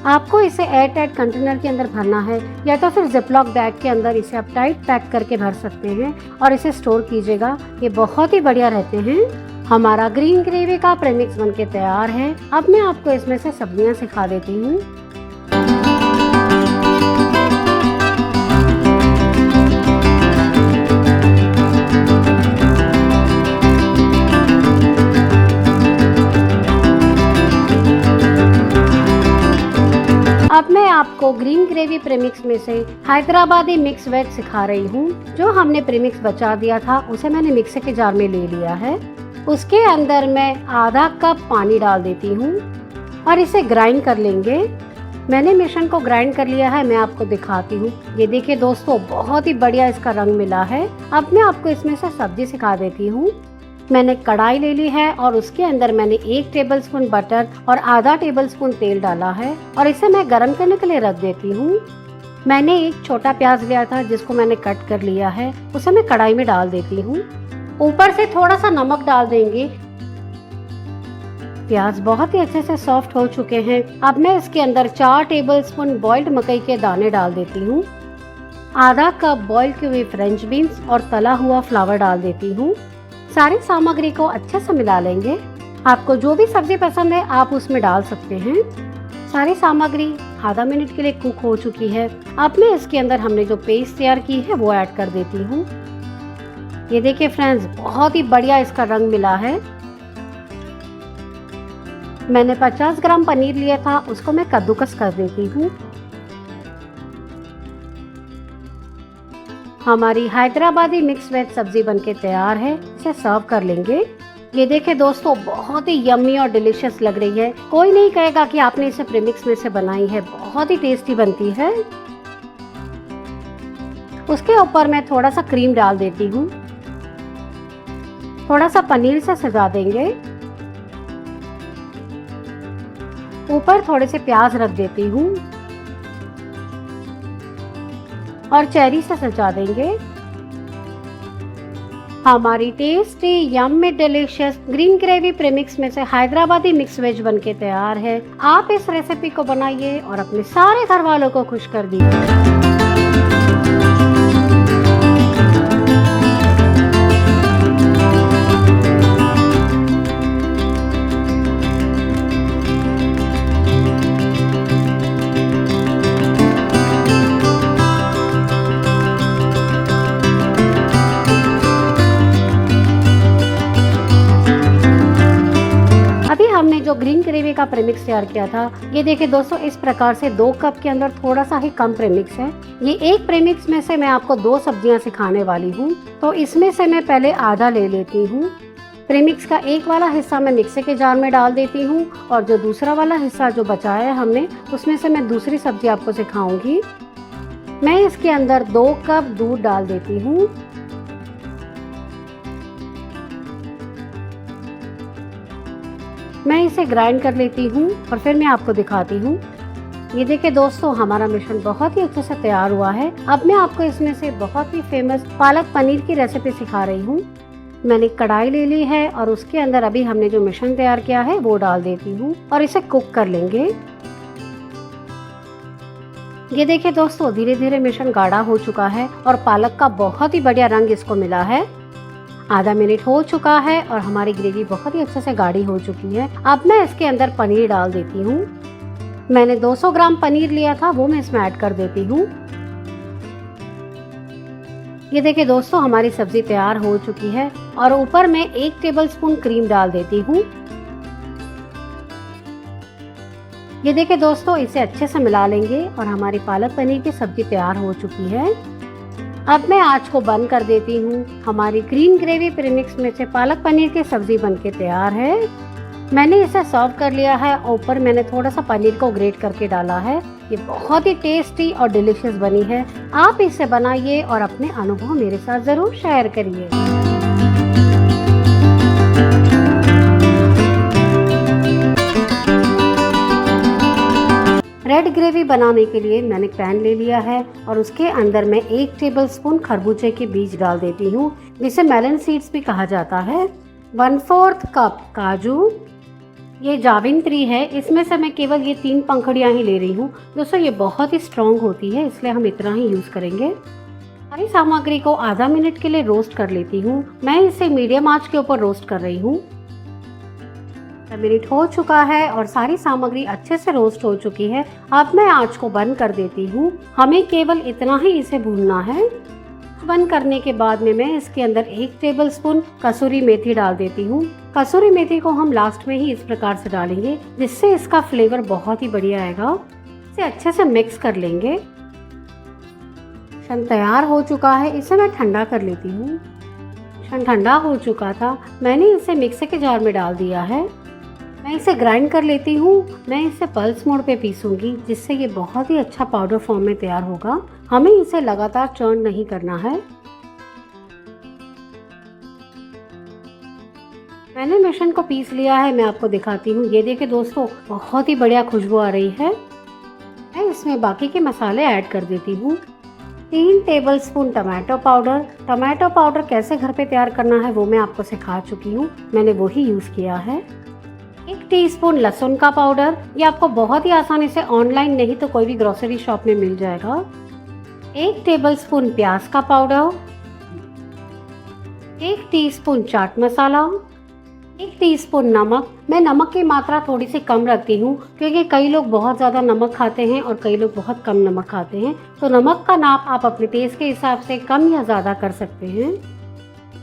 आपको इसे एयर टाइट कंटेनर के अंदर भरना है या तो फिर जिपलॉक बैग के अंदर इसे आप टाइट पैक करके भर सकते हैं और इसे स्टोर कीजिएगा, ये बहुत ही बढ़िया रहते हैं। हमारा ग्रीन ग्रेवी का प्रीमिक्स बनके तैयार है। अब मैं आपको इसमें से सब्जियां सिखा देती हूँ। अब मैं आपको ग्रीन ग्रेवी प्रीमिक्स में से हैदराबादी मिक्स वेज सिखा रही हूँ। जो हमने प्रीमिक्स बचा दिया था उसे मैंने मिक्सी के जार में ले लिया है। उसके अंदर मैं आधा कप पानी डाल देती हूँ और इसे ग्राइंड कर लेंगे। मैंने मिश्रण को ग्राइंड कर लिया है, मैं आपको दिखाती हूँ। ये देखिए दोस्तों, बहुत ही बढ़िया इसका रंग मिला है। अब मैं आपको इसमें से सब्जी सिखा देती हूँ। मैंने कढ़ाई ले ली है और उसके अंदर मैंने 1 टेबलस्पून बटर और आधा टेबलस्पून तेल डाला है और इसे मैं गरम करने के लिए रख देती हूँ। मैंने एक छोटा प्याज लिया था जिसको मैंने कट कर लिया है, उसे मैं कढ़ाई में डाल देती हूँ। ऊपर से थोड़ा सा नमक डाल देंगे। प्याज बहुत ही अच्छे से सॉफ्ट हो चुके हैं। अब मैं इसके अंदर 4 टेबलस्पून बॉइल्ड मकई के दाने डाल देती हूँ। आधा कप बॉइल्ड की हुई फ्रेंच बीन्स और तला हुआ फ्लावर डाल देती हूँ। सारी सामग्री को अच्छे से मिला लेंगे। आपको जो भी सब्जी पसंद है आप उसमें डाल सकते हैं। सारी सामग्री आधा मिनट के लिए कुक हो चुकी है। अब मैं इसके अंदर हमने जो पेस्ट तैयार की है वो ऐड कर देती हूँ। ये देखिए फ्रेंड्स, बहुत ही बढ़िया इसका रंग मिला है। मैंने 50 ग्राम पनीर लिया था, उसको मैं कद्दूकस कर देती हूँ। हमारी हैदराबादी मिक्स वेज सब्जी बनके तैयार है। इसे सर्व कर लेंगे। ये देखिए दोस्तों, बहुत ही यम्मी और डिलीशियस लग रही है। कोई नहीं कहेगा कि आपने इसे प्रीमिक्स में से बनाई है। बहुत ही टेस्टी बनती है। उसके ऊपर मैं थोड़ा सा क्रीम डाल देती हूँ। थोड़ा सा पनीर से सजा देंगे। ऊपर थोड़े से प्याज रख देती हूँ और चेरी से सजा देंगे। हमारी tasty yummy delicious green gravy premix में से हैदराबादी मिक्स वेज बनके तैयार है। आप इस रेसिपी को बनाइए और अपने सारे घर वालों को खुश कर दीजिए। हमने जो ग्रीन ग्रेवी का प्रीमिक्स तैयार किया था, ये देखिए दोस्तों, इस प्रकार से 2 कप के अंदर थोड़ा सा ही कम प्रीमिक्स है। ये एक प्रीमिक्स में से मैं आपको 2 सब्जियां सिखाने वाली हूँ, तो इसमें से मैं पहले आधा ले लेती हूँ। प्रीमिक्स का एक वाला हिस्सा मैं मिक्सी के जार में डाल देती हूँ और जो दूसरा वाला हिस्सा जो बचाया है हमने, उसमें से मैं दूसरी सब्जी आपको सिखाऊंगी। मैं इसके अंदर 2 कप दूध डाल देती हूँ। मैं इसे ग्राइंड कर लेती हूँ और फिर मैं आपको दिखाती हूँ। ये देखिए दोस्तों, हमारा मिश्रण बहुत ही अच्छे से तैयार हुआ है। अब मैं आपको इसमें से बहुत ही फेमस पालक पनीर की रेसिपी सिखा रही हूँ। मैंने कढ़ाई ले ली है और उसके अंदर अभी हमने जो मिश्रण तैयार किया है वो डाल देती हूँ और इसे कुक कर लेंगे। ये देखिए दोस्तों, धीरे धीरे मिश्रण गाढ़ा हो चुका है और पालक का बहुत ही बढ़िया रंग इसको मिला है। आधा मिनट हो चुका है और हमारी ग्रेवी बहुत ही अच्छे से गाढ़ी हो चुकी है। अब मैं इसके अंदर पनीर डाल देती हूँ। मैंने 200 ग्राम पनीर लिया था, वो मैं इसमें ऐड कर देती हूँ। ये देखिए दोस्तों, हमारी सब्जी तैयार हो चुकी है और ऊपर मैं 1 टेबलस्पून क्रीम डाल देती हूँ। ये देखिए दोस्तों, इसे अच्छे से मिला लेंगे और हमारी पालक पनीर की सब्जी तैयार हो चुकी है। अब मैं आंच को बंद कर देती हूँ। हमारी ग्रीन ग्रेवी प्रीमिक्स में से पालक पनीर की सब्जी बनके तैयार है। मैंने इसे सर्व कर लिया है। ऊपर मैंने थोड़ा सा पनीर को ग्रेट करके डाला है। ये बहुत ही टेस्टी और डिलीशियस बनी है। आप इसे बनाइए और अपने अनुभव मेरे साथ जरूर शेयर करिए। रेड ग्रेवी बनाने के लिए मैंने पैन ले लिया है और उसके अंदर मैं 1 टेबलस्पून खरबूजे के बीज डाल देती हूँ, जिसे मेलन सीड्स भी कहा जाता है। 1/4 कप काजू, ये जावित्री है, इसमें से मैं केवल ये 3 पंखुड़ियाँ ही ले रही हूँ। दोस्तों, ये बहुत ही स्ट्रॉन्ग होती है, इसलिए हम इतना ही यूज करेंगे। सारी सामग्री को आधा मिनट के लिए रोस्ट कर लेती हूँ। मैं इसे मीडियम आंच के ऊपर रोस्ट कर रही हूँ। मिनट हो चुका है और सारी सामग्री अच्छे से रोस्ट हो चुकी है। अब मैं आंच को बंद कर देती हूँ। हमें केवल इतना ही इसे भूनना है। बंद करने के बाद में मैं इसके अंदर 1 टेबलस्पून कसूरी मेथी डाल देती हूँ। कसूरी मेथी को हम लास्ट में ही इस प्रकार से डालेंगे, जिससे इसका फ्लेवर बहुत ही बढ़िया आएगा। इसे अच्छे से मिक्स कर लेंगे। मिश्रण तैयार हो चुका है, इसे मैं ठंडा कर लेती हूँ। मिश्रण ठंडा हो चुका था, मैंने इसे मिक्सी के जार में डाल दिया है। मैं इसे ग्राइंड कर लेती हूँ। मैं इसे पल्स मोड पे पीसूंगी, जिससे ये बहुत ही अच्छा पाउडर फॉर्म में तैयार होगा। हमें इसे लगातार चर्न नहीं करना है। मैंने मिश्रण को पीस लिया है, मैं आपको दिखाती हूँ। ये देखिए दोस्तों, बहुत ही बढ़िया खुशबू आ रही है। मैं इसमें बाकी के मसाले ऐड कर देती हूँ। 3 tablespoon tomato powder. Tomato powder कैसे घर पे तैयार करना है वो मैं आपको सिखा चुकी हूँ, मैंने वो ही यूज़ किया है। 1 टीस्पून लहसुन का पाउडर। ये आपको बहुत ही आसानी से ऑनलाइन नहीं तो कोई भी ग्रोसरी शॉप में मिल जाएगा। 1 टेबलस्पून प्याज का powder. 1 teaspoon chaat masala. 1 teaspoon नमक। मैं नमक की मात्रा थोड़ी सी कम रखती हूँ, क्योंकि कई लोग बहुत ज़्यादा नमक खाते हैं और कई लोग बहुत कम नमक खाते हैं। तो नमक का नाप आप अपने टेस्ट के हिसाब से कम या ज़्यादा कर सकते हैं।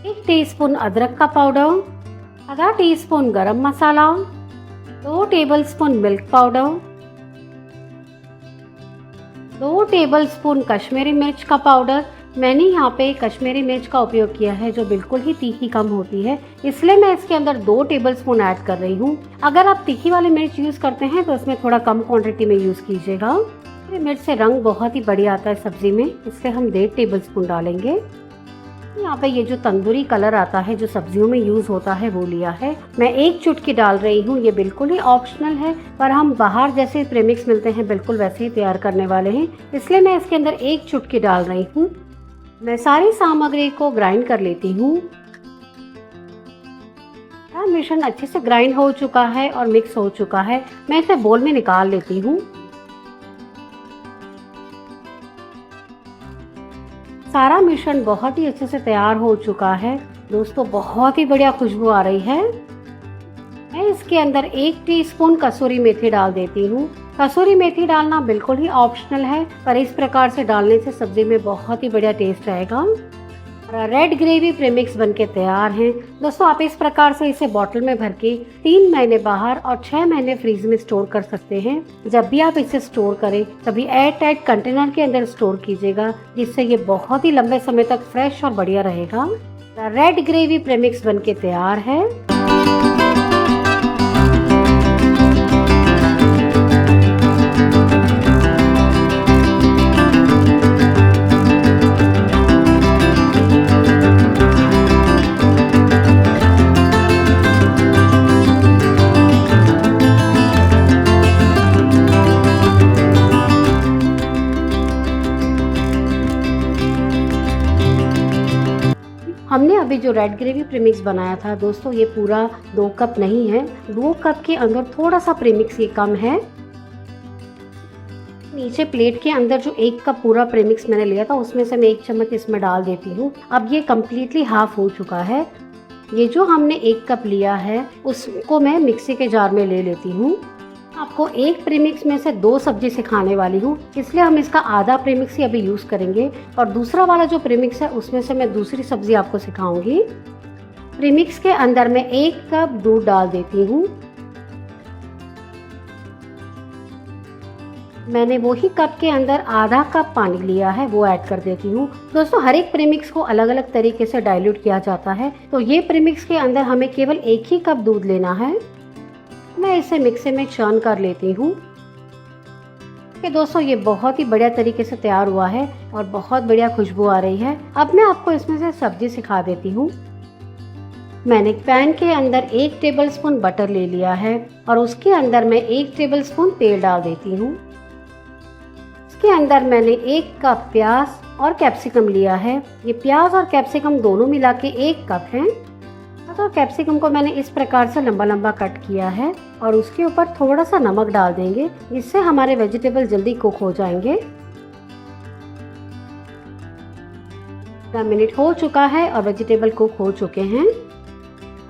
1 टीस्पून अदरक का पाउडर। आधा टीस्पून गरम मसाला। 2 tablespoon milk powder. 2 tablespoon Kashmiri मिर्च का पाउडर। मैंने यहाँ पे कश्मीरी मिर्च का उपयोग किया है, जो बिल्कुल ही तीखी कम होती है, इसलिए मैं इसके अंदर 2 टेबलस्पून ऐड कर रही हूँ। अगर आप तीखी वाली मिर्च यूज़ करते हैं तो इसमें थोड़ा कम क्वांटिटी में यूज़ कीजिएगा। मिर्च से रंग बहुत ही बढ़िया आता है सब्जी में, इसलिए हम 1.5 टेबलस्पून डालेंगे। यहाँ पे ये जो तंदूरी कलर आता है जो सब्जियों में यूज़ होता है वो लिया है। मैं 1 चुटकी डाल रही हूँ। ये बिल्कुल ही ऑप्शनल है, पर हम बाहर जैसे प्रेमिक्स मिलते हैं बिल्कुल वैसे ही तैयार करने वाले हैं, इसलिए मैं इसके अंदर 1 चुटकी डाल रही हूँ। मैं सारी सामग्री को ग्राइंड कर लेती हूँ। मिश्रण अच्छे से ग्राइंड हो चुका है और मिक्स हो चुका है। मैं इसे बोल में निकाल लेती हूँ। सारा मिश्रण बहुत ही अच्छे से तैयार हो चुका है दोस्तों, बहुत ही बढ़िया खुशबू आ रही है। मैं इसके अंदर 1 टीस्पून कसूरी मेथी डाल देती हूँ। कसूरी मेथी डालना बिल्कुल ही ऑप्शनल है, पर इस प्रकार से डालने से सब्जी में बहुत ही बढ़िया टेस्ट आएगा। रेड ग्रेवी प्रीमिक्स बनके तैयार है दोस्तों। आप इस प्रकार से इसे बॉटल में भर के 3 महीने बाहर और 6 महीने फ्रीज में स्टोर कर सकते हैं। जब भी आप इसे स्टोर करें तभी एयर टाइट कंटेनर के अंदर स्टोर कीजिएगा, जिससे ये बहुत ही लंबे समय तक फ्रेश और बढ़िया रहेगा। रेड ग्रेवी प्रीमिक्स बनके तैयार है। हमने अभी जो रेड ग्रेवी प्रीमिक्स बनाया था दोस्तों, ये पूरा 2 कप नहीं है, 2 कप के अंदर थोड़ा सा प्रीमिक्स ये कम है। नीचे प्लेट के अंदर जो 1 कप पूरा प्रीमिक्स मैंने लिया था उसमें से मैं 1 चम्मच इसमें डाल देती हूँ। अब ये कम्प्लीटली हाफ हो चुका है। ये जो हमने 1 कप लिया है उसको मैं मिक्सी के जार में ले लेती हूँ। आपको 1 प्रीमिक्स में से 2 सब्जी सिखाने वाली हूँ, इसलिए हम इसका आधा प्रीमिक्स ही अभी यूज़ करेंगे और दूसरा वाला जो प्रीमिक्स है उसमें से मैं दूसरी सब्जी आपको सिखाऊंगी। प्रीमिक्स के अंदर मैं 1 कप दूध डाल देती हूँ। मैंने वही कप के अंदर आधा कप पानी लिया है, वो ऐड कर देती हूँ। दोस्तों, हर एक प्रीमिक्स को अलग अलग तरीके से डाइल्यूट किया जाता है, तो ये प्रीमिक्स के अंदर हमें केवल 1 ही कप दूध लेना है। मैं इसे मिक्सी में चर्न कर लेती हूँ। कि दोस्तों, ये बहुत ही बढ़िया तरीके से तैयार हुआ है और बहुत बढ़िया खुशबू आ रही है। अब मैं आपको इसमें से सब्जी सिखा देती हूँ। मैंने पैन के अंदर 1 टेबलस्पून बटर ले लिया है और उसके अंदर मैं 1 टेबलस्पून तेल डाल देती हूँ। इसके अंदर मैंने 1 कप प्याज और कैप्सिकम लिया है। ये प्याज और कैप्सिकम दोनों मिला के 1 कप है। तो कैप्सिकम को मैंने इस प्रकार से लंबा लंबा कट किया है और उसके ऊपर थोड़ा सा नमक डाल देंगे, जिससे हमारे वेजिटेबल जल्दी कुक हो जाएंगे। 10 मिनट हो चुका है और वेजिटेबल कुक हो चुके हैं।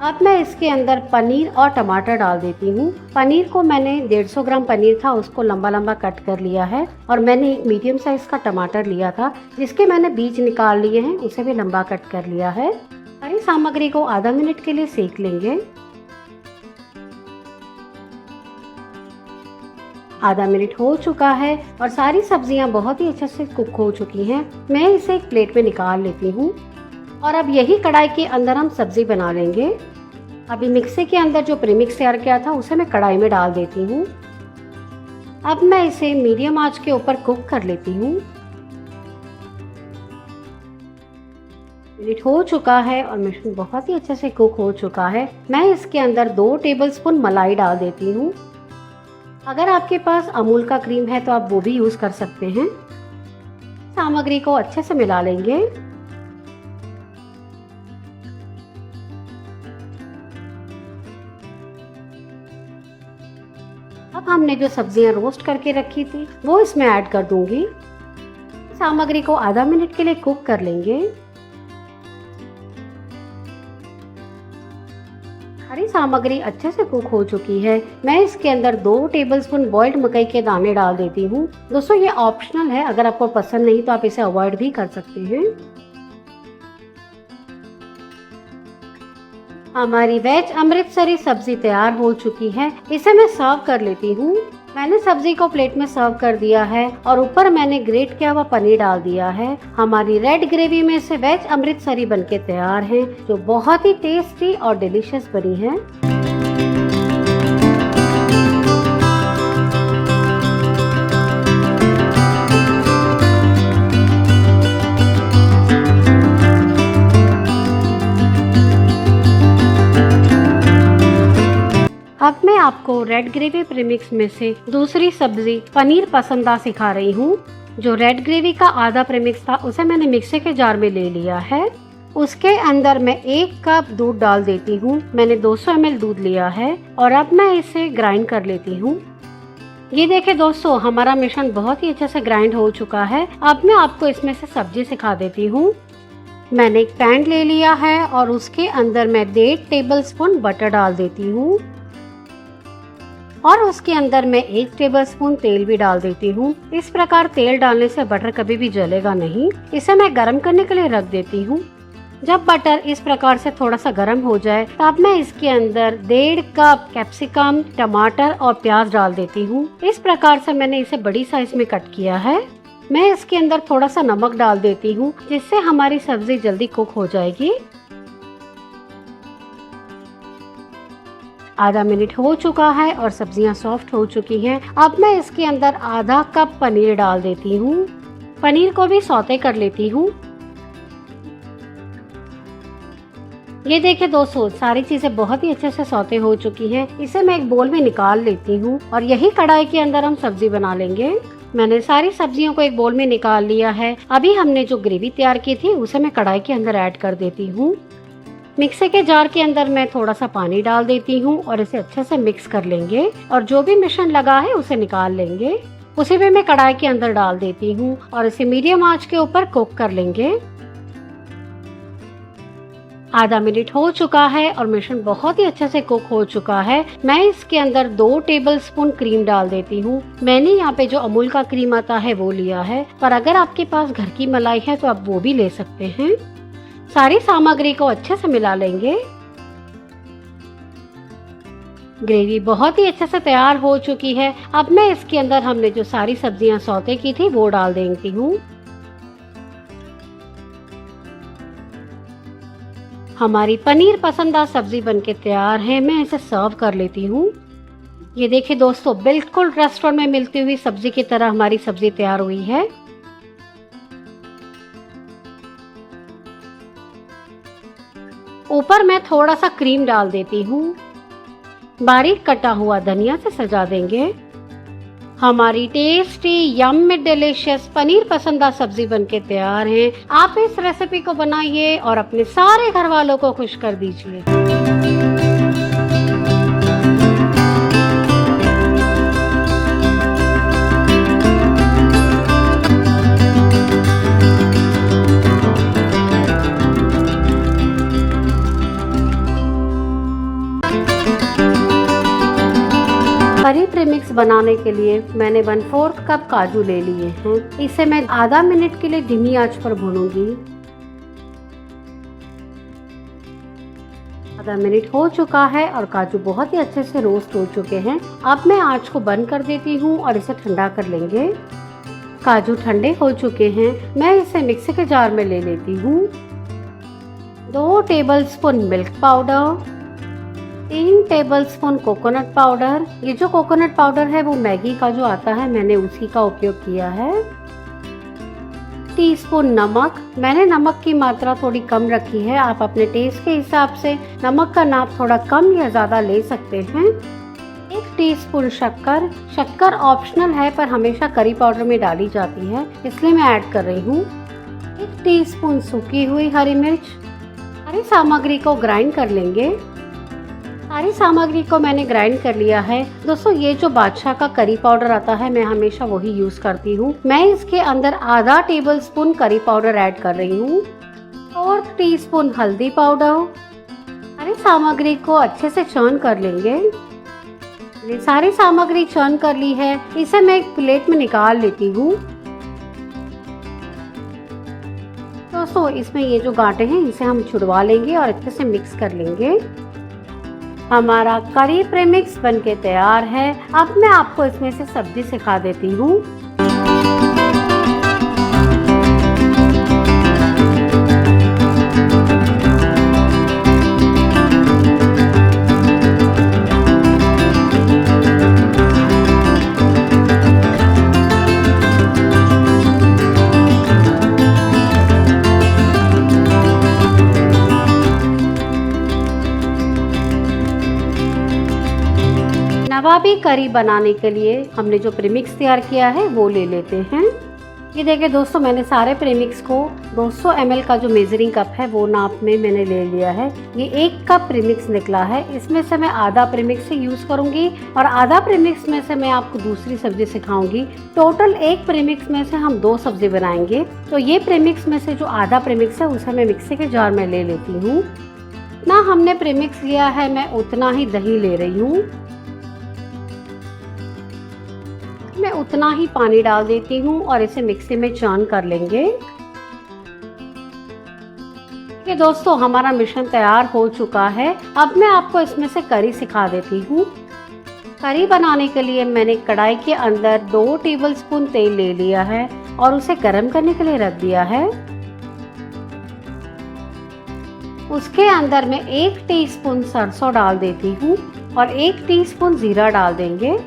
अब मैं इसके अंदर पनीर और टमाटर डाल देती हूँ। पनीर को मैंने 150 ग्राम पनीर था, उसको लंबा लंबा कट कर लिया है और मैंने एक मीडियम साइज का टमाटर लिया था, जिसके मैंने बीज निकाल लिए हैं, उसे भी लंबा कट कर लिया है। सारी सामग्री को आधा मिनट के लिए सेक लेंगे। आधा मिनट हो चुका है और सारी सब्जियां बहुत ही अच्छे से कुक हो चुकी हैं। मैं इसे एक प्लेट में निकाल लेती हूँ और अब यही कढ़ाई के अंदर हम सब्जी बना लेंगे। अभी मिक्सी के अंदर जो प्रीमिक्स तैयार किया था उसे मैं कढ़ाई में डाल देती हूँ। अब मैं इसे मीडियम आंच के ऊपर कुक कर लेती हूँ। मिनट हो चुका है और मिश्रण बहुत ही अच्छे से कुक हो चुका है। मैं इसके अंदर 2 टेबलस्पून मलाई डाल देती हूँ। अगर आपके पास अमूल का क्रीम है तो आप वो भी यूज कर सकते हैं। सामग्री को अच्छे से मिला लेंगे। अब हमने जो सब्जियां रोस्ट करके रखी थी वो इसमें ऐड कर दूंगी। सामग्री को आधा मिनट के लिए कुक कर लेंगे। हरी सामग्री अच्छे से कुक हो चुकी है। मैं इसके अंदर 2 टेबलस्पून बॉइल्ड मकई के दाने डाल देती हूँ। दोस्तों ये ऑप्शनल है, अगर आपको पसंद नहीं तो आप इसे अवॉइड भी कर सकते हैं। हमारी वेज अमृतसरी सब्जी तैयार हो चुकी है। इसे मैं सर्व कर लेती हूँ। मैंने सब्जी को प्लेट में सर्व कर दिया है और ऊपर मैंने ग्रेट किया हुआ पनीर डाल दिया है। हमारी रेड ग्रेवी में से वेज अमृतसरी बनके तैयार है, जो बहुत ही टेस्टी और डिलीशियस बनी है। अब मैं आपको रेड ग्रेवी प्रीमिक्स में से दूसरी सब्जी पनीर पसंदा सिखा रही हूँ। जो रेड ग्रेवी का आधा प्रीमिक्स था उसे मैंने मिक्सी के जार में ले लिया है। उसके अंदर मैं 1 कप दूध डाल देती हूँ। मैंने 200 ml दूध लिया है और अब मैं इसे ग्राइंड कर लेती हूँ। ये देखिए दोस्तों, हमारा मिश्रण बहुत ही अच्छे से ग्राइंड हो चुका है। अब मैं आपको इसमें से सब्जी सिखा देती हूँ। मैंने एक पैन ले लिया है और उसके अंदर मैं 1.5 टेबलस्पून बटर डाल देती हूँ और उसके अंदर मैं 1 टेबलस्पून तेल भी डाल देती हूँ। इस प्रकार तेल डालने से बटर कभी भी जलेगा नहीं। इसे मैं गरम करने के लिए रख देती हूँ। जब बटर इस प्रकार से थोड़ा सा गरम हो जाए तब मैं इसके अंदर 1.5 कप कैप्सिकम, टमाटर और प्याज डाल देती हूँ। इस प्रकार से मैंने इसे बड़ी साइज में कट किया है। मैं इसके अंदर थोड़ा सा नमक डाल देती हूँ, जिससे हमारी सब्जी जल्दी कुक हो जाएगी। आधा मिनट हो चुका है और सब्जियां सॉफ्ट हो चुकी हैं। अब मैं इसके अंदर आधा कप पनीर डाल देती हूँ। पनीर को भी सौते कर लेती हूँ। ये देखिए दोस्तों, सारी चीजें बहुत ही अच्छे से सौते हो चुकी हैं। इसे मैं एक बोल में निकाल लेती हूँ और यही कढ़ाई के अंदर हम सब्जी बना लेंगे। मैंने सारी सब्जियों को एक बोल में निकाल लिया है। अभी हमने जो ग्रेवी तैयार की थी उसे मैं कढ़ाई के अंदर ऐड कर देती हूँ। मिक्सी के जार के अंदर मैं थोड़ा सा पानी डाल देती हूँ और इसे अच्छे से मिक्स कर लेंगे और जो भी मिश्रण लगा है उसे निकाल लेंगे। उसे भी मैं कढ़ाई के अंदर डाल देती हूँ और इसे मीडियम आंच के ऊपर कुक कर लेंगे। आधा मिनट हो चुका है और मिश्रण बहुत ही अच्छे से कुक हो चुका है। मैं इसके अंदर 2 टेबलस्पून क्रीम डाल देती हूँ। मैंने यहाँ पे जो अमूल का क्रीम आता है वो लिया है, पर अगर आपके पास घर की मलाई है तो आप वो भी ले सकते हैं। सारी सामग्री को अच्छे से मिला लेंगे। ग्रेवी बहुत ही अच्छे से तैयार हो चुकी है। अब मैं इसके अंदर हमने जो सारी सब्जियां सौते की थी वो डाल देती हूँ। हमारी पनीर पसंदा सब्जी बनके तैयार है। मैं इसे सर्व कर लेती हूँ। ये देखिए दोस्तों, बिल्कुल रेस्टोरेंट में मिलती हुई सब्जी की तरह हमारी सब्जी तैयार हुई है। ऊपर मैं थोड़ा सा क्रीम डाल देती हूँ। बारीक कटा हुआ धनिया से सजा देंगे। हमारी टेस्टी यम्मी डिलीशियस पनीर पसंदा सब्जी बनके तैयार है। आप इस रेसिपी को बनाइए और अपने सारे घर वालों को खुश कर दीजिए। पनीर प्रीमिक्स बनाने के लिए मैंने 1/4 कप काजू ले लिए हैं। इसे मैं आधा मिनट के लिए धीमी आंच पर भूनूंगी। आधा मिनट हो चुका है और काजू बहुत ही अच्छे से रोस्ट हो चुके हैं। अब मैं आंच को बंद कर देती हूँ और इसे ठंडा कर लेंगे। काजू ठंडे हो चुके हैं। मैं इसे मिक्सी के जार में ले लेती हूँ। 2 tablespoon milk powder, 3 tablespoon coconut powder. ये जो कोकोनट पाउडर है वो मैगी का जो आता है, मैंने उसी का उपयोग किया है। टीस्पून नमक। मैंने नमक की मात्रा थोड़ी कम रखी है, आप अपने टेस्ट के हिसाब से नमक का नाप थोड़ा कम या ज़्यादा ले सकते हैं। 1 टीस्पून शक्कर। शक्कर ऑप्शनल है पर हमेशा करी पाउडर में डाली जाती है, इसलिए मैं ऐड कर रही हूँ। 1 टीस्पून सूखी हुई हरी मिर्च। सारी सामग्री को ग्राइंड कर लेंगे। सारी सामग्री को मैंने ग्राइंड कर लिया है। दोस्तों, ये जो बादशाह का करी पाउडर आता है, मैं हमेशा वही यूज करती हूँ। मैं इसके अंदर आधा टेबलस्पून करी पाउडर ऐड कर रही हूँ। 4 टीस्पून हल्दी पाउडर। सारी सामग्री को अच्छे से चर्न कर लेंगे। ये सारी सामग्री चर्न कर ली है, इसे मैं एक प्लेट में निकाल लेती हूँ। दोस्तों, इसमें ये जो गांठें हैं इसे हम छुड़वा लेंगे और अच्छे से मिक्स कर लेंगे। हमारा करी प्रेमिक्स बनके तैयार है। अब मैं आपको इसमें से सब्जी सिखा देती हूँ। नवाबी करी बनाने के लिए हमने जो प्रीमिक्स तैयार किया है वो ले लेते हैं। ये देखिए दोस्तों, मैंने सारे प्रीमिक्स को 200 ml का जो मेजरिंग कप है वो नाप में मैंने ले लिया है। ये 1 कप प्रीमिक्स निकला है। इसमें से मैं आधा प्रीमिक्स से यूज करूंगी और आधा प्रीमिक्स में से मैं आपको दूसरी सब्जी सिखाऊंगी। टोटल 1 प्रीमिक्स में से हम 2 सब्जी बनाएंगे। तो ये प्रीमिक्स में से जो आधा प्रीमिक्स है उसे मैं मिक्सी के जार में ले लेती हूँ। ना हमने प्रीमिक्स लिया है, मैं उतना ही दही ले रही हूँ। मैं उतना ही पानी डाल देती हूँ और इसे मिक्सी में चर्न कर लेंगे। ये दोस्तों, हमारा मिश्रण तैयार हो चुका है। अब मैं आपको इसमें से करी सिखा देती हूँ। करी बनाने के लिए मैंने कढ़ाई के अंदर 2 टेबलस्पून तेल ले लिया है और उसे गर्म करने के लिए रख दिया है। उसके अंदर मैं 1 टीस्पून सरसों डाल देती हूँ और 1 टीस्पून जीरा डाल देंगे।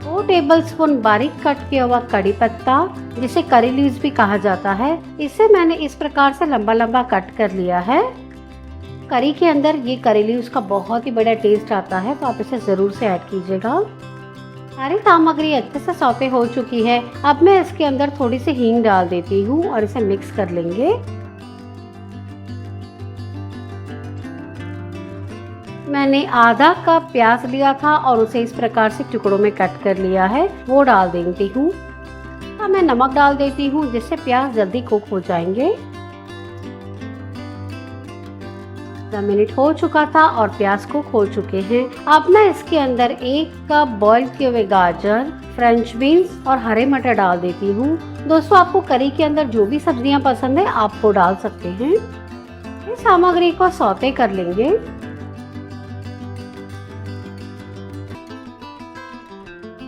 2 टेबलस्पून बारीक कट किया हुआ कड़ी पत्ता, जिसे करी लीव्स भी कहा जाता है, इसे मैंने इस प्रकार से लंबा लंबा कट कर लिया है। करी के अंदर ये करी लीव्स का बहुत ही बड़ा टेस्ट आता है, तो आप इसे जरूर से ऐड कीजिएगा। सारी सामग्री अच्छे से सौते हो चुकी है। अब मैं इसके अंदर थोड़ी सी हींग डाल देती हूँ और इसे मिक्स कर लेंगे। मैंने आधा कप प्याज लिया था और उसे इस प्रकार से टुकड़ों में कट कर लिया है, वो डाल देती हूँ। अब मैं नमक डाल देती हूँ जिससे प्याज जल्दी कुक हो जाएंगे। 10 मिनट हो चुका था और प्याज कुक हो चुके हैं। अब मैं इसके अंदर 1 कप बॉइल किए हुए गाजर, फ्रेंच बीन्स और हरे मटर डाल देती हूँ। दोस्तों, आपको करी के अंदर जो भी सब्जियां पसंद है आप वो डाल सकते हैं। इस सामग्री को सौते कर लेंगे।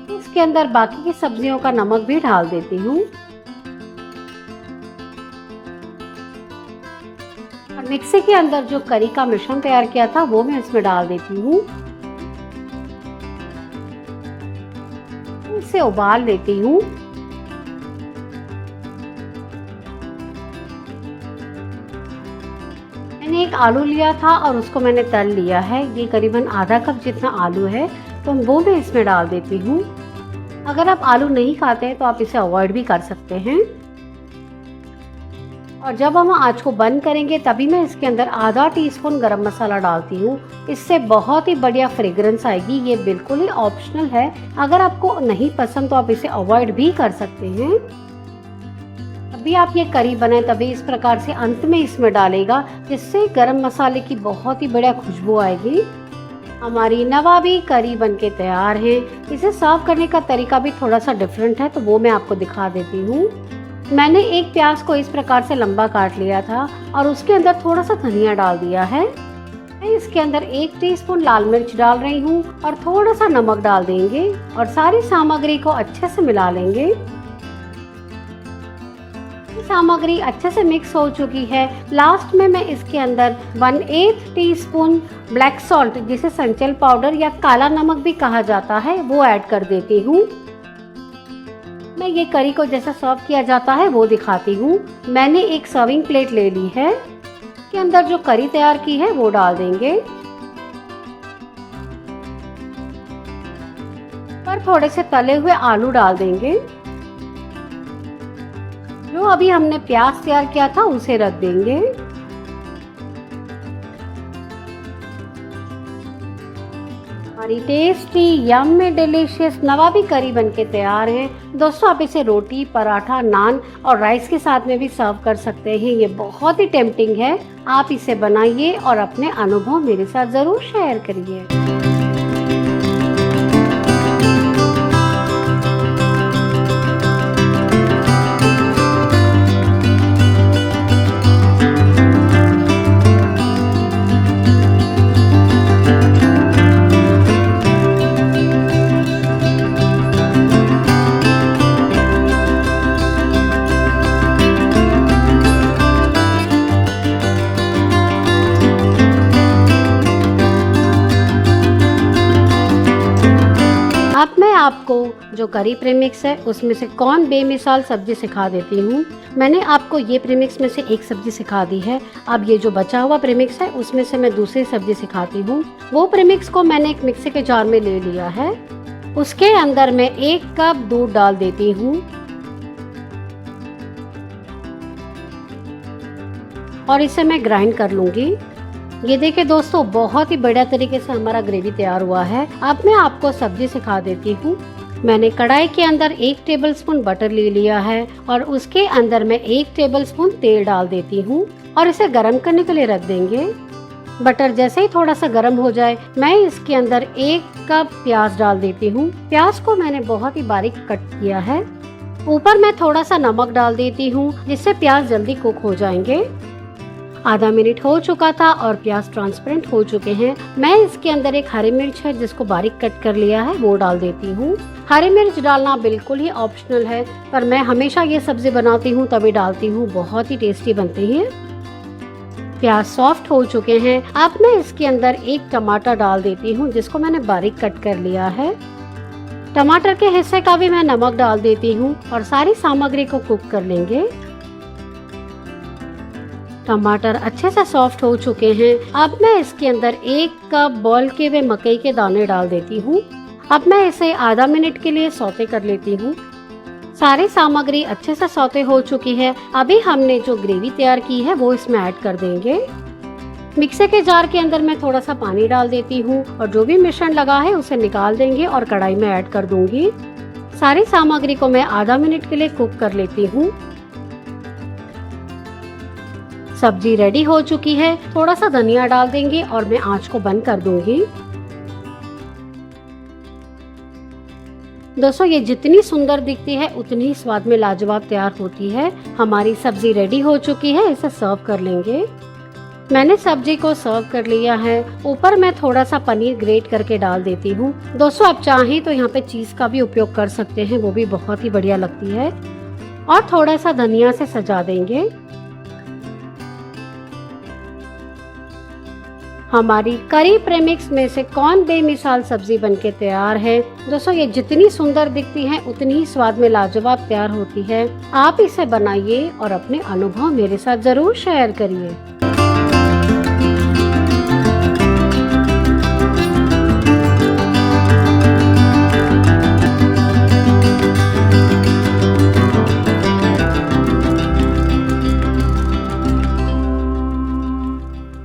इसके अंदर बाकी की सब्जियों का नमक भी डाल देती हूँ और मिक्सी के अंदर जो करी का मिश्रण तैयार किया था वो मैं इसमें डाल देती हूँ। इसे उबाल लेती हूँ। मैंने एक आलू लिया था और उसको मैंने तल लिया है। ये करीबन आधा कप जितना आलू है, तो वो मैं इसमें डाल देती हूँ। अगर आप आलू नहीं खाते हैं तो आप इसे अवॉइड भी कर सकते हैं। और जब हम आँच को बंद करेंगे तभी मैं इसके अंदर आधा टीस्पून गरम मसाला डालती हूँ। इससे बहुत ही बढ़िया फ्रेग्रेंस आएगी। ये बिल्कुल ही ऑप्शनल है, अगर आपको नहीं पसंद तो आप इसे अवॉइड भी कर सकते हैं। अभी आप ये करी बनाए तभी इस प्रकार से अंत में इसमें डालेगा, जिससे गरम मसाले की बहुत ही बढ़िया खुशबू आएगी। हमारी नवाबी करी बनके तैयार है। इसे सर्व करने का तरीका भी थोड़ा सा डिफरेंट है, तो वो मैं आपको दिखा देती हूँ। मैंने एक प्याज को इस प्रकार से लंबा काट लिया था और उसके अंदर थोड़ा सा धनिया डाल दिया है। मैं इसके अंदर 1 टीस्पून लाल मिर्च डाल रही हूँ और थोड़ा सा नमक डाल देंगे और सारी सामग्री को अच्छे से मिला लेंगे। सामग्री अच्छे से मिक्स हो चुकी है। लास्ट में मैं इसके अंदर 1/8 टीस्पून ब्लैक सॉल्ट, जिसे संचल पाउडर या काला नमक भी कहा जाता है, वो ऐड कर देती हूँ। मैं ये करी को जैसा सर्व किया जाता है वो दिखाती हूँ। मैंने एक सर्विंग प्लेट ले ली है, के अंदर जो करी तैयार की है वो डाल देंगे और थोड़े से तले हुए आलू डाल देंगे। जो अभी हमने प्याज तैयार किया था उसे रख देंगे। हमारी टेस्टी यम्मी डिलीशियस नवाबी करी बनके तैयार है। दोस्तों, आप इसे रोटी, पराठा, नान और राइस के साथ में भी सर्व कर सकते हैं। ये बहुत ही टेम्पटिंग है। आप इसे बनाइए और अपने अनुभव मेरे साथ ज़रूर शेयर करिए। अब मैं आपको जो करी प्रीमिक्स है उसमें से कौन बेमिसाल सब्जी सिखा देती हूँ। मैंने आपको ये प्रीमिक्स में से एक सब्जी सिखा दी है। अब ये जो बचा हुआ प्रीमिक्स है उसमें से मैं दूसरी सब्जी सिखाती हूँ। वो प्रीमिक्स को मैंने एक मिक्सी के जार में ले लिया है। उसके अंदर मैं 1 कप दूध डाल देती हूँ और इसे मैं ग्राइंड कर लूँगी। ये देखिए दोस्तों, बहुत ही बढ़िया तरीके से हमारा ग्रेवी तैयार हुआ है। अब मैं आपको सब्जी सिखा देती हूँ। मैंने कढ़ाई के अंदर 1 टेबलस्पून बटर ले लिया है और उसके अंदर मैं 1 टेबलस्पून तेल डाल देती हूँ और इसे गर्म करने के लिए रख देंगे। बटर जैसे ही थोड़ा सा गर्म हो जाए, मैं इसके अंदर 1 कप प्याज डाल देती हूँ। प्याज को मैंने बहुत ही बारीक कट किया है। ऊपर मैं थोड़ा सा नमक डाल देती हूँ, जिससे प्याज जल्दी कुक हो जाएंगे। आधा मिनट हो चुका था और प्याज ट्रांसपेरेंट हो चुके हैं। मैं इसके अंदर एक हरी मिर्च है जिसको बारीक कट कर लिया है, वो डाल देती हूँ। हरी मिर्च डालना बिल्कुल ही ऑप्शनल है, पर मैं हमेशा ये सब्जी बनाती हूँ तभी डालती हूँ। बहुत ही टेस्टी बनती है। प्याज सॉफ्ट हो चुके हैं। अब मैं इसके अंदर 1 टमाटर डाल देती हूँ, जिसको मैंने बारीक कट कर लिया है। टमाटर के हिस्से का भी मैं नमक डाल देती हूँ और सारी सामग्री को कुक कर लेंगे। टमाटर अच्छे से सॉफ्ट हो चुके हैं। अब मैं इसके अंदर 1 कप बॉयल किए हुए मकई के दाने डाल देती हूँ। अब मैं इसे आधा मिनट के लिए सौते कर लेती हूँ। सारी सामग्री अच्छे से सौते हो चुकी है। अभी हमने जो ग्रेवी तैयार की है वो इसमें ऐड कर देंगे। मिक्सर के जार के अंदर मैं थोड़ा सा पानी डाल देती हूँ और जो भी मिश्रण लगा है उसे निकाल देंगे और कढ़ाई में ऐड कर दूंगी। सारी सामग्री को मैं आधा मिनट के लिए कुक कर लेती हूँ। सब्जी रेडी हो चुकी है। थोड़ा सा धनिया डाल देंगे और मैं आंच को बंद कर दूंगी। दोस्तों, ये जितनी सुंदर दिखती है उतनी ही स्वाद में लाजवाब तैयार होती है। हमारी सब्जी रेडी हो चुकी है, इसे सर्व कर लेंगे। मैंने सब्जी को सर्व कर लिया है। ऊपर मैं थोड़ा सा पनीर ग्रेट करके डाल देती हूँ। दोस्तों, आप चाहें तो यहाँ पे चीज का भी उपयोग कर सकते हैं, वो भी बहुत ही बढ़िया लगती है। और थोड़ा सा धनिया से सजा देंगे। हमारी करी प्रीमिक्स में से कौन बेमिसाल सब्जी बनके तैयार है। दोस्तों, ये जितनी सुंदर दिखती है उतनी ही स्वाद में लाजवाब तैयार होती है। आप इसे बनाइए और अपने अनुभव मेरे साथ जरूर शेयर करिए।